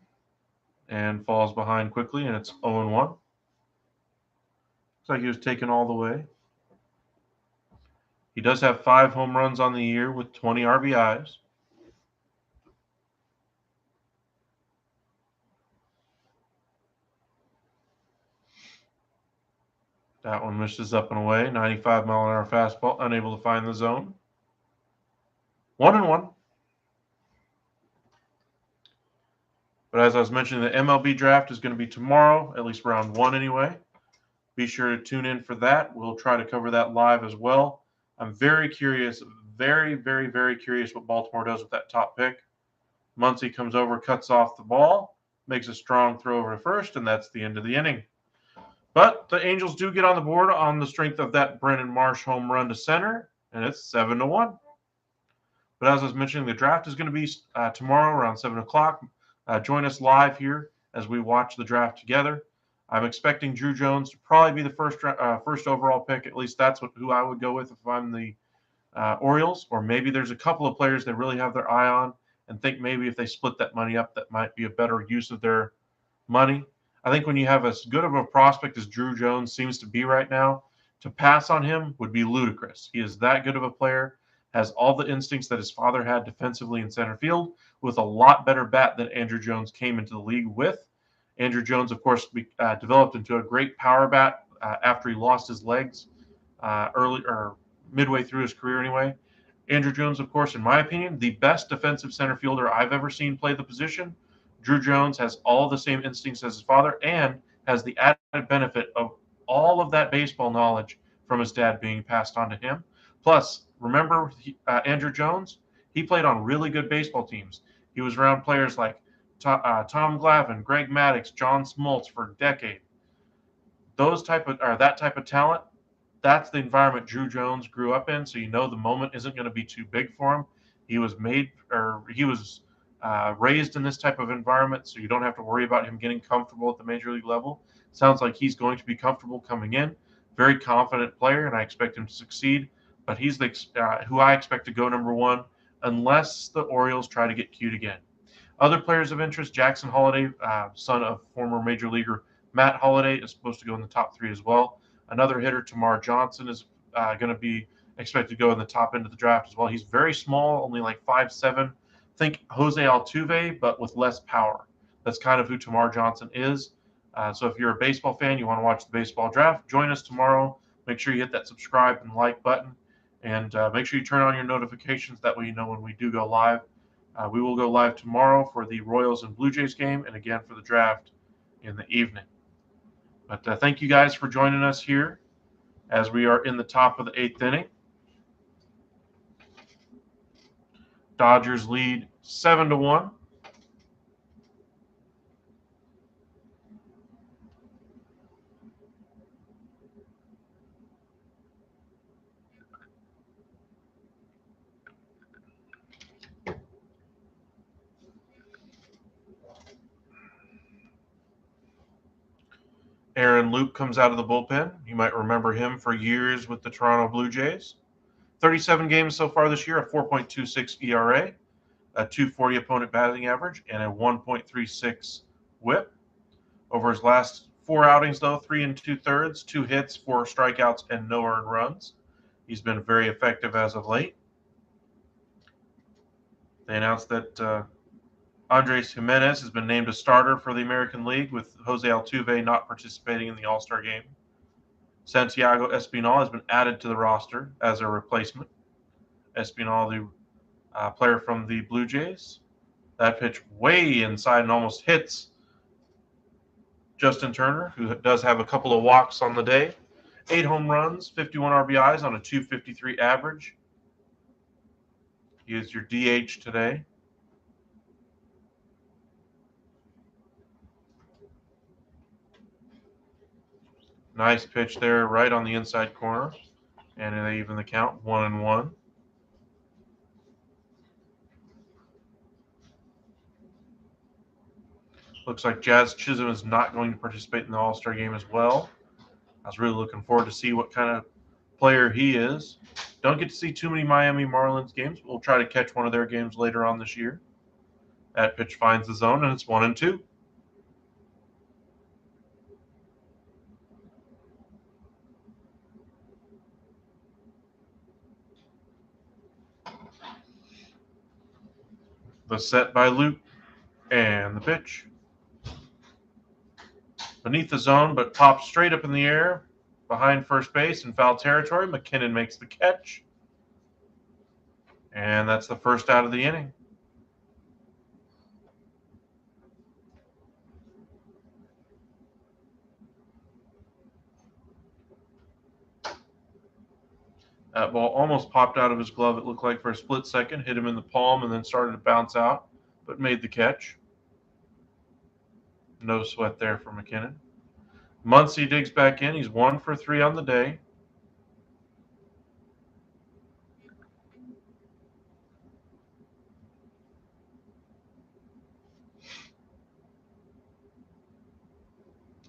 and falls behind quickly, and it's 0-1. Looks like he was taken all the way. He does have 5 home runs on the year with 20 RBIs. That one misses up and away. 95-mile-an-hour fastball, unable to find the zone. 1-1. But as I was mentioning, the MLB draft is going to be tomorrow, at least round 1 anyway. Be sure to tune in for that. We'll try to cover that live as well. I'm very curious, very, very, very curious what Baltimore does with that top pick. Muncy comes over, cuts off the ball, makes a strong throw over to first, and that's the end of the inning. But the Angels do get on the board on the strength of that Brandon Marsh home run to center, and it's 7-1. But as I was mentioning, the draft is going to be tomorrow around 7 o'clock. Join us live here as we watch the draft together. I'm expecting Drew Jones to probably be the first overall pick. At least that's who I would go with if I'm the Orioles. Or maybe there's a couple of players they really have their eye on and think maybe if they split that money up, that might be a better use of their money. I think when you have as good of a prospect as Drew Jones seems to be right now, to pass on him would be ludicrous. He is that good of a player, has all the instincts that his father had defensively in center field, with a lot better bat than Andrew Jones came into the league with. Andrew Jones, of course, developed into a great power bat after he lost his legs early or midway through his career anyway. Andrew Jones, of course, in my opinion, the best defensive center fielder I've ever seen play the position. Drew Jones has all the same instincts as his father and has the added benefit of all of that baseball knowledge from his dad being passed on to him. Plus, remember Andrew Jones? He played on really good baseball teams. He was around players like Tom Glavine, Greg Maddux, John Smoltz for a decade. That type of talent, that's the environment Drew Jones grew up in. So you know the moment isn't going to be too big for him. He was raised in this type of environment, so you don't have to worry about him getting comfortable at the major league level. Sounds like he's going to be comfortable coming in. Very confident player, and I expect him to succeed. But he's who I expect to go number 1, unless the Orioles try to get cute again. Other players of interest: Jackson Holliday, son of former major leaguer Matt Holliday, is supposed to go in the top 3 as well. Another hitter, Tamar Johnson, is going to be expected to go in the top end of the draft as well. He's very small, only like 5'7". Think Jose Altuve, but with less power. That's kind of who Tamar Johnson is. So if you're a baseball fan, you want to watch the baseball draft, join us tomorrow. Make sure you hit that subscribe and like button, and make sure you turn on your notifications. That way you know when we do go live. We will go live tomorrow for the Royals and Blue Jays game, and again for the draft in the evening. But thank you guys for joining us here as we are in the top of the 8th inning. Dodgers lead 7-1. Aaron Loup comes out of the bullpen. You might remember him for years with the Toronto Blue Jays. 37 games so far this year, a 4.26 ERA, a 240 opponent batting average, and a 1.36 whip. Over his last 4 outings, though, 3 2/3, 2 hits, 4 strikeouts, and no earned runs. He's been very effective as of late. They announced that Andres Jimenez has been named a starter for the American League, with Jose Altuve not participating in the All-Star game. Santiago Espinal has been added to the roster as a replacement. Espinal, the player from the Blue Jays. That pitch way inside and almost hits Justin Turner, who does have a couple of walks on the day. 8 home runs, 51 RBIs on a 253 average. He is your DH today. Nice pitch there, right on the inside corner. And they even the count, 1-1. Looks like Jazz Chisholm is not going to participate in the All-Star game as well. I was really looking forward to see what kind of player he is. Don't get to see too many Miami Marlins games. We'll try to catch one of their games later on this year. That pitch finds the zone, and it's 1-2. The set by Luke, and the pitch. Beneath the zone, but pops straight up in the air behind first base in foul territory. McKinnon makes the catch. And that's the first out of the inning. That ball almost popped out of his glove, it looked like, for a split second, hit him in the palm, and then started to bounce out, but made the catch. No sweat there for McKinnon. Muncy digs back in. He's 1 for 3 on the day.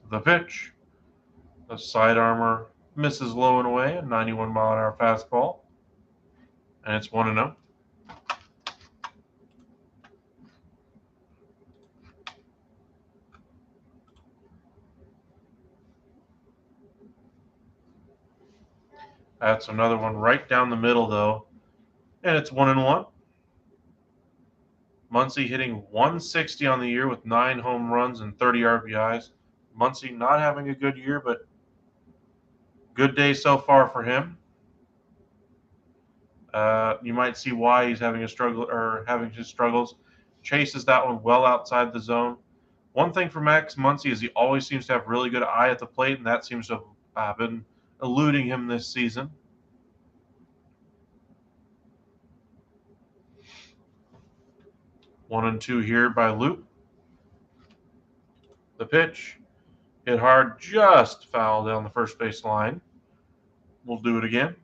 The pitch. The side armor misses low and away, a 91-mile-an-hour fastball. And it's 1-0. That's another one right down the middle, though. And it's 1-1. Muncy hitting 160 on the year with 9 home runs and 30 RBIs. Muncy not having a good year, but good day so far for him. You might see why he's having a struggle or having his struggles. Chases that one well outside the zone. One thing for Max Muncy is he always seems to have really good eye at the plate, and that seems to have been eluding him this season. 1-2 here by Luke. The pitch. Hit hard, just foul down the first base line. We'll do it again.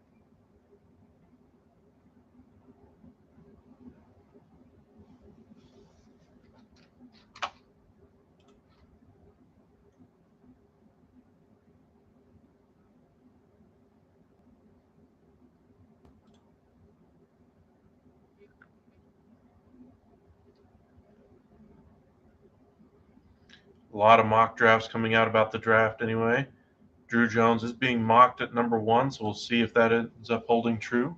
A lot of mock drafts coming out about the draft anyway. Drew Jones is being mocked at number 1, so we'll see if that ends up holding true.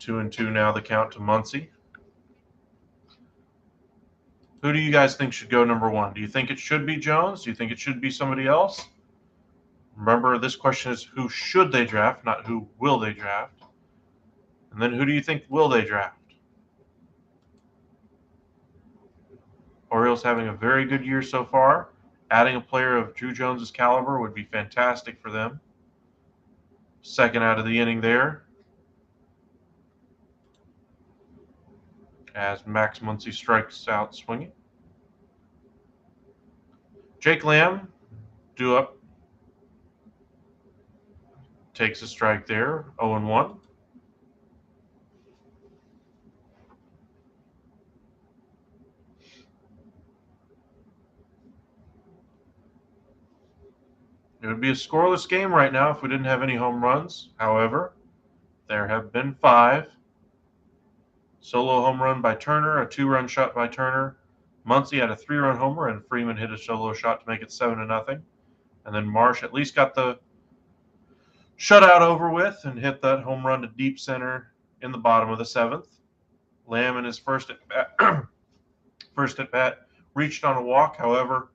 2-2 now the count to Muncie. Who do you guys think should go number 1? Do you think it should be Jones? Do you think it should be somebody else? Remember, this question is who should they draft, not who will they draft. And then who do you think will they draft? Orioles having a very good year so far. Adding a player of Drew Jones's caliber would be fantastic for them. Second out of the inning there, as Max Muncy strikes out swinging. Jake Lamb, due up, takes a strike there, 0-1. It would be a scoreless game right now if we didn't have any home runs. However, there have been 5. Solo home run by Turner, a 2-run shot by Turner. Muncy had a 3-run homer, and Freeman hit a solo shot to make it 7-0. And then Marsh at least got the shutout over with and hit that home run to deep center in the bottom of the 7th. Lamb in his first at bat reached on a walk. However,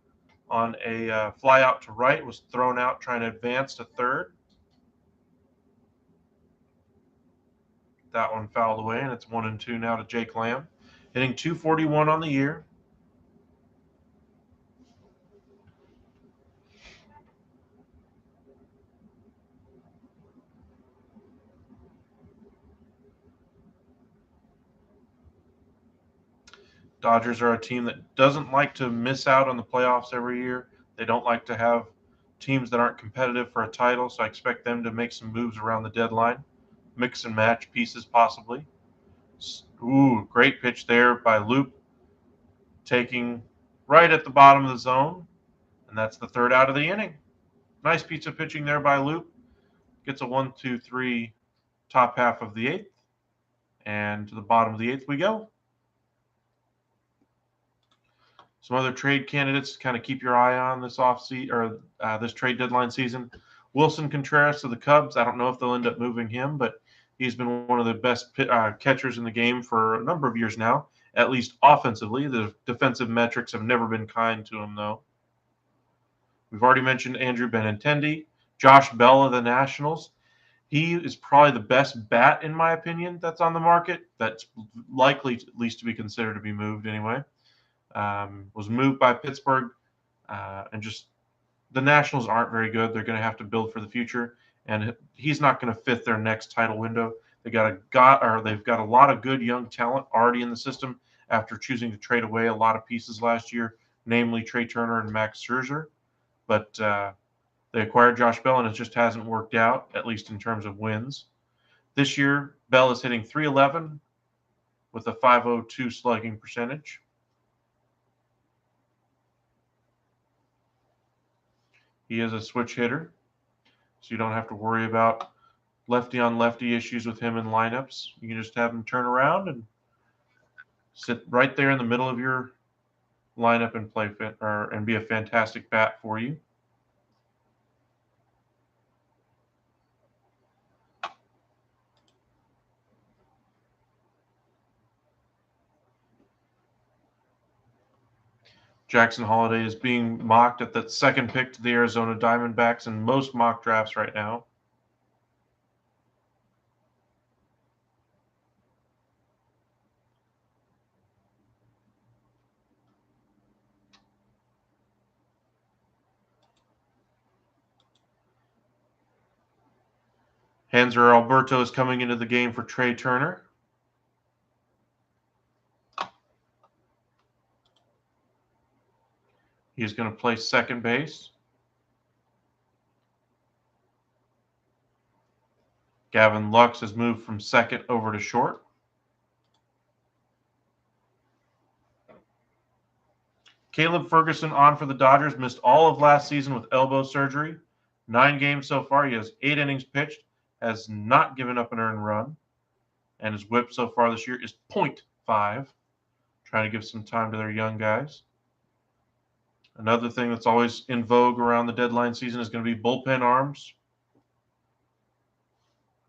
on a fly out to right, was thrown out trying to advance to third. That one fouled away, and it's 1-2 now to Jake Lamb, hitting .241 on the year. Dodgers are a team that doesn't like to miss out on the playoffs every year. They don't like to have teams that aren't competitive for a title, so I expect them to make some moves around the deadline. Mix and match pieces possibly. Ooh, great pitch there by Loop, taking right at the bottom of the zone, and that's the 3rd out of the inning. Nice piece of pitching there by Loop. Gets a 1-2-3 top half of the 8th, and to the bottom of the 8th we go. Some other trade candidates to kind of keep your eye on this this trade deadline season. Wilson Contreras to the Cubs. I don't know if they'll end up moving him, but he's been one of the best catchers in the game for a number of years now, at least offensively. The defensive metrics have never been kind to him, though. We've already mentioned Andrew Benintendi. Josh Bell of the Nationals. He is probably the best bat, in my opinion, that's on the market. That's likely at least to be considered to be moved anyway. Was moved by Pittsburgh, and just the Nationals aren't very good. They're going to have to build for the future, and he's not going to fit their next title window. They've got a lot of good young talent already in the system after choosing to trade away a lot of pieces last year, namely Trey Turner and Max Scherzer. But they acquired Josh Bell, and it just hasn't worked out, at least in terms of wins. This year, Bell is hitting .311 with a .502 slugging percentage. He is a switch hitter, so you don't have to worry about lefty-on-lefty issues with him in lineups. You can just have him turn around and sit right there in the middle of your lineup and and be a fantastic bat for you. Jackson Holliday is being mocked at that 2nd pick to the Arizona Diamondbacks in most mock drafts right now. Hanser Alberto is coming into the game for Trey Turner. He's going to play second base. Gavin Lux has moved from second over to short. Caleb Ferguson on for the Dodgers, missed all of last season with elbow surgery. 9 games so far. He has 8 innings pitched, has not given up an earned run, and his whip so far this year is .5. Trying to give some time to their young guys. Another thing that's always in vogue around the deadline season is going to be bullpen arms.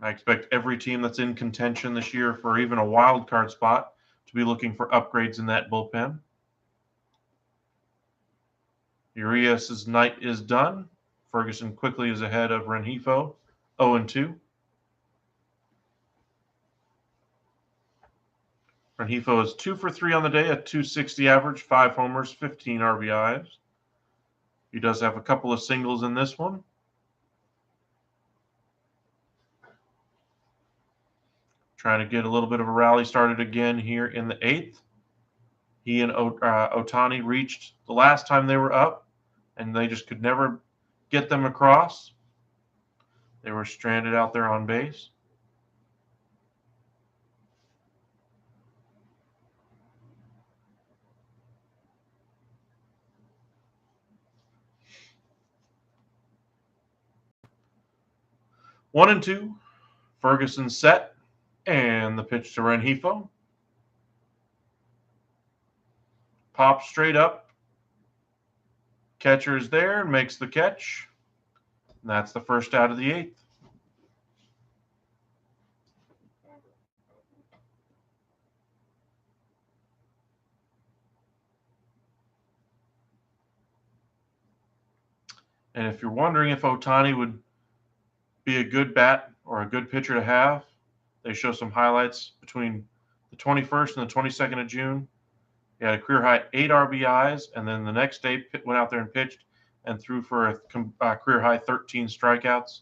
I expect every team that's in contention this year for even a wild card spot to be looking for upgrades in that bullpen. Urias' night is done. Ferguson quickly is ahead of Rengifo, 0-2. Rengifo is 2 for 3 on the day, a .260 average, 5 homers, 15 RBIs. He does have a couple of singles in this one. Trying to get a little bit of a rally started again here in the 8th. He and Ohtani reached the last time they were up, and they just could never get them across. They were stranded out there on base. One and two. Ferguson set, and the pitch to Rengifo. Pops straight up. Catcher is there and makes the catch. And that's the first out of the 8th. And if you're wondering if Ohtani would be a good bat or a good pitcher to have, they show some highlights between the 21st and the 22nd of June. He had a career high 8 RBIs, and then the next day went out there and pitched and threw for a career high 13 strikeouts.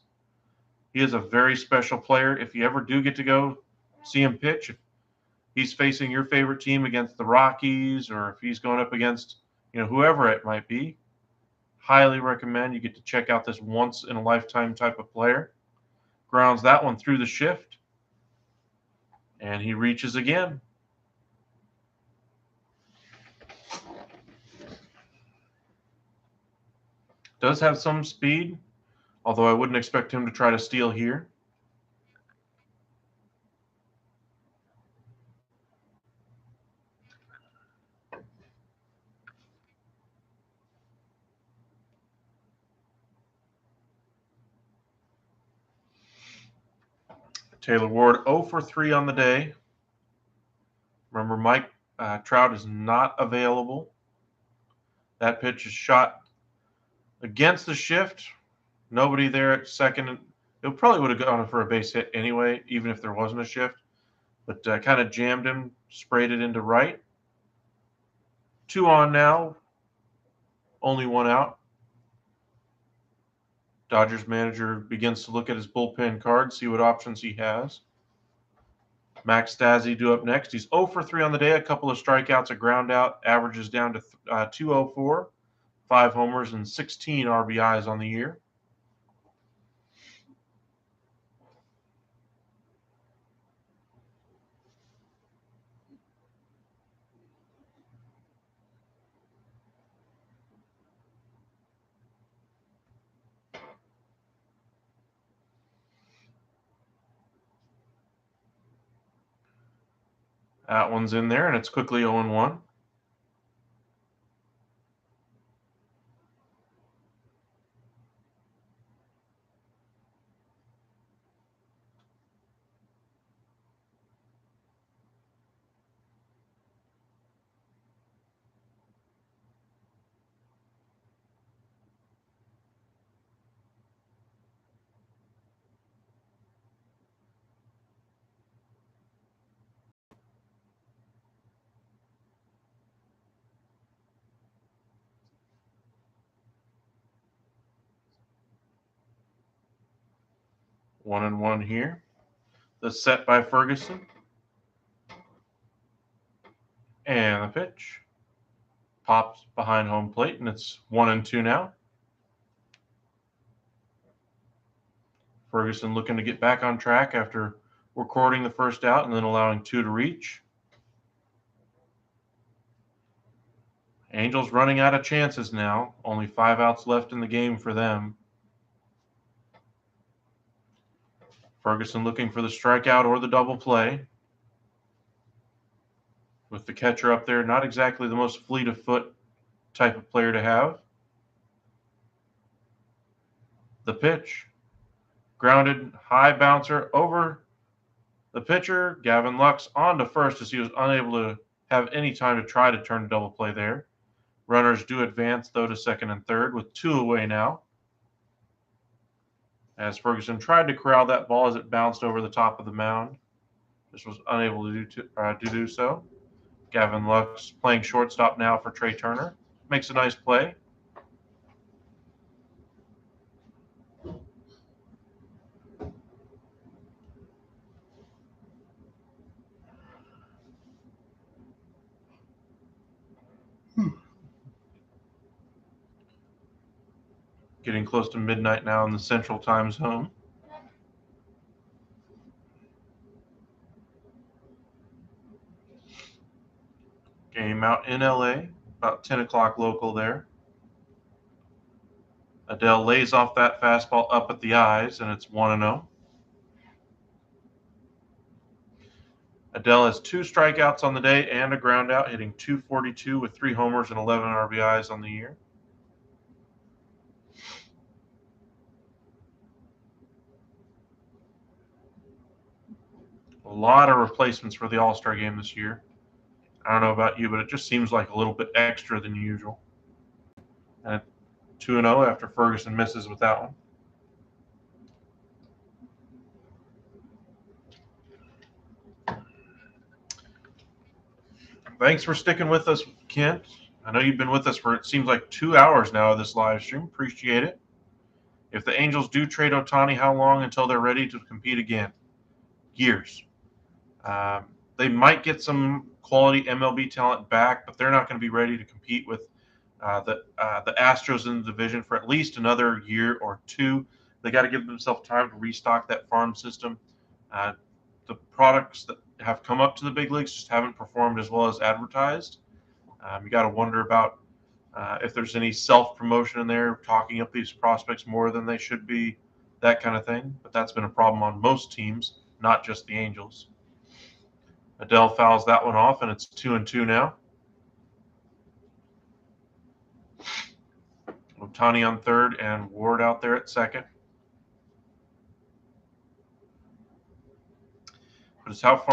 He is a very special player. If you ever do get to go see him pitch, if he's facing your favorite team against the Rockies, or if he's going up against whoever it might be, highly recommend you get to check out this once-in-a-lifetime type of player. Grounds that one through the shift, and he reaches again. Does have some speed, although I wouldn't expect him to try to steal here. Taylor Ward 0 for 3 on the day. Remember, Mike Trout is not available. That pitch is shot against the shift. Nobody there at second. It probably would have gone for a base hit anyway, even if there wasn't a shift. But kind of jammed him, sprayed it into right. 2 on now. Only 1 out. Dodgers manager begins to look at his bullpen card, see what options he has. Max Stassi due up next. He's 0 for 3 on the day, a couple of strikeouts, a ground out, averages down to 204, 5 homers, and 16 RBIs on the year. That one's in there, and it's quickly 0-1. One and one here. The set by Ferguson. And the pitch. Pops behind home plate, and it's 1-2 now. Ferguson looking to get back on track after recording the first out and then allowing 2 to reach. Angels running out of chances now. Only 5 outs left in the game for them. Ferguson looking for the strikeout or the double play. With the catcher up there, not exactly the most fleet of foot type of player to have. The pitch. Grounded, high bouncer over the pitcher. Gavin Lux on to first as he was unable to have any time to try to turn a double play there. Runners do advance, though, to second and third with 2 away now. As Ferguson tried to corral that ball as it bounced over the top of the mound. Just was unable to do so. Gavin Lux playing shortstop now for Trey Turner. Makes a nice play. Getting close to midnight now in the Central Time Zone. Game out in LA, about 10 o'clock local there. Adele lays off that fastball up at the eyes, and it's 1-0. Adele has 2 strikeouts on the day and a ground out, hitting .242 with 3 homers and 11 RBIs on the year. A lot of replacements for the All-Star game this year. I don't know about you, but it just seems like a little bit extra than usual. And 2-0 after Ferguson misses with that one. Thanks for sticking with us, Kent. I know you've been with us for, it seems like, 2 hours now of this live stream. Appreciate it. If the Angels do trade Ohtani, how long until they're ready to compete again? Years. They might get some quality MLB talent back, but they're not going to be ready to compete with the Astros in the division for at least another year or 2. They got to give themselves time to restock that farm system. The products that have come up to the big leagues just haven't performed as well as advertised. You got to wonder about if there's any self-promotion in there, talking up these prospects more than they should be, that kind of thing. But that's been a problem on most teams, not just the Angels. Adele fouls that one off, and it's 2-2 now. Ohtani on third and Ward out there at second. But it's how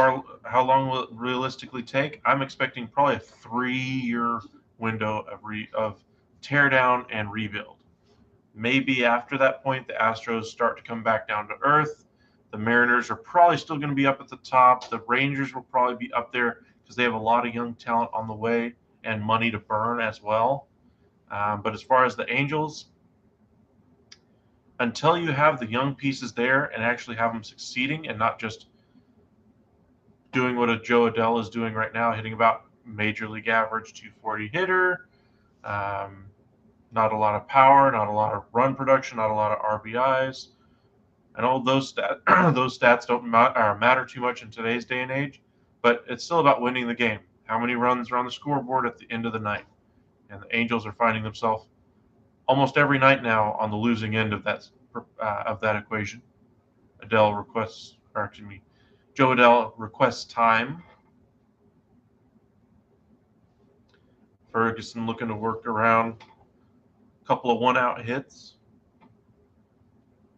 long will it realistically take? I'm expecting probably a 3-year window of tear down and rebuild. Maybe after that point, the Astros start to come back down to earth. The Mariners are probably still going to be up at the top. The Rangers will probably be up there because they have a lot of young talent on the way and money to burn as well. But as far as the Angels, until you have the young pieces there and actually have them succeeding and not just doing what a Joe Adele is doing right now, hitting about major league average 240 hitter, not a lot of power, not a lot of run production, not a lot of RBIs. And all those stats don't matter too much in today's day and age, but it's still about winning the game. How many runs are on the scoreboard at the end of the night? And the Angels are finding themselves almost every night now on the losing end of that equation. Joe Adele requests time. Ferguson looking to work around a couple of one-out hits.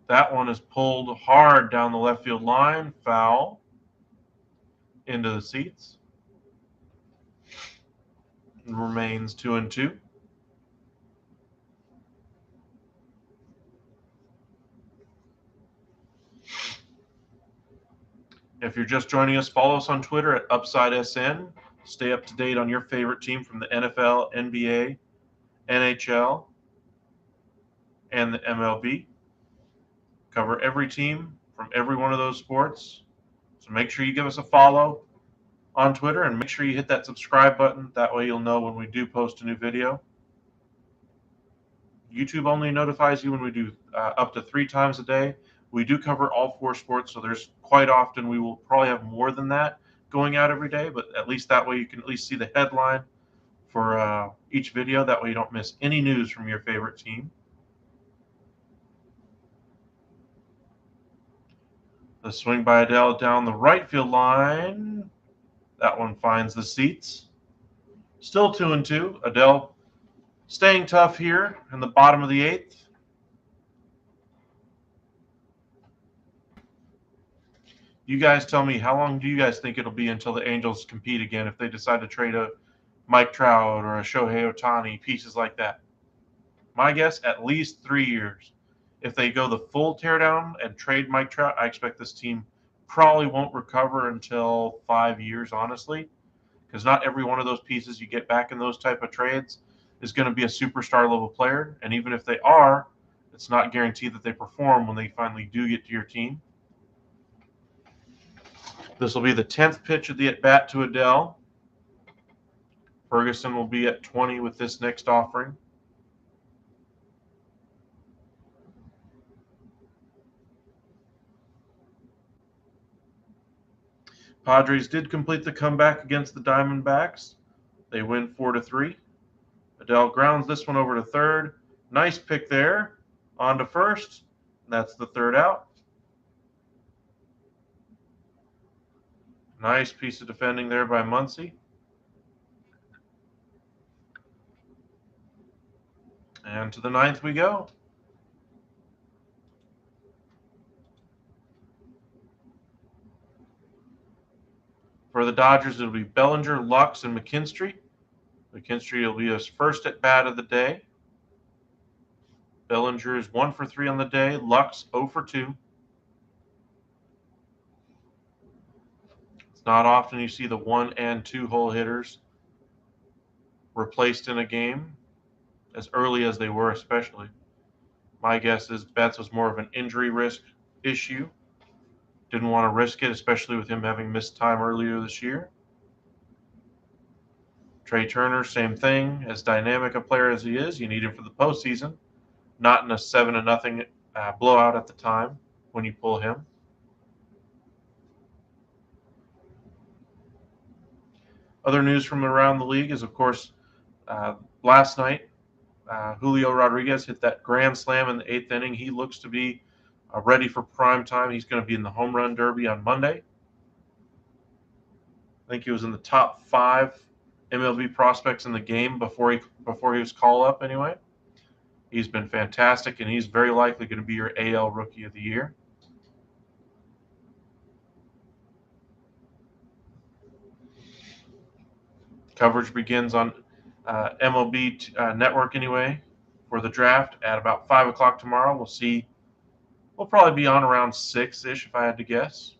That one is pulled hard down the left field line. Foul. Into the seats. It remains 2-2. If you're just joining us, follow us on Twitter at UpsideSN. Stay up to date on your favorite team from the NFL, NBA, NHL, and the MLB. Cover every team from every one of those sports. So make sure you give us a follow on Twitter and make sure you hit that subscribe button. That way you'll know when we do post a new video. YouTube only notifies you when we do up to 3 times a day. We do cover all 4 sports, so there's quite often we will probably have more than that going out every day, but at least that way you can at least see the headline for each video. That way you don't miss any news from your favorite team. The swing by Adele down the right field line. That one finds the seats. Still 2-2. Adele Staying tough here in the bottom of the 8th. You guys tell me, how long do you guys think it'll be until the Angels compete again if they decide to trade a Mike Trout or a Shohei Ohtani, pieces like that? My guess, at least 3 years. If they go the full teardown and trade Mike Trout, I expect this team probably won't recover until 5 years, honestly, because not every one of those pieces you get back in those type of trades is going to be a superstar level player. And even if they are, it's not guaranteed that they perform when they finally do get to your team. This will be the 10th pitch of the at-bat to Adele. Ferguson will be at 20 with this next offering. Padres did complete the comeback against the Diamondbacks. They win 4-3. Adele grounds this one over to third. Nice pick there. On to first. That's the third out. Nice piece of defending there by Muncy. And to the 9th we go. For the Dodgers, it'll be Bellinger, Lux, and McKinstry. McKinstry will be his first at bat of the day. Bellinger is 1 for 3 on the day. Lux 0 for 2. It's not often you see the 1 and 2 hole hitters replaced in a game as early as they were, especially. My guess is Betts was more of an injury risk issue. Didn't want to risk it, especially with him having missed time earlier this year. Trey Turner, same thing. As dynamic a player as he is, you need him for the postseason, not in a 7-0 blowout at the time when you pull him. Other news from around the league is, of course, last night, Julio Rodriguez hit that grand slam in the 8th inning. He looks to be ready for prime time. He's going to be in the home run derby on Monday. I think he was in the top 5 MLB prospects in the game before he was called up anyway. He's been fantastic, and he's very likely going to be your AL Rookie of the Year. Coverage begins on MLB Network anyway for the draft at about 5 o'clock tomorrow. We'll see. We'll probably be on around 6-ish if I had to guess.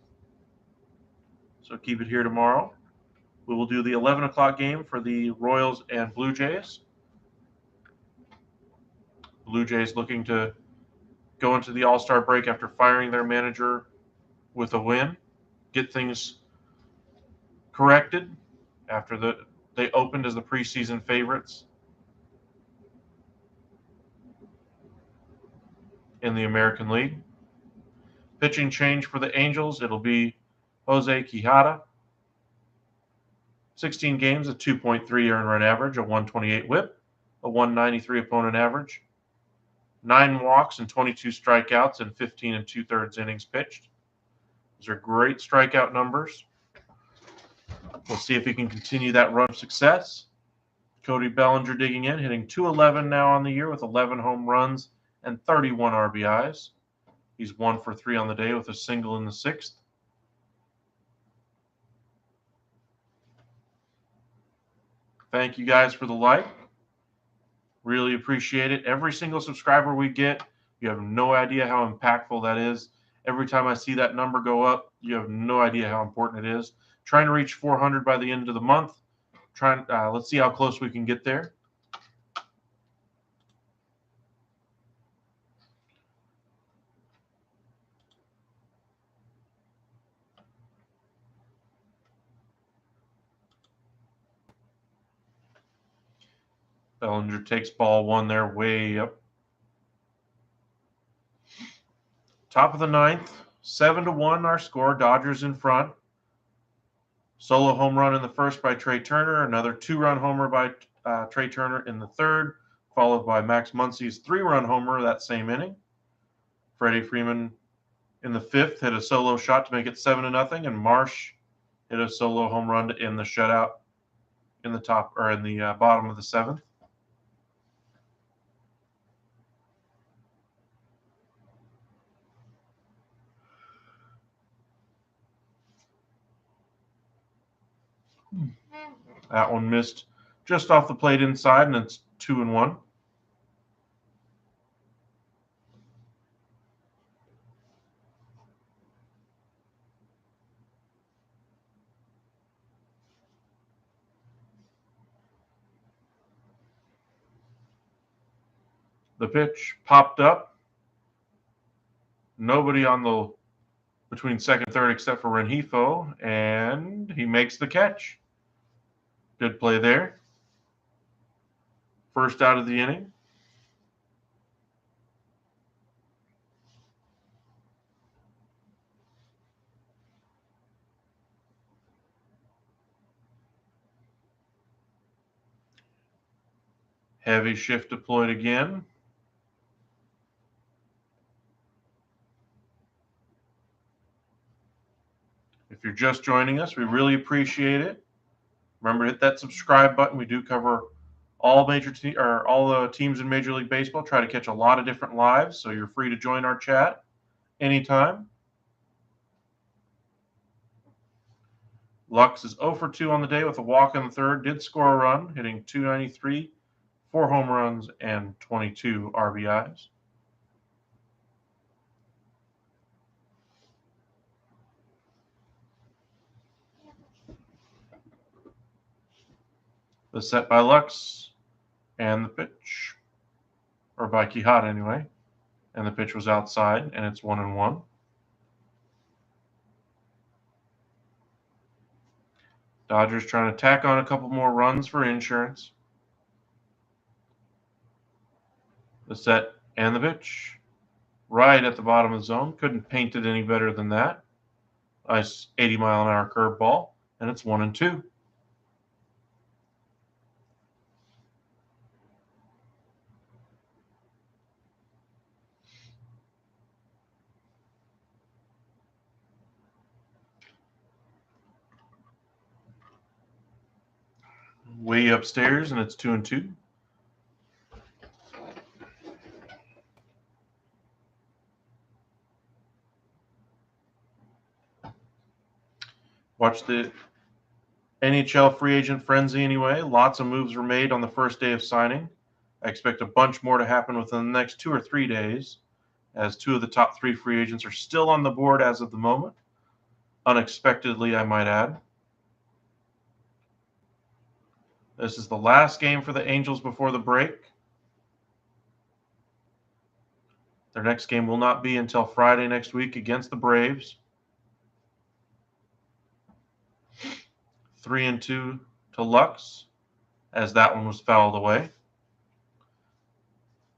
So keep it here tomorrow. We will do the 11 o'clock game for the Royals and Blue Jays. Blue Jays looking to go into the All-Star break after firing their manager with a win, get things corrected after they opened as the preseason favorites in the American League. Pitching change for the Angels, it'll be Jose Quijada. 16 games, a 2.3 earned run average, a 128 whip, a 193 opponent average, 9 walks and 22 strikeouts in 15 2/3 innings pitched. Those are great strikeout numbers. We'll see if he can continue that run of success. Cody Bellinger digging in, hitting .211 now on the year with 11 home runs and 31 RBIs. He's 1 for 3 on the day with a single in the 6th. Thank you guys for the like. Really appreciate it. Every single subscriber we get, you have no idea how impactful that is. Every time I see that number go up, you have no idea how important it is. Trying to reach 400 by the end of the month. Let's see how close we can get there. Bellinger takes ball 1 there, way up. Top of the 9th, 7-1 our score. Dodgers in front. Solo home run in the first by Trey Turner. Another 2-run homer by Trey Turner in the 3rd, followed by Max Muncy's 3-run homer that same inning. Freddie Freeman in the 5th hit a solo shot to make it 7-0, and Marsh hit a solo home run to end the shutout in the bottom of the 7th. That one missed just off the plate inside, and it's 2-1. The pitch popped up. Nobody on the between second and third except for Rengifo, and he makes the catch. Good play there. First out of the inning. Heavy shift deployed again. If you're just joining us, we really appreciate it. Remember to hit that subscribe button. We do cover all all the teams in Major League Baseball. Try to catch a lot of different lives, so you're free to join our chat anytime. Lux is 0 for 2 on the day with a walk in the third. Did score a run, hitting .293, 4 home runs, and 22 RBIs. The set by Lux and the pitch, or by Quijada anyway, and the pitch was outside, and it's 1-1. Dodgers trying to tack on a couple more runs for insurance. The set and the pitch, right at the bottom of the zone. Couldn't paint it any better than that. Nice 80-mile-an-hour curveball, and it's 1-2. Way upstairs, and it's 2-2. Watch the NHL free agent frenzy anyway. Lots of moves were made on the first day of signing. I expect a bunch more to happen within the next 2 or 3 days, as 2 of the top 3 free agents are still on the board as of the moment. Unexpectedly, I might add. This is the last game for the Angels before the break. Their next game will not be until Friday next week against the Braves. 3-2 to Lux, as that one was fouled away.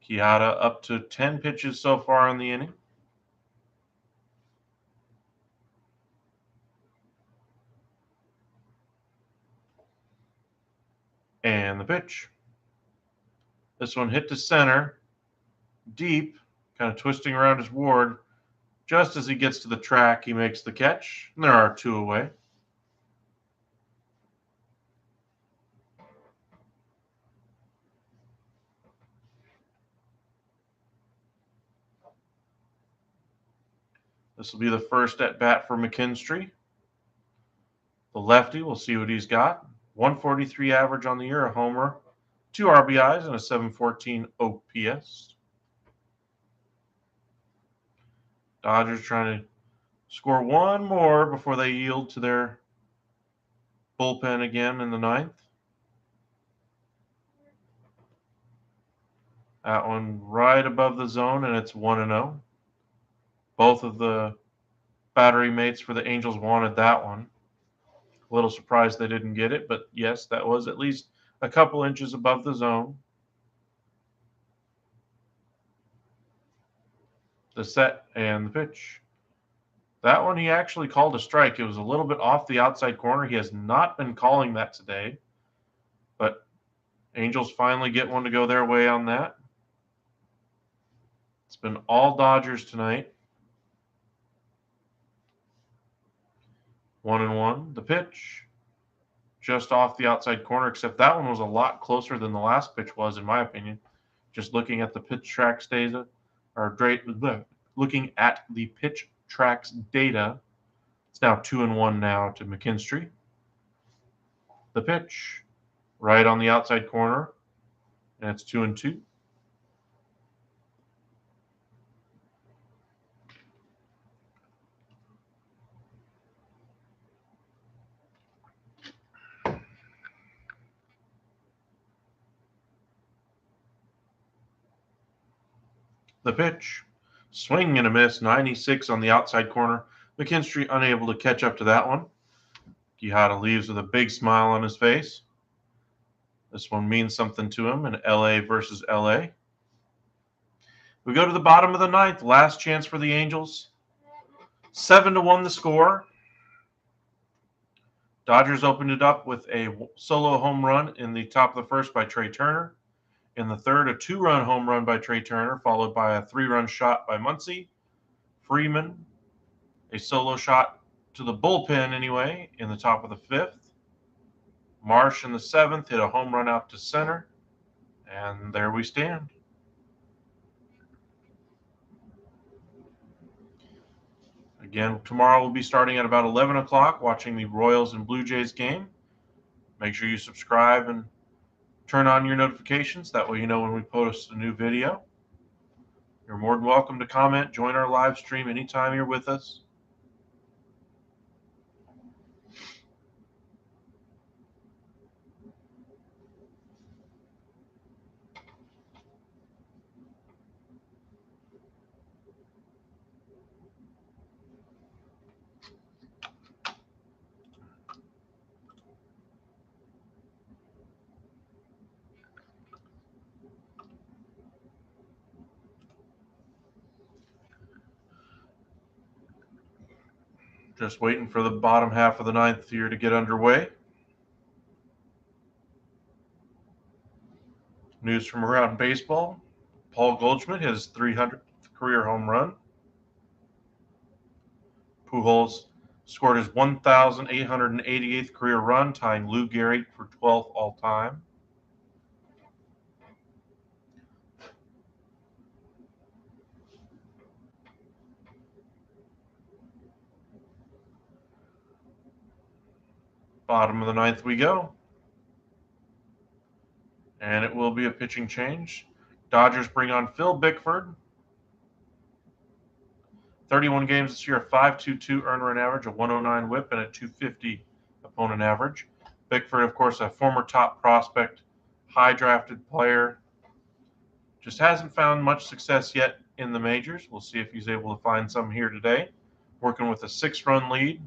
Quijada up to 10 pitches so far in the inning. And the pitch. This one hit to center, deep, kind of twisting around his ward. Just as he gets to the track, he makes the catch, and there are 2 away. This will be the first at bat for McKinstry. The lefty, we'll see what he's got. 143 average on the year, a homer, 2 RBIs, and a 714 OPS. Dodgers trying to score one more before they yield to their bullpen again in the 9th. That one right above the zone, and it's 1-0. Both of the battery mates for the Angels wanted that one. A little surprised they didn't get it, but yes, that was at least a couple inches above the zone. The set and the pitch. That one he actually called a strike. It was a little bit off the outside corner. He has not been calling that today, but Angels finally get one to go their way on that. It's been all Dodgers tonight. 1-1. The pitch, just off the outside corner, except that one was a lot closer than the last pitch was, in my opinion. Just looking at the pitch tracks data, looking at the pitch tracks data, it's now 2-1 now to McKinstry. The pitch, right on the outside corner, and it's 2-2. The pitch. Swing and a miss, 96 on the outside corner. McKinstry unable to catch up to that one. Quijada leaves with a big smile on his face. This one means something to him in LA versus LA. We go to the bottom of the ninth. Last chance for the Angels. 7-1 the score. Dodgers opened it up with a solo home run in the top of the first by Trey Turner. In the third, a 2-run home run by Trey Turner, followed by a 3-run shot by Muncy. Freeman, a solo shot to the bullpen anyway, in the top of the fifth. Marsh in the seventh hit a home run out to center. And there we stand. Again, tomorrow we'll be starting at about 11 o'clock watching the Royals and Blue Jays game. Make sure you subscribe and turn on your notifications. That way you know when we post a new video. You're more than welcome to comment. Join our live stream anytime you're with us. Just waiting for the bottom half of the ninth here to get underway. News from around baseball. Paul Goldschmidt hit his 300th career home run. Pujols scored his 1,888th career run, tying Lou Gehrig for 12th all-time. Bottom of the ninth we go. And it will be a pitching change. Dodgers bring on Phil Bickford. 31 games this year, a 5.22 earned run average, a 109 whip, and a 250 opponent average. Bickford, of course, a former top prospect, high drafted player. Just hasn't found much success yet in the majors. We'll see if he's able to find some here today. Working with a 6-run lead.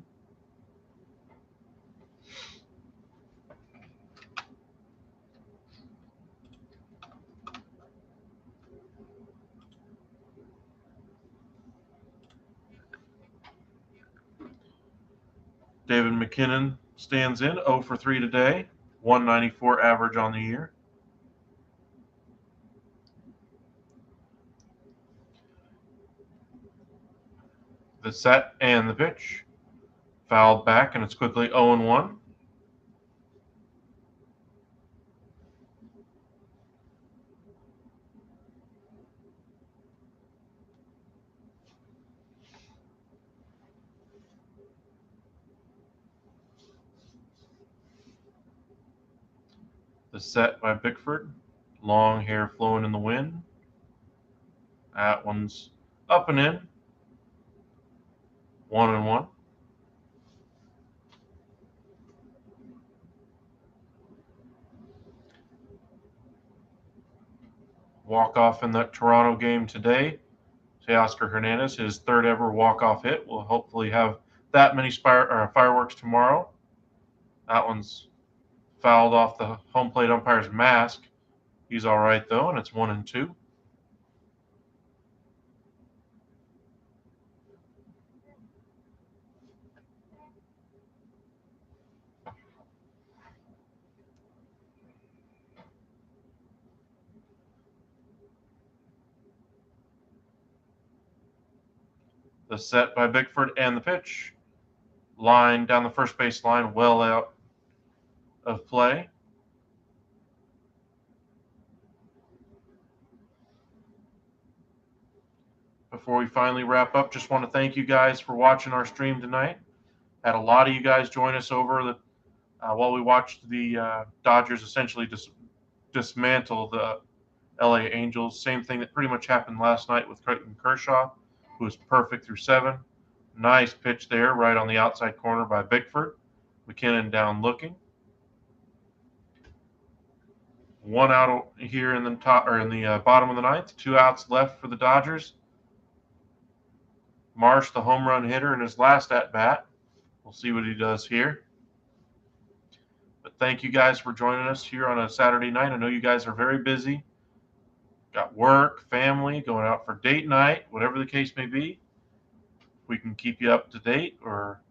David McKinnon stands in 0 for 3 today, 194 average on the year. The set and the pitch. Fouled back, and it's quickly 0-1. The set by Bickford. Long hair flowing in the wind. That one's up and in. 1-1. Walk-off in that Toronto game today. Teoscar Hernandez, his third ever walk-off hit. We'll hopefully have that many fireworks tomorrow. That one's fouled off the home plate umpire's mask. He's all right, though, and it's 1-2. The set by Bickford and the pitch. Line down the first base line, well out of play. Before we finally wrap up, just want to thank you guys for watching our stream tonight. Had a lot of you guys join us over while we watched the Dodgers essentially dismantle the LA Angels. Same thing that pretty much happened last night with Clayton Kershaw, who was perfect through 7. Nice pitch there, right on the outside corner by Bickford. McKinnon down looking. 1 out here in the bottom of the ninth. 2 outs left for the Dodgers. Marsh, the home run hitter, in his last at bat. We'll see what he does here. But thank you guys for joining us here on a Saturday night. I know you guys are very busy. Got work, family, going out for date night, whatever the case may be. We can keep you up to date, or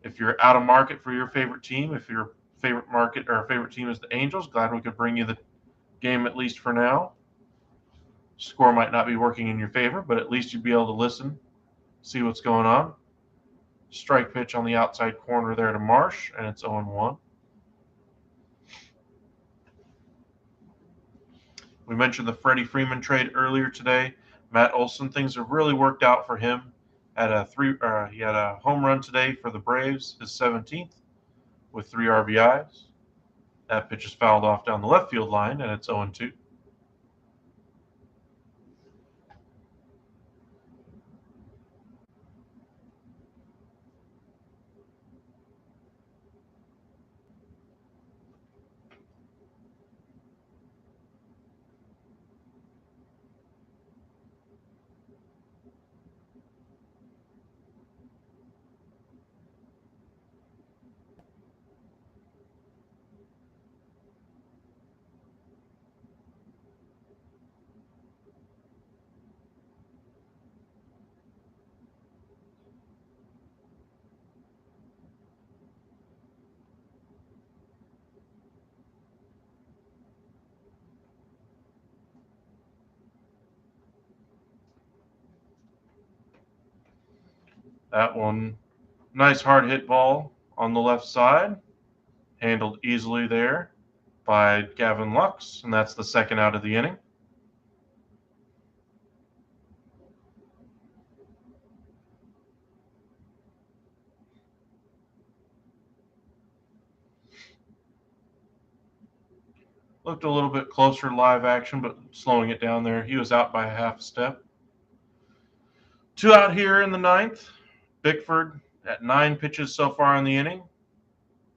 if you're out of market for your favorite team, if your favorite market or favorite team is the Angels, glad we could bring you the game at least for now. Score might not be working in your favor, but at least you'd be able to listen, see what's going on. Strike pitch on the outside corner there to Marsh, and it's 0-1. We mentioned the Freddie Freeman trade earlier today. Matt Olson, things have really worked out for him. He had a home run today for the Braves, his 17th, with 3 RBIs. That pitch is fouled off down the left field line, and it's 0-2. That one, nice hard hit ball on the left side, handled easily there by Gavin Lux, and that's the second out of the inning. Looked a little bit closer live action, but slowing it down there. He was out by a half step. 2 out here in the ninth. Bickford at 9 pitches so far in the inning.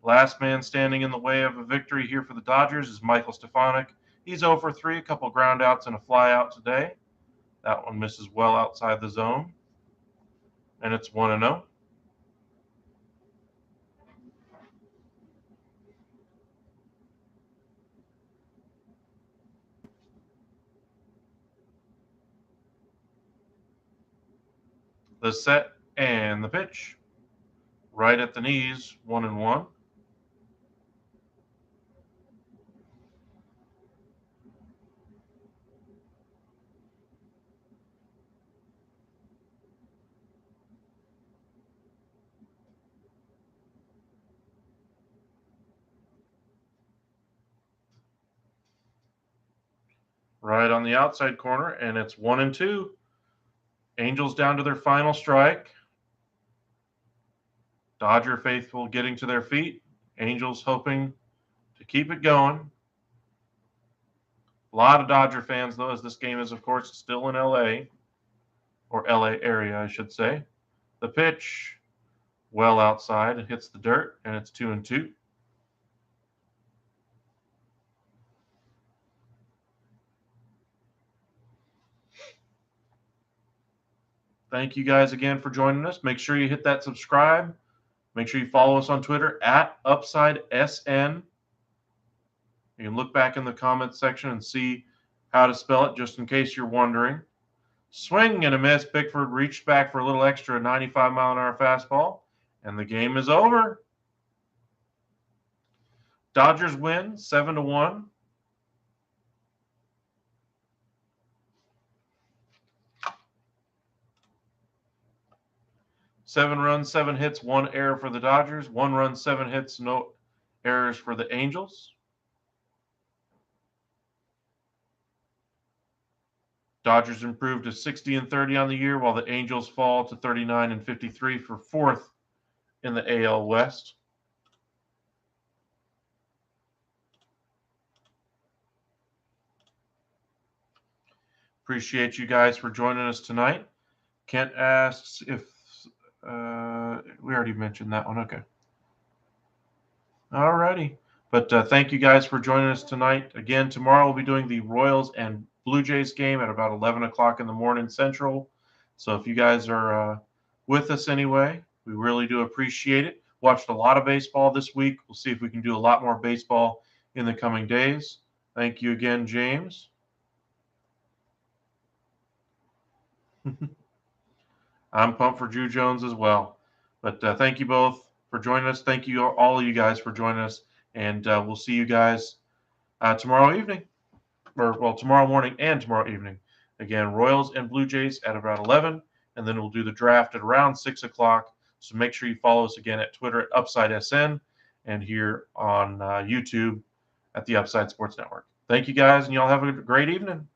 Last man standing in the way of a victory here for the Dodgers is Michael Stefanik. He's 0 for 3, a couple ground outs and a fly out today. That one misses well outside the zone. And it's 1-0. The set and the pitch. Right at the knees, 1-1. Right on the outside corner, and it's 1-2. Angels down to their final strike. Dodger faithful getting to their feet. Angels hoping to keep it going. A lot of Dodger fans, though, as this game is, of course, still in LA, or LA area, I should say. The pitch, well outside, it hits the dirt, and it's 2-2. Thank you guys again for joining us. Make sure you hit that subscribe. Make sure you follow us on Twitter at UpsideSN. You can look back in the comments section and see how to spell it, just in case you're wondering. Swing and a miss. Bickford reached back for a little extra 95-mile-an-hour fastball, and the game is over. Dodgers win 7-1. Seven runs, 7 hits, 1 error for the Dodgers. 1 run, 7 hits, no errors for the Angels. Dodgers improved to 60-30 on the year, while the Angels fall to 39-53 for 4th in the AL West. Appreciate you guys for joining us tonight. Kent asks if we already mentioned that one. Okay. All righty. But thank you guys for joining us tonight. Again, tomorrow we'll be doing the Royals and Blue Jays game at about 11 o'clock in the morning Central. So if you guys are with us anyway, we really do appreciate it. Watched a lot of baseball this week. We'll see if we can do a lot more baseball in the coming days. Thank you again, James. I'm pumped for Drew Jones as well. But thank you both for joining us. Thank you, all of you guys, for joining us. And we'll see you guys tomorrow evening, tomorrow morning and tomorrow evening. Again, Royals and Blue Jays at about 11, and then we'll do the draft at around 6 o'clock. So make sure you follow us again at Twitter at UpsideSN and here on YouTube at the Upside Sports Network. Thank you guys, and y'all have a great evening.